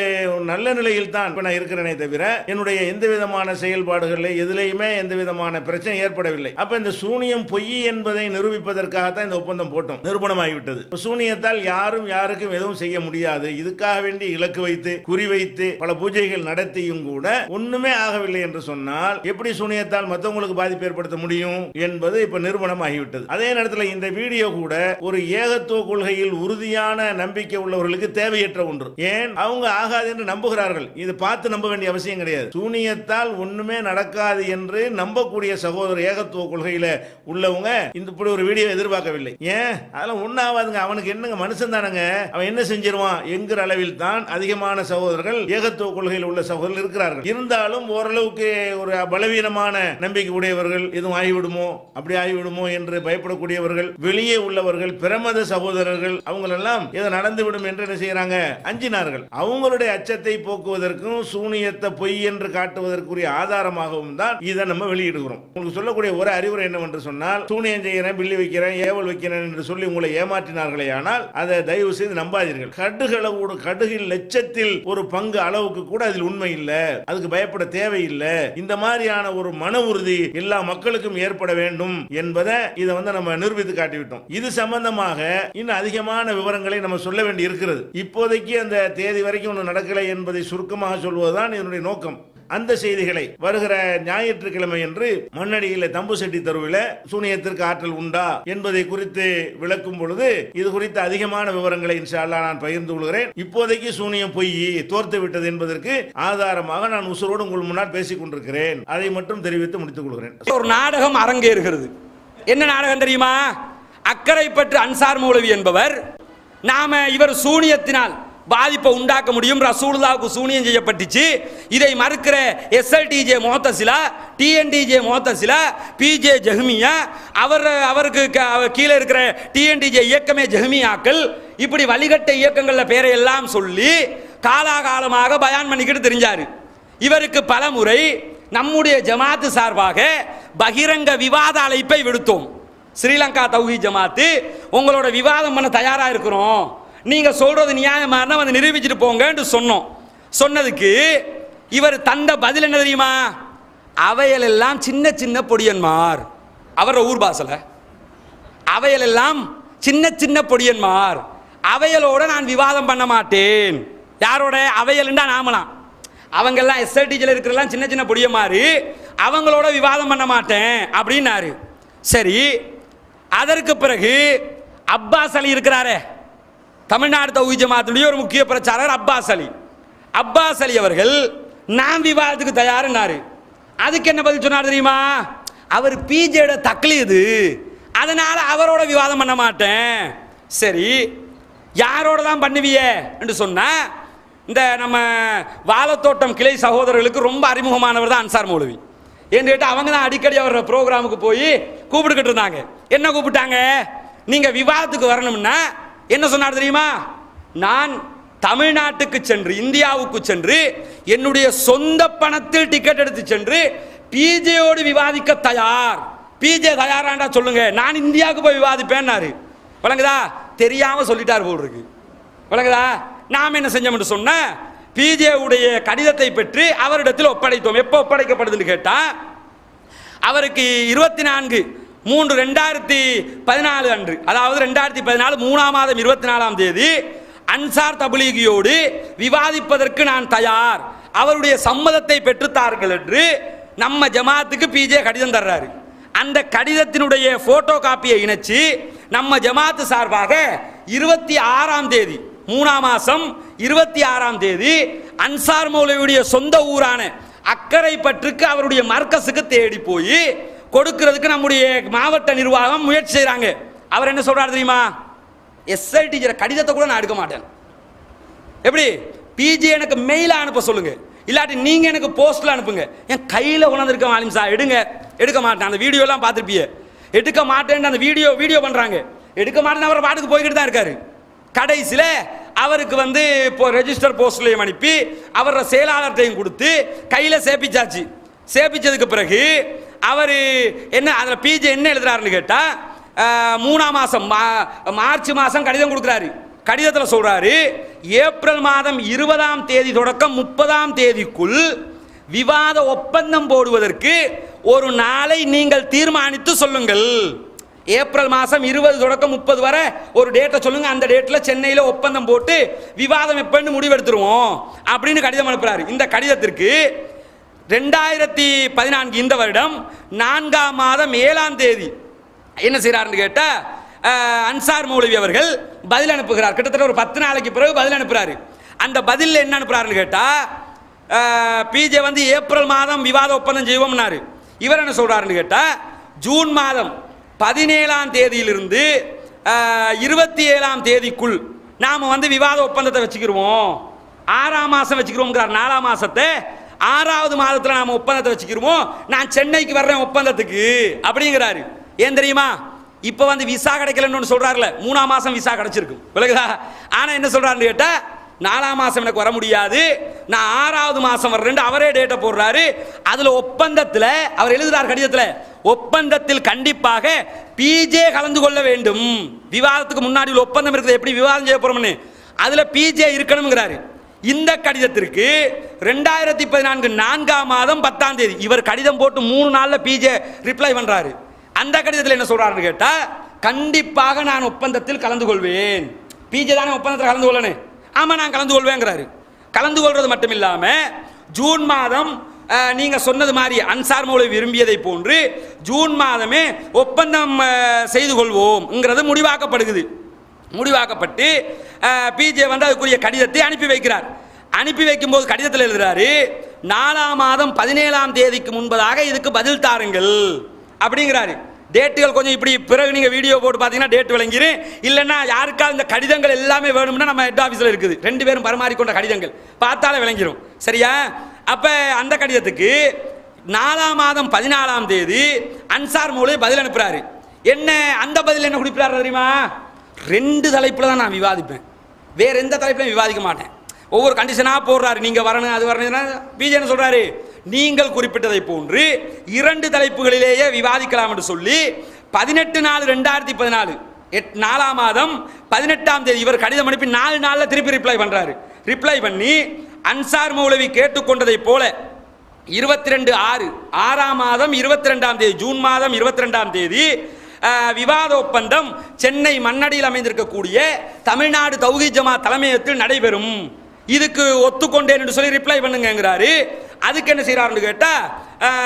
நல்ல நிலையில் தான் நான் இருக்கிறேனே தவிர என்னுடைய எந்த விதமான செயல்பாடுகள் எதிலையுமே எந்த விதமான பிரச்சனை ஏற்படவில்லை. அப்ப இந்த சூனியம் பொய் என்பதை நிரூபிப்பதற்காகத்தான் இந்த ஒப்பந்தம் போட்டோம். நிரூபணமாகிவிட்டது. சூனியத்தால் யாரும் யாருக்கும் எதுவும் செய்ய முடியாது. இதுக்காக வேண்டி இலக்கு வைத்து குறி வைத்து பல பூஜைகள் நடத்தியும் கூட ஒண்ணுமே ஆகவில்லை என்று சொன்னால் எப்படி சூனியத்தால் மற்றவங்களுக்கு பாதிப்பு ஏற்படுத்த முடியும் என்பது இப்ப நிரூபணமாகிவிட்டது. அதே நேரத்தில் இந்த வீடியோ கூட ஒரு ஏகத்துவ கொள்கையில் உறுதியான நம்பிக்கை உள்ளவர்களுக்கு தேவையற்ற ஒன்று. ஏன் அவங்க ஆகாது என்று நம்புகிறார்கள். இது பார்த்து நம்ப வேண்டிய அவசியம் கிடையாது. சூனியத்தால் ஒண்ணுமே நடக்காது என்று நம்பக்கூடிய சகோதரர் ஏகத்துவ கொள்கையில உள்ளவங்க இந்த இப்படி ஒரு வீடியோ எதிர்பார்க்கவில்லை. ஏன் அதெல்லாம் ஒண்ணாவாதுங்க, அவனுக்கு என்னங்க மனுஷன் தானங்க, அவன் என்ன செஞ்சிருவான் என்கிற அளவில் தான் அதிகமான சகோதரர்கள் ஏகத்துவ கொள்கையில் உள்ள சகோதரர்கள் இருக்கிறார்கள். இருந்தாலும் ஓரளவுக்கு ஒரு பலவீனமான நம்பிக்கை உடையவர்கள், எதுவும் ஆகிவிடுமோ அப்படி ஆகிவிடுமோ என்று பயப்படக்கூடியவர்கள், வெளியே உள்ளவர்கள், பிரமத சகோதரர்கள், அவங்களெல்லாம் எதை நடந்துவிடும் என்று என்ன செய்யறாங்க, அஞ்சினார்கள். அவங்களுடைய அச்சத்தை போக்குவதற்கும் சூனியத்தை பொய் என்று காட்டுவதற்குரிய ஆதாரமாகவும் தான் இதை நம்ம வெளியிடுகிறோம். உங்களுக்கு சொல்லக்கூடிய ஒரு அறிவுரை என்னவென்று சொன்னால், சூனியம் செய்கிறேன், பில்லி வைக்கிறேன், ஏவல் வைக்கிறேன் என்று சொல்லி உங்களை ஏமாற்றினார்களே ஆனால் அதை தயவு செய்து நம்பாதீர்கள். கடுகளவோடு கடுகில் லட்சத்தில் ஒரு பங்கு அளவுக்கு கூட அதில் உண்மை இல்லை. அதுக்கு பயப்பட தேவையில்லை. இந்த மாதிரியான ஒரு மன உறுதி எல்லா மக்களுக்கும் ஏற்பட வேண்டும் என்பதை இதை வந்து நம்ம நிரூபித்து காட்டிவிட்டோம். இது சம்பந்தமாக இன்னும் அதிகமான விவரங்களை நம்ம சொல்ல வேண்டி இருக்கிறது. இப்போதைக்கு அந்த தேதி வரைக்கும் ஒன்று நடக்கலை என்பதை சுருக்கமாக சொல்வதுதான் இதனுடைய நோக்கம். அந்த செய்திகளை வருகிற ஞாயிற்றுக்கிழமை என்று மண்ணடியில் தம்பு செட்டி தெருவில் சூனியத்திற்கு ஆற்றல் உண்டா என்பதை குறித்து விளக்கும் பொழுது இது குறித்து அதிகமான விவரங்களை இன்ஷா அல்லாஹ் நான் பகிர்ந்து கொள்கிறேன். இப்போதைக்கு சூனியம் பொய் தோர்த்து விட்டது என்பதற்கு ஆதாரமாக நான் உசுரோடு உங்கள் முன்னால் பேசிக் கொண்டிருக்கிறேன். அதை மட்டும் தெரிவித்து முடித்துக் கொள்கிறேன். ஒரு நாடகம் அரங்கேறுகிறது. என்ன நாடகம் தெரியுமா? அக்கரைப்பற்று அன்சார் மௌலவி என்பவர், நாம இவர் சூனியத்தினால் பாதிப்பை உண்டாக்க முடியும், ரசூலுல்லாஹ்வுக்கு சூனியம் செய்யப்பட்டுச்சு, இதை மறுக்கிற எஸ்எல்டிஜே முஅத்தஸிலா, டிஎன்டிஜே முஅத்தஸிலா, பிஜே ஜஹ்மியா, அவருக்கு கீழே இருக்கிற டிஎன்டிஜே இயக்கமே ஜஹ்மியாக்கள், இப்படி வழிகட்ட இயக்கங்கள்ல பேரை எல்லாம் சொல்லி காலாகாலமாக பயான் பண்ணிக்கிட்டு தெரிஞ்சாரு. இவருக்கு பல முறை நம்முடைய ஜமாத்து சார்பாக பகிரங்க விவாத அழைப்பை விடுத்தோம். ஸ்ரீலங்கா தௌஹீத் ஜமாத்து உங்களோட விவாதம் பண்ண தயாரா இருக்கிறோம், நீங்க சொல்றது நியாயமான வந்து நிரூபிச்சுட்டு போங்கன்னு சொன்னோம். சொன்னதுக்கு இவர் தந்த பதில் என்ன தெரியுமா? அவையல் எல்லாம் சின்ன சின்ன பொடியன்மார். அவர ஊர் பாசல அவையல் எல்லாம் சின்ன சின்ன பொடியன்மார், அவையலோட நான் விவாதம் பண்ண மாட்டேன். யாரோட? அவையல்ண்டா நாமலாம். அவங்க எல்லாம் எஸ்ஐடிஜில் இருக்கிறெல்லாம் சின்ன சின்ன பொடியன்மாரு, அவங்களோட விவாதம் பண்ண மாட்டேன் அப்படின்னாரு. சரி, அதற்கு பிறகு அப்பாஸ் அலி இருக்கிறாரே, தமிழ்நாடு தௌஹீத் ஜமாத்துடைய ஒரு முக்கிய பிரச்சாரர் அப்பாஸ் அலி அவர்கள் நான் விவாதத்துக்கு தயாருன்னாரு. அதுக்கு என்ன பதில் சொன்னார் தெரியுமா? அவர் பிஜேட தக்லீது, அதனால அவரோட விவாதம் பண்ண மாட்டேன். சரி, யாரோட தான் பண்ணுவிய என்று சொன்னா, இந்த நம்ம வாழத்தோட்டம் கிளை சகோதரர்களுக்கு ரொம்ப அறிமுகமானவர் தான் அன்சார் மௌலவி. ஏன்னு கேட்டால் அவங்க தான் அடிக்கடி அவர் ப்ரோக்ராமுக்கு போய் கூப்பிட்டுக்கிட்டு இருந்தாங்க. என்ன கூப்பிட்டாங்க? நீங்க விவாதத்துக்கு வரணும்னா என்ன சொன்னார் தெரியுமா? நான் தமிழ்நாட்டுக்கு சென்று, இந்தியாவுக்கு சென்று, என்னுடைய சொந்த பணத்தில் டிக்கெட் எடுத்து சென்று பிஜேயோடு விவாதிக்க தயார். பிஜே தயாராண்டா சொல்லுங்க, நான் இந்தியாவுக்கு போய் விவாதிப்பேன்னாரு. வழங்குதா? தெரியாம சொல்லிட்டார் போல் இருக்கு. வழங்குதா? நாம் என்ன செஞ்சோம் சொன்ன, பிஜே உடைய கடிதத்தை பெற்று அவரிடத்தில் ஒப்படைத்தோம். எப்போ ஒப்படைக்கப்படுதுன்னு கேட்டா, அவருக்கு 24/3/2014 அன்று, அதாவது 2014 3ஆம் மாதம் 24ஆம் தேதி அன்சார் தப்லீகியோடு விவாதிப்பதற்கு நான் தயார், அவருடைய சம்மதத்தை பெற்றுத்தார்கள் என்று நம்ம ஜமாத்துக்கு பிஜே கடிதம் தர்றாரு. அந்த கடிதத்தினுடைய போட்டோ காப்பியை இணைச்சு நம்ம ஜமாத்து சார்பாக 26ஆம் தேதி 3ஆம் மாசம் 26ஆம் தேதி அன்சார் மௌலவியுடைய சொந்த ஊரான அக்கரைப்பற்றுக்கு அவருடைய மர்கஸுக்கு தேடி போய் கொடுக்கிறதுக்கு நம்முடைய மாவட்ட நிர்வாகம் முயற்சி செய்யறாங்க. அவர் என்ன சொல்றாரு தெரியுமா? எஸ்ஐடி கடிதத்தை கூட நான் எடுக்க மாட்டேன். எப்படி? பிஜே எனக்கு மெயில அனுப்ப சொல்லுங்க, இல்லாட்டி நீங்க எனக்கு போஸ்ட்ல அனுப்புங்க. என் கையில கொண்டாந்துருக்க மாலிம் சார் எடுக்க மாட்டேன். அந்த வீடியோ எல்லாம் பார்த்துருப்பிய, எடுக்க மாட்டேன்னு அந்த வீடியோ பண்றாங்க. எடுக்க மாட்டேன்னு அவர் பாட்டுக்கு போய்கிட்டு தான் இருக்காரு. கடைசியில் அவருக்கு வந்து இப்போ ரெஜிஸ்டர் போஸ்ட்லையும் அனுப்பி அவரோட செயலாளர்கிட்டையும் கொடுத்து கையில் சேப்பிச்சாச்சு. சேப்பிச்சதுக்கு பிறகு அவர் என்ன அதில் பிஜே என்ன எழுதுறாருன்னு கேட்டால் 3ஆம் மாதம் மார்ச் மாதம் கடிதம் கொடுக்குறாரு. கடிதத்தில் சொல்றாரு, ஏப்ரல் மாதம் 20ஆம் தேதி தொடக்கம் 30ஆம் தேதிக்குள் விவாத ஒப்பந்தம் போடுவதற்கு ஒரு நாளை நீங்கள் தீர்மானித்து சொல்லுங்கள். ஏப்ரல் மாதம் 20 தொடக்கம் 30 வரை ஒரு டேட்டை சொல்லுங்க, அந்த டேட்டில் சென்னையில் ஒப்பந்தம் போட்டு விவாதம் எப்பன்னு முடிவெடுத்துருவோம் அப்படின்னு கடிதம் அனுப்புறாரு. இந்த கடிதத்திற்கு 2014 இந்த வருடம் 4ஆம் மாதம் 7ஆம் தேதி என்ன செய்யறாருன்னு கேட்டா அன்சார் மௌலவி அவர்கள் பதில் அனுப்புகிறார். கிட்டத்தட்ட ஒரு 10 நாளைக்கு பிறகு பதில் அனுப்புறாரு. அந்த பதில் என்ன அனுப்புறாருன்னு கேட்டா பிஜே வந்து ஏப்ரல் மாதம் விவாத ஒப்பந்தம் செய்வோம்னாரு. இவர் என்ன சொல்றாருன்னு கேட்டா ஜூன் மாதம் 17ஆம் தேதியிலிருந்து 27ஆம் தேதிக்குள் நாம வந்து விவாத ஒப்பந்தத்தை வச்சுக்கிருவோம். 6ஆம் மாதம் வச்சுக்கிறோம்ங்கிறார். 4ஆம் மாதத்தை 6வது மாதத்தில் நாம ஒப்பந்தத்தை வச்சுக்கிருவோம். நான் சென்னைக்கு வர்றேன் ஒப்பந்தத்துக்கு அப்படிங்கிறாரு. ஏன் தெரியுமா? இப்போ வந்து விசா கிடைக்கலன்னு சொல்றாருல, 3ஆம் மாதம் விசா கிடைச்சிருக்கும் விலகுதா. ஆனால் என்ன சொல்றாருன்னு கேட்டா 4ஆம் மாதம் எனக்கு வர முடியாது, நான் 6வது மாதம் வர்றேன் அவரே டேட்டை போடுறாரு. அதில் ஒப்பந்தத்தில் அவர் எழுதுறார் கடிதத்தில், ஒப்பந்தத்தில் கண்டிப்பாக பிஜே கலந்து கொள்ள வேண்டும். விவாதத்துக்கு முன்னாடி உள்ள ஒப்பந்தம் இருக்குது, எப்படி விவாதம் செய்ய போறோம்னு அதில் பிஜே இருக்கணுங்கிறாரு. இந்த கடிதத்திற்கு 2014 4ஆம் மாதம் 10ஆம் தேதி இவர் கடிதம் போட்டு 3 நாளில் பிஜே ரிப்ளை பண்றாரு. அந்த கடிதத்தில் என்ன சொல்றாருன்னு கேட்டா கண்டிப்பாக நான் ஒப்பந்தத்தில் கலந்து கொள்வேன். பிஜே தானே ஒப்பந்தத்தில் கலந்து கொள்ளணும், ஆமா நான் கலந்து கொள்வேங்கிறாரு. கலந்து கொள்வது மட்டும் இல்லாம ஜூன் மாதம் நீங்க சொன்னது மாதிரி அன்சார் மௌலவி விரும்பியதை போன்று ஜூன் மாதமே ஒப்பந்தம் செய்து கொள்வோம்ங்கிறது முடிவாக்கப்பட்டு பிஜே வந்து அதுக்குரிய கடிதத்தை அனுப்பி வைக்கிறார். அனுப்பி வைக்கும் போது கடிதத்தில் எழுதுறாரு, 4ஆம் மாதம் 17ஆம் தேதிக்கு முன்பதாக இதுக்கு பதில் தாருங்கள் அப்படிங்கிறாரு. டேட்டுகள் கொஞ்சம் இப்படி பிறகு நீங்க வீடியோ போட்டு பார்த்தீங்கன்னா டேட் விளங்கிரு. இல்லைன்னா யாருக்காவது இந்த கடிதங்கள் எல்லாமே வேணும்னா நம்ம ஹெட் ஆஃபீஸில் இருக்குது, 2 பேரும் பரிமாறிக்கொண்ட கடிதங்கள் பார்த்தாலே விளங்கிடும். சரியா? அப்ப அந்த கடிதத்துக்கு 4ஆம் மாதம் 14ஆம் தேதி அன்சார் மௌலவி பதில் அனுப்புறாரு. என்ன அந்த பதில் என்ன குறிப்பிடாரு தெரியுமா? 2 தலைப்புல தான் நான் விவாதிப்பேன், வேற எந்த தலைப்புலையும் விவாதிக்க மாட்டேன். ஒவ்வொரு கண்டிஷனா போடுறாரு, நீங்க வரணும் அது வரணும். பிஜே என்ன சொல்றாரு, நீங்கள் குறிப்பிட்டதை போன்று 2 தலைப்புகளிலேயே விவாதிக்கலாம் என்று சொல்லி 18/4/2014 4ஆம் மாதம் 18ஆம் தேதி இவர் கடிதம் அனுப்பி 4 நாள்ல திருப்பி ரிப்ளை பண்றாரு. ரிப்ளை பண்ணி அன்சார் மௌலவி கேட்டுக்கொண்டதை போல 22/6 6ஆம் மாதம் 22ஆம் தேதி ஜூன் மாதம் 22ஆம் தேதி விவாத ஒப்பந்தம் சென்னை மண்ணடியில் அமைந்திருக்கக்கூடிய தமிழ்நாடு தௌஹீத் ஜமாத் தலைமையகத்தில் நடைபெறும், இதுக்கு ஒத்துக்கொண்டேன் என்று சொல்லி ரிப்ளை பண்ணுங்கிறாரு. அதுக்கு என்ன செய்யறாருன்னு கேட்டா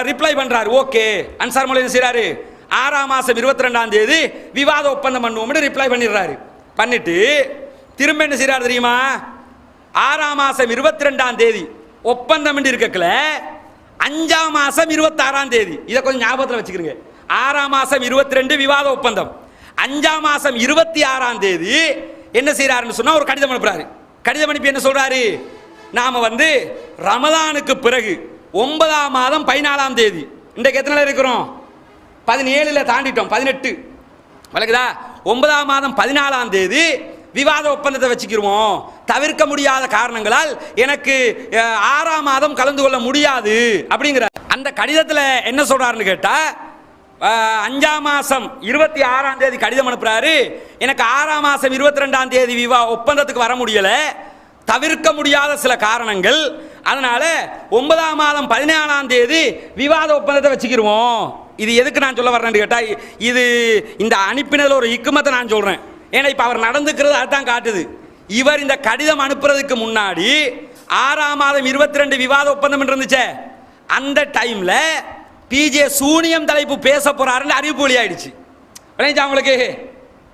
ரிப்ளை பண்றாரு. ஓகே, அன்சார் மௌலவி என்ன செய்யறாரு, 6ஆம் மாதம் 22ஆம் தேதி விவாத ஒப்பந்தம் பண்ணுவோம் ரிப்ளை பண்ணிடுறாரு. பண்ணிட்டு திரும்ப என்ன செய்யறாரு தெரியுமா, 6ஆம் மாதம் 22ஆம் தேதி ஒப்பந்தம் இருக்கல 5ஆம் மாதம் 26ஆம் தேதி, இதை கொஞ்சம் ஞாபகத்தில் வச்சுக்கிறீங்க. 6ஆம் மாதம் 22 விவாத ஒப்பந்தம், 5ஆம் மாதம் 26ஆம் தேதி என்ன செய்யறாருன்னு சொன்னா ஒரு கடிதம் அனுப்புறாரு. கடிதம் அனுப்பி என்ன சொல்றாரு, நாம வந்து ரமலானுக்கு பிறகு 9ஆம் மாதம் 14ஆம் தேதி, இன்றைக்கு எத்தனை நாள் இருக்கிறோம், 17 தாண்டிட்டோம், 18 வழக்குதா. 9ஆம் மாதம் 14ஆம் தேதி விவாத ஒப்பந்தத்தை வச்சுக்கிருவோம், தவிர்க்க முடியாத காரணங்களால் எனக்கு 6ஆம் மாதம் கலந்து கொள்ள முடியாது அப்படிங்கிற அந்த கடிதத்தில் என்ன சொல்றாருன்னு கேட்டா 5ஆம் மாதம் 26ஆம் தேதி கடிதம் அனுப்புறாரு. எனக்கு 6ஆம் மாதம் 22ஆம் தேதி ஒப்பந்தத்துக்கு வர முடியல, தவிர்க்க முடியாத சில காரணங்கள், அதனால 9ஆம் மாதம் 14ஆம் தேதி விவாத ஒப்பந்தத்தை வச்சுக்கிருவோம். இது எதுக்கு நான் சொல்ல வர்றேன்னு கேட்டா இது இந்த அனுப்பினதில் ஒரு இக்குமத்தை நான் சொல்றேன். ஏன்னா இப்ப அவர் நடந்துக்கிறது அதுதான் காட்டுது. இவர் இந்த கடிதம் அனுப்புறதுக்கு முன்னாடி 6ஆம் மாதம் 22 விவாத ஒப்பந்தம் இருந்துச்சே, அந்த டைம்ல பிஜே சூனியம் தலைப்பு பேச போறாருன்னு அறிவிப்பு வெளியாயிடுச்சு. அவங்களுக்கு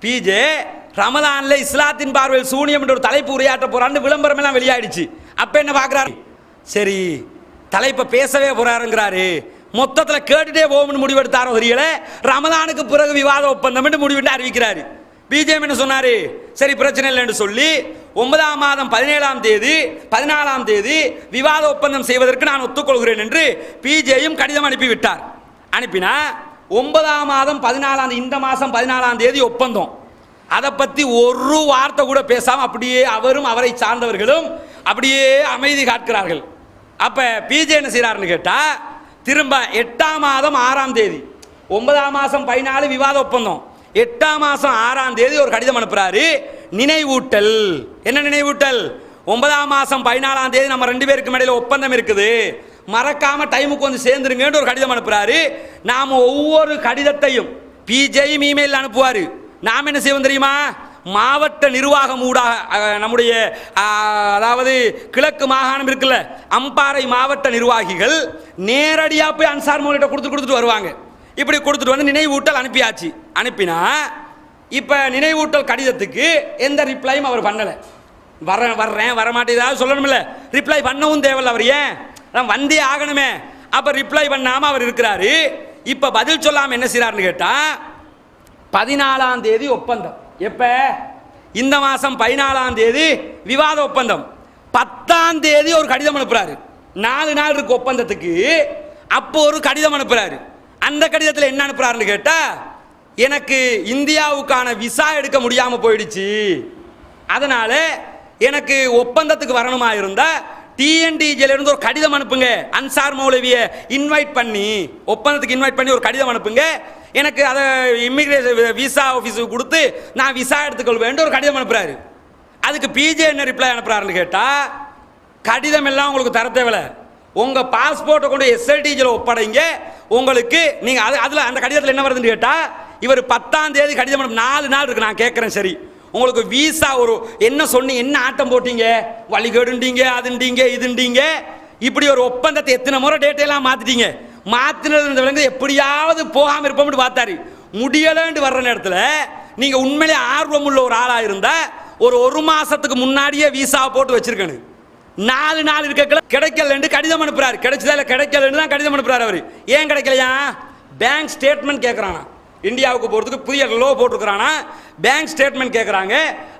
பிஜே ரமலான்ல இஸ்லாத்தின் பார்வையில் சூனியம் என்ற ஒரு தலைப்பு உரையாற்ற போறான்னு விளம்பரம் எல்லாம் வெளியாயிடுச்சு. அப்ப என்ன பாக்குறாரு, சரி தலைப்பை பேசவே போறாருங்கிறாரு, மொத்தத்தில் கேட்டுட்டே போகும்னு முடிவெடுத்தாரோ தெரியல, ரமலானுக்கு பிறகு விவாத ஒப்பந்தம் முடிவு அறிவிக்கிறாரு. பிஜேஎம் என்ன சொன்னாரு, சரி பிரச்சனை இல்லைன்னு சொல்லி 9ஆம் மாதம் 17ஆம் தேதி 14ஆம் தேதி விவாத ஒப்பந்தம் செய்வதற்கு நான் ஒத்துக்கொள்கிறேன் என்று பிஜேயும் கடிதம் அனுப்பிவிட்டார். அனுப்பினா 9ஆம் மாதம் 14ஆம் இந்த மாதம் 14ஆம் தேதி ஒப்பந்தம். அதை பற்றி ஒரு வார்த்தை கூட பேசாமல் அப்படியே அவரும் அவரை சார்ந்தவர்களும் அப்படியே அமைதி காக்கிறார்கள். அப்போ பிஜே என்ன செய்கிறாருன்னு கேட்டால், திரும்ப 8ஆம் மாதம் 6ஆம் தேதி 9ஆம் மாதம் 14 விவாத ஒப்பந்தம், 8ஆம் மாதம் 6ஆம் தேதி ஒரு கடிதம் அனுப்புகிறாரு, நினைவூட்டல். என்ன நினைவூட்டல்? 9ஆம் மாதம் 14ஆம் தேதி நம்ம 2 பேருக்கு இடையில ஒப்பந்தம் இருக்குது, மறக்காம டைமுக்கு வந்து சேர்ந்துருங்கன்னு ஒரு கடிதம் அனுப்புகிறாரு. நாம் ஒவ்வொரு கடிதத்தையும் பிஜேயும் இமெயில் அனுப்புவார். நாம் என்ன செய்வோம் தெரியுமா, மாவட்ட நிர்வாகம் ஊடாக நம்முடைய அதாவது கிழக்கு மாகாணம் இருக்குல்ல, அம்பாறை மாவட்ட நிர்வாகிகள் நேரடியாக போய் அன்சார் மௌலிட்ட கொடுத்துட்டு வருவாங்க. இப்படி கொடுத்துட்டு வந்து நினைவூட்டல் அனுப்பியாச்சு. அனுப்பினா இப்போ நினைவூட்டல் கடிதத்துக்கு எந்த ரிப்ளையும் அவர் பண்ணலை. வர்றேன் வரமாட்டேதாவது சொல்லணும்ல, ரிப்ளை பண்ணவும் தேவையில்ல. அவர் ஏன் வந்தே ஆகணுமே. அப்போ ரிப்ளை பண்ணாமல் அவர் இருக்கிறாரு. இப்போ பதில் சொல்லாமல் என்ன செய்கிறாருன்னு கேட்டால், 14ஆம் தேதி ஒப்பந்தம். எப்ப? இந்த மாதம் 14ஆம் தேதி விவாத ஒப்பந்தம். 10ஆம் தேதி ஒரு கடிதம் அனுப்புறாரு. 4 நாள் இருக்கு ஒப்பந்தத்துக்கு. அப்போ ஒரு கடிதம் அனுப்புறாரு. அந்த கடிதத்தில் என்ன அனுப்புறாருன்னு கேட்டா, எனக்கு இந்தியாவுக்கான விசா எடுக்க முடியாம போயிடுச்சு, அதனால எனக்கு ஒப்பந்தத்துக்கு வரணுமா இருந்தா டிஎன்டிஜில இருந்து ஒரு கடிதம் அனுப்புங்க, அன்சார் மௌலவியை இன்வைட் பண்ணி ஒப்பந்தத்துக்கு இன்வைட் பண்ணி ஒரு கடிதம் அனுப்புங்க, எனக்கு அதை இமிகிரேஷன் விசா ஆஃபீஸுக்கு கொடுத்து நான் விசா எடுத்துக்கொள்வேன் ஒரு கடிதம் அனுப்புறாரு. அதுக்கு பிஜே என்ன ரிப்ளை அனுப்புறாருன்னு கேட்டா, கடிதம் எல்லாம் உங்களுக்கு தர தேவையில்ல, உங்க பாஸ்போர்ட்டை கொண்டு எஸ்எல்டிஜியில் ஒப்படைங்க, உங்களுக்கு நீங்க அதுல அந்த கடிதத்தில் என்ன வருதுன்னு கேட்டா, இவர் 10ஆம் தேதி கடிதம் 4 நாள் இருக்கு. நான் கேட்கிறேன், சரி உங்களுக்கு விசா ஒரு என்ன சொன்னீங்க, என்ன ஆட்டம் போட்டீங்க, வழிகேடுண்டீங்க, அதுண்டீங்க இதுண்டீங்க, இப்படி ஒரு ஒப்பந்தத்தை எத்தனை முறை டேட்டையெல்லாம் மாத்திட்டீங்க, மாத்தினது எப்படியாவது போகாம இருப்போம்னு பார்த்தாரு. முடியலன்னு வர்ற நேரத்தில் நீங்க உண்மையிலே ஆர்வம் உள்ள ஒரு ஆளா இருந்தா ஒரு மாசத்துக்கு முன்னாடியே விசா போட்டு வச்சிருக்கணும். 4 நாள் இருக்க கிடைக்கலன்னு கடிதம் அனுப்புறாரு. கிடைச்சதா இல்லை கிடைக்கலன்னு தான் கடிதம் அனுப்புறாரு. அவர் ஏன் கிடைக்கலையா, பேங்க் ஸ்டேட்மெண்ட் கேட்கறானா, இந்தியாவுக்கு போகிறதுக்கு புதிய லோ போட்டிருக்கிறானா, பேங்க் ஸ்டேட்மெண்ட் கேட்குறாங்க.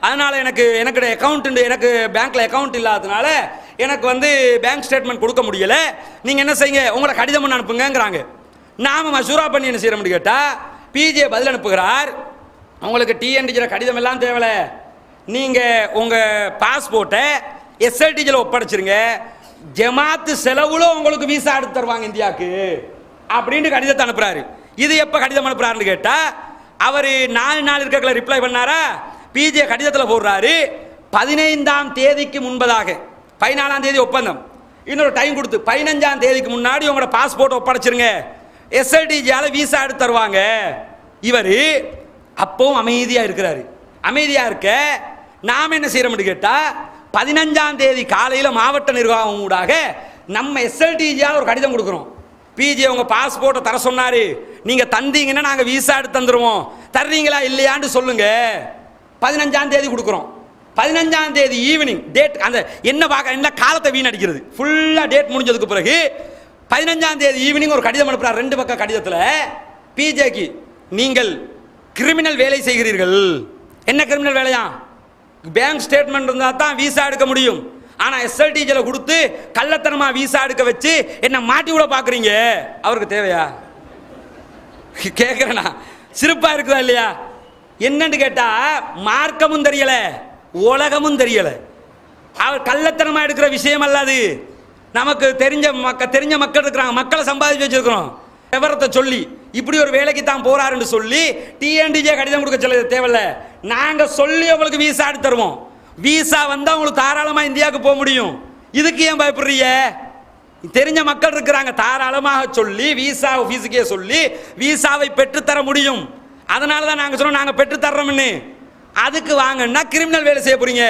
அதனால எனக்கு அக்கௌண்ட் எனக்கு பேங்க்ல அக்கௌண்ட் இல்லாததுனால எனக்கு பேங்க் ஸ்டேட்மெண்ட் கொடுக்க முடியல, நீங்க என்ன செய்யுங்க உங்களை கடிதம் பண்ண அனுப்புங்கிறாங்க. நாம மசூரா பண்ணி என்ன செய்யறோம்னு கேட்டா, பிஜே பதில் அனுப்புகிறார், உங்களுக்கு டிஎன்டிஜில கடிதம் எல்லாம் தேவையில்ல, நீங்க உங்க பாஸ்போர்ட்டை எஸ்எல்டிஜில ஒப்படைச்சிருங்க, ஜமாத்து செலவுல உங்களுக்கு விசா எடுத்து தருவாங்க இந்தியாவுக்கு அப்படின்னு கடிதத்தை அனுப்புறாரு. இது எப்ப கடிதம் அனுப்புறாருன்னு கேட்டா, அவர் 4 நாள் இருக்க ரிப்ளை பண்ணாரா, பிஜே கடிதத்தில் போடுறாரு, 15ஆம் தேதிக்கு முன்பதாக 14ஆம் தேதி ஒப்பந்தம், இன்னொரு டைம் கொடுத்து 15ஆம் தேதிக்கு முன்னாடி உங்களோட பாஸ்போர்ட் ஒப்படைச்சிருங்க, எஸ்எல்டிஜியால விசா எடுத்து தருவாங்க. இவர் அப்பவும் அமைதியா இருக்கிறாரு. அமைதியா இருக்க நாம என்ன செய்யறோம்னு கேட்டா, 15ஆம் தேதி காலையில மாவட்ட நிர்வாகம் ஊடாக நம்ம எஸ்எல்டிஜியால ஒரு கடிதம் கொடுக்கிறோம். பிஜே உங்க பாஸ்போர்ட்டை தர சொன்னாரு, நீங்க தந்தீங்கன்னா நாங்க விசா எடுத்து தந்துருவோம், தர்றீங்களா இல்லையான்னு சொல்லுங்க. 15ஆம் தேதி கொடுக்குறோம். 15ஆம் தேதி ஈவினிங் டேட் அந்த என்ன காலத்தை வீணடிக்கிறது, ஃபுல்லா டேட் முடிஞ்சதுக்கு பிறகு 15ஆம் தேதி ஈவினிங் ஒரு கடிதம் அனுப்புறாரு. 2 பக்க கடிதத்தில் பிஜேக்கு, நீங்கள் கிரிமினல் வேலை செய்கிறீர்கள். என்ன கிரிமினல் வேலையா, பேங்க் ஸ்டேட்மெண்ட் இருந்தால் தான் விசா எடுக்க முடியும், ஆனா எஸ்எல்டிஜில கொடுத்து கள்ளத்தனமா விசா எடுக்க வச்சு என்ன மாட்டி விட பாக்குறீங்க, அவருக்கு தேவையா கேக்குறேனா, சிறப்பா இருக்குதா இல்லையா? என்னன்னு கேட்டா, மார்க்கமும் தெரியல உலகமும் தெரியல, அவர் கள்ளத்தனமா எடுக்கிற விஷயம் அல்லாது, நமக்கு தெரிஞ்ச மக்கள் இருக்கிறாங்க, மக்களை சம்பாதிச்சு வச்சிருக்கிறோம், விவரத்தை சொல்லி இப்படி ஒரு வேலைக்கு தான் போறாருன்னு சொல்லி டிஎன்டிஜே கடிதம் கொடுக்க சொல்ல தேவையில்ல, நாங்க சொல்லி உங்களுக்கு விசா எடுத்து தருவோம், விசா வந்தா உங்களுக்கு தாராளமா இந்தியாவுக்கு போக முடியும், இதுக்கு ஏன் பயப்படுறீங்க? தெரிஞ்ச மக்கள் இருக்கிறாங்க, தாராளமாக சொல்லி விசா ஆபீஸுக்கே சொல்லி விசாவை பெற்றுத்தர முடியும், அதனால தான் நாங்க சொன்னோம் நாங்க பெற்று தர்றோம்னு. அதுக்கு வாங்கன்னா கிரிமினல் வேலை செய்ய போறீங்க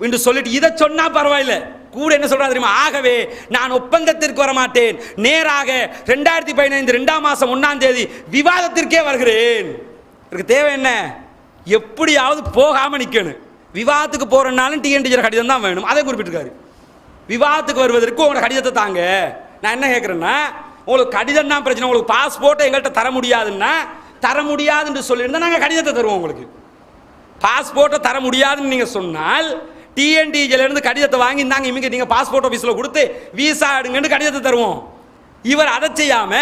என்று சொல்லிட்டு இதை சொன்னா பரவாயில்ல, கூட என்ன சொல்றாரு தெரியுமா, ஆகவே நான் ஒப்பந்தத்திற்கு வர மாட்டேன், நேராக 2015 2ஆம் மாதம் 1ஆம் தேதி விவாதத்திற்கே வருகிறேன். இதுக்கு தேவை என்ன, எப்படியாவது போகாம நிக்கணும், விவாதத்துக்கு போறனாலும் டிஎன்டிஜி கடிதம் தான் வேணும், அதை குறிப்பிட்டிருக்காரு. விவாதத்துக்கு வருவதற்கு உங்களோட கடிதத்தை தாங்க. நான் என்ன கேட்கிறேன்னா, உங்களுக்கு கடிதம் தான் பிரச்சனை, உங்களுக்கு பாஸ்போர்ட்டை எங்கள்கிட்ட தர முடியாதுன்னா தர முடியாதுன்னு சொல்லியிருந்தா நாங்கள் கடிதத்தை தருவோம் உங்களுக்கு. பாஸ்போர்ட்டை தர முடியாதுன்னு நீங்க சொன்னால் டிஎன்டிஜில இருந்து கடிதத்தை வாங்கி இருந்தாங்க இவங்க நீங்க பாஸ்போர்ட் ஆபீஸ்ல கொடுத்து விசா எடுங்கன்னு கடிதத்தை தருவோம். இவர் அதை செய்யாம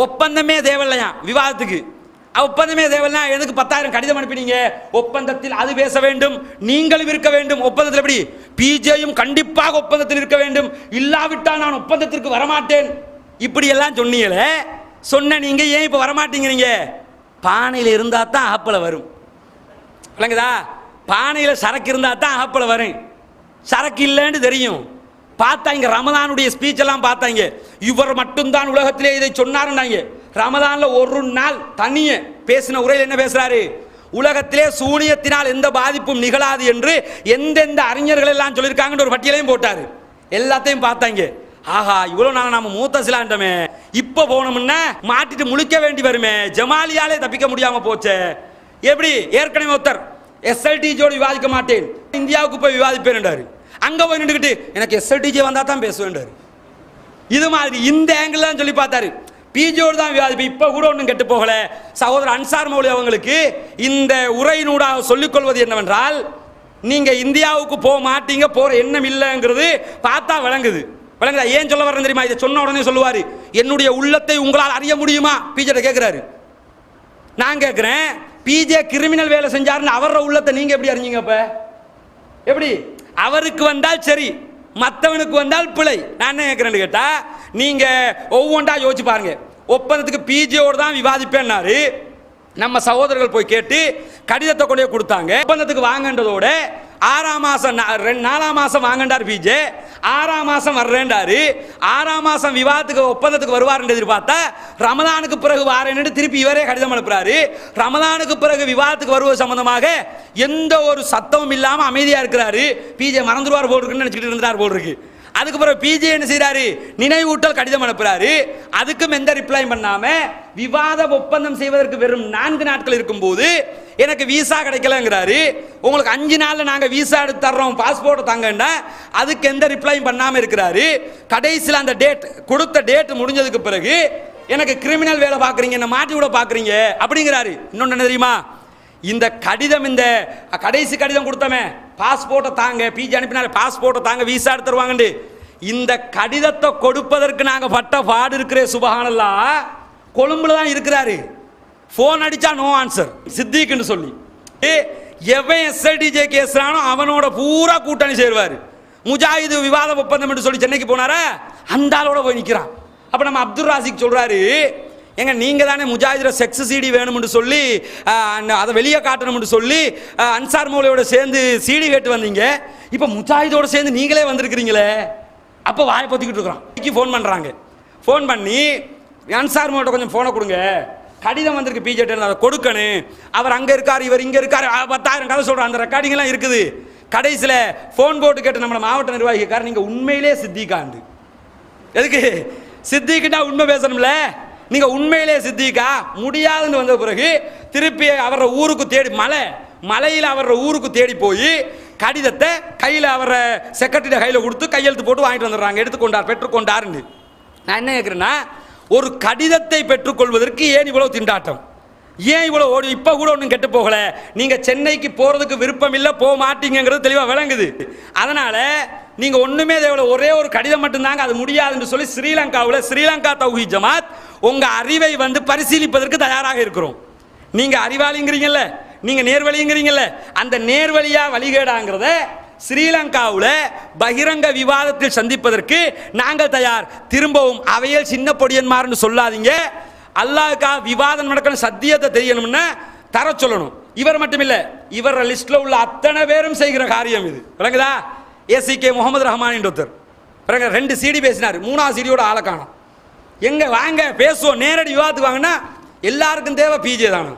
ஒப்பந்தமே தேவையில்லையா விவாதத்துக்கு, ஒப்பந்தமே தேவையில்லை எதுக்கு 10,000 கடிதம் அனுப்பினீங்க? ஒப்பந்தத்தில் அது பேச வேண்டும், நீங்களும் இருக்க வேண்டும். ஒப்பந்தத்தில் எப்படி? பிஜேயும் கண்டிப்பாக ஒப்பந்தத்தில் இருக்க வேண்டும், இல்லாவிட்டால் நான் ஒப்பந்தத்திற்கு வரமாட்டேன். இப்படி எல்லாம் சொன்னீங்களே, சொன்ன நீங்க ஏன் இப்ப வரமாட்டீங்கிறீங்க? பானையில் இருந்தா தான் ஆப்பல வரும், விளங்குதா? பானையில சரக்கு இருந்தா தான் ஆப்பல வரும். சரக்கு இல்லைன்னு தெரியும். பார்த்தாங்க ரமதானுடைய ஸ்பீச் எல்லாம் பார்த்தாங்க. இவர் மட்டும்தான் உலகத்திலே இதை சொன்னாருன்னாங்க. ரமதான்ல ஒரு நாள் தனியே பேசின உரையில் என்ன பேசுறாரு? உலகத்திலே சூனியத்தினால் எந்த பாதிப்பும் நிகழாது என்று எந்தெந்த அறிஞர்கள் எல்லாம் சொல்லியிருக்காங்கன்னு ஒரு பட்டியலையும் போட்டாரு. எல்லாத்தையும் பார்த்தாங்க. ஆஹா, இவ்வளவு நாள் நாம மூத்தசிலாண்டமே, இப்ப போனோம்னா மாட்டிட்டு முழிக்க வேண்டி வருமே, ஜமாலியாலே தப்பிக்க முடியாம போச்சே. எப்படி? ஏற்கனவே ஒருத்தர் எஸ்எல்டிஜியோடு விவாதிக்க மாட்டேன், இந்தியாவுக்கு போய் விவாதிப்பேன். அங்க போய் நின்றுக்கிட்டு எனக்கு எஸ்எல்டிஜி வந்தா தான் பேசுவேன். இது மாதிரி இந்த ஆங்கிள் தான் சொல்லி பார்த்தாரு. பிஜியோடு தான் விவாதிப்பேன். இப்ப கூட ஒன்றும் கெட்டு போகல. சகோதரர் அன்சார் மௌலி அவங்களுக்கு இந்த உரையினூடாக சொல்லிக் கொள்வது என்னவென்றால், நீங்க இந்தியாவுக்கு போக மாட்டீங்க, போற எண்ணம் இல்லைங்கிறது பார்த்தா விளங்குது. விளங்குதா? ஏன் சொல்ல வரேன் தெரியுமா? இதை சொன்ன உடனே சொல்லுவாரு, என்னுடைய உள்ளத்தை உங்களால் அறிய முடியுமா? பிஜே கேட்கிறாரு. நான் கேட்கிறேன், பிஜே கிரிமினல் வேலை செஞ்சாருன்னு அவர உள்ளத்தை நீங்க எப்படி அறிஞ்சீங்க? அப்ப எப்படி? அவருக்கு வந்தால் சரி, மற்றவனுக்கு வந்தால் பிழை. நான் என்ன கேட்கிறேன்னு கேட்டா, நீங்க ஒவ்வொன்றா யோசிச்சு பாருங்க. ஒப்பந்தத்துக்கு பிஜேயோடு தான் விவாதிப்பேன்னாரு. நம்ம சகோதரர்கள் போய் கேட்டு கடிதத்தை கொண்டே கொடுத்தாங்க. ஒப்பந்தத்துக்கு வாங்கன்றதோட 6ஆம் மாசம் 4ஆம் மாசம் வாங்கண்டார் பிஜே, 6ஆம் மாசம் வர்றேன்டாரு. 6ஆம் மாசம் விவாதத்துக்கு ஒப்பந்தத்துக்கு வருவார் என்று எதிர்பார்த்தா ரமதானுக்கு பிறகு வாரேன்னு திருப்பி இவரே கடிதம் அனுப்புறாரு. ரமதானுக்கு பிறகு விவாதத்துக்கு வருவது சம்பந்தமாக எந்த ஒரு சத்தமும் இல்லாம அமைதியா இருக்கிறாரு. பிஜே மறந்துடுவார் போல் இருக்குன்னு நினைச்சிட்டு இருந்தார் போல் இருக்கு. அதுக்கு பிறகு பிஜே என்ன செய்யறாரு? நினைவூட்டல் கடிதம் அனுப்புறாரு. அதுக்கும் எந்த ரிப்ளை பண்ணாம விவாத ஒப்பந்தம் செய்வதற்கு வெறும் 4 நாட்கள் இருக்கும் போது எனக்கு விசா கிடைக்கலங்கிறாரு. உங்களுக்கு 5 நாள்ல நாங்க விசா எடுத்து தர்றோம், பாஸ்போர்ட் தாங்கன்னா அதுக்கு எந்த ரிப்ளையும் பண்ணாம இருக்கிறாரு. கடைசியில் அந்த டேட் கொடுத்த டேட் முடிஞ்சதுக்கு பிறகு எனக்கு கிரிமினல் வேலை பாக்குறீங்க, என்ன மாட்டி விட பாக்குறீங்க அப்படிங்கிறாரு. இன்னொன்னு என்ன தெரியுமா? இந்த கடிதம், இந்த கடைசி கடிதம் கொடுத்தமே, பாஸ்போர்ட்டை தாங்க, பிஜி அனுப்பினாரு, பாஸ்போர்ட்டை தாங்க, விசா எடுத்து தருவாங்க. இந்த கடிதத்தை கொடுப்பதற்கு நாங்க பட்ட பாடு இருக்கிற சுபஹானல்லாஹ், கொழும்புல தான் இருக்கிறாரு. போன் அடிச்சா நோ ஆன்சர் சித்திக்குன்னு சொல்லி, எவன் எஸ்எல்டிஜே கேஸ்றானோ அவனோட பூரா கூட்டணி சேருவாரு. முஜாஹிது விவாத ஒப்பந்தம் என்று சொல்லி சென்னைக்கு போனாரா, அந்த ஆளோட போய் நிற்கிறான். அப்ப நம்ம அப்துல் ராசிக் சொல்றாரு, எங்க நீங்க தானே முஜாஹிதுல செக்ஸ் சிடி வேணும்னு சொல்லி அதை வெளியே காட்டணும்னு சொல்லி அன்சார் மௌலியோட சேர்ந்து சிடி கேட்டு வந்தீங்க, இப்ப முஜாஹிதோட சேர்ந்து நீங்களே வந்திருக்கிறீங்களே. அப்ப வாயை பொத்திக்கிட்டு இருக்கிறோம். ஃபோன் பண்றாங்க. ஃபோன் பண்ணி அன்சார் மௌலியோட கொஞ்சம் போனை கொடுங்க, கடிதம் வந்திருக்கு பிஜேடி, அதை கொடுக்கணும். அவர் அங்க இருக்காரு, இவர் இங்க இருக்காரு, 10,000 கதை சொல்ற அந்த ரெக்கார்டிங் எல்லாம் இருக்குது. கடைசியில போன் போட்டு கேட்டு நம்ம மாவட்ட நிர்வாகிக்கார், நீங்க உண்மையிலே சித்திகாண்டு, எதுக்கு சித்திக்கிட்டா உண்மை பேசணும்ல, நீங்க உண்மையிலே சித்திகா முடியாதுன்னு வந்த பிறகு திருப்பி அவர ஊருக்கு தேடி மலையில அவர ஊருக்கு தேடி போய் கடிதத்தை கையில அவர செக்ரட்டரி கையில கொடுத்து கையெழுத்து போட்டு வாங்கிட்டு வந்துடுறாங்க. எடுத்துக்கொண்டார், பெற்றுக்கொண்டாருன்னு. நான் என்ன கேட்கிறேன்னா, ஒரு கடிதத்தை பெற்றுக்கொள்வதற்கு ஏன் இவ்வளவு திண்டாட்டம், ஏன் இவ்வளவு ஓடி? இப்ப கூட ஒன்றும் கெட்டு போகல. நீங்க சென்னைக்கு போறதுக்கு விருப்பம் இல்லை, போக மாட்டீங்கிறது தெளிவா விளங்குது. அதனால நீங்க ஒண்ணுமே தேவையில்ல, ஒரே ஒரு கடிதம் மட்டும்தாங்க, அது முடியாதுன்னு சொல்லி ஸ்ரீலங்காவில் ஸ்ரீலங்கா தௌஹீத் ஜமாத் உங்க அறிவை பரிசீலிப்பதற்கு தயாராக இருக்கிறோம். நீங்க அறிவாளிங்கிறீங்கல்ல, நீங்க நேர்வழிங்கிறீங்கல்ல, அந்த நேர்வழியா வழிகேடாங்கிறத ஸ்ரீலங்காவில் பகிரங்க விவாதத்தில் சந்திப்பதற்கு நாங்கள் தயார். திரும்பவும் அவையில் சின்ன பொடியன்மார்னு சொல்லாதீங்க. அல்லாஹ்க்கா விவாதம் நடக்கணும், சத்தியத்தை தெரியணும்னா தர சொல்லணும். இவர் மட்டும் இல்ல, இவர் லிஸ்ட்ல உள்ள அத்தனை பேரும் செய்கிற காரியம் இது. விளங்குதா? ஏசிகே முகமது ரஹ்மான் ஒருத்தர் 2 சிடி பேசினார், 3ஆவது சிடியோட ஆளை காணும். எங்க வாங்க பேசுவோம், நேரடி விவாதத்துக்கு வாங்கன்னா எல்லாருக்கும் தேவை பிஜே தானே,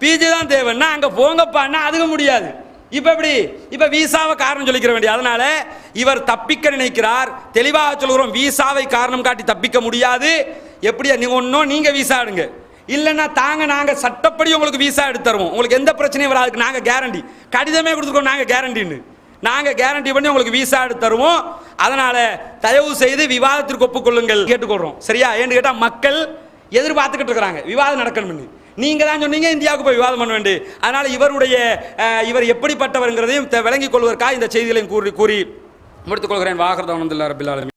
பிஜே தான் தேவைன்னா அங்க போங்கப்பான்னா அதுக்கு முடியாது. இப்ப எப்படி? இப்ப விசாவை காரணம் சொல்லிக்கிற வேண்டிய. அதனால இவர் தப்பிக்க நினைக்கிறார். தெளிவாக சொல்கிறோம், விசாவை காரணம் காட்டி தப்பிக்க முடியாது. எப்படியா நீங்க விசா எடுங்க, இல்லைன்னா நாங்க சட்டப்படி உங்களுக்கு விசா எடுத்து தருவோம், உங்களுக்கு எந்த பிரச்சனையும் வராதுக்கு நாங்க கேரண்டி, கடிதமே கொடுத்துருக்கோம் நாங்க கேரண்டின்னு, நாங்க கேரண்டி பண்ணி உங்களுக்கு விசா எடுத்து தருவோம். அதனால தயவு செய்து விவாதத்திற்கு ஒப்புக்கொள்ளுங்கள் கேட்டுக்கொள்றோம். சரியா? ஏன்னு கேட்டா மக்கள் எதிர்பார்த்துக்கிட்டு இருக்கிறாங்க விவாதம் நடக்கணும்னு. நீங்க தான் சொன்னீங்க இந்தியாவுக்கு போய் விவாதம் பண்ண வேண்டும். அதனால இவர் எப்படிப்பட்டவர்ங்கிறதையும் விளங்கிக் கொள்வதற்காக இந்த செய்திகளையும் கூறி முடித்துக் கொள்கிறேன். வாகர்தவனந்துல்லா ரபில் ஆலமீன்.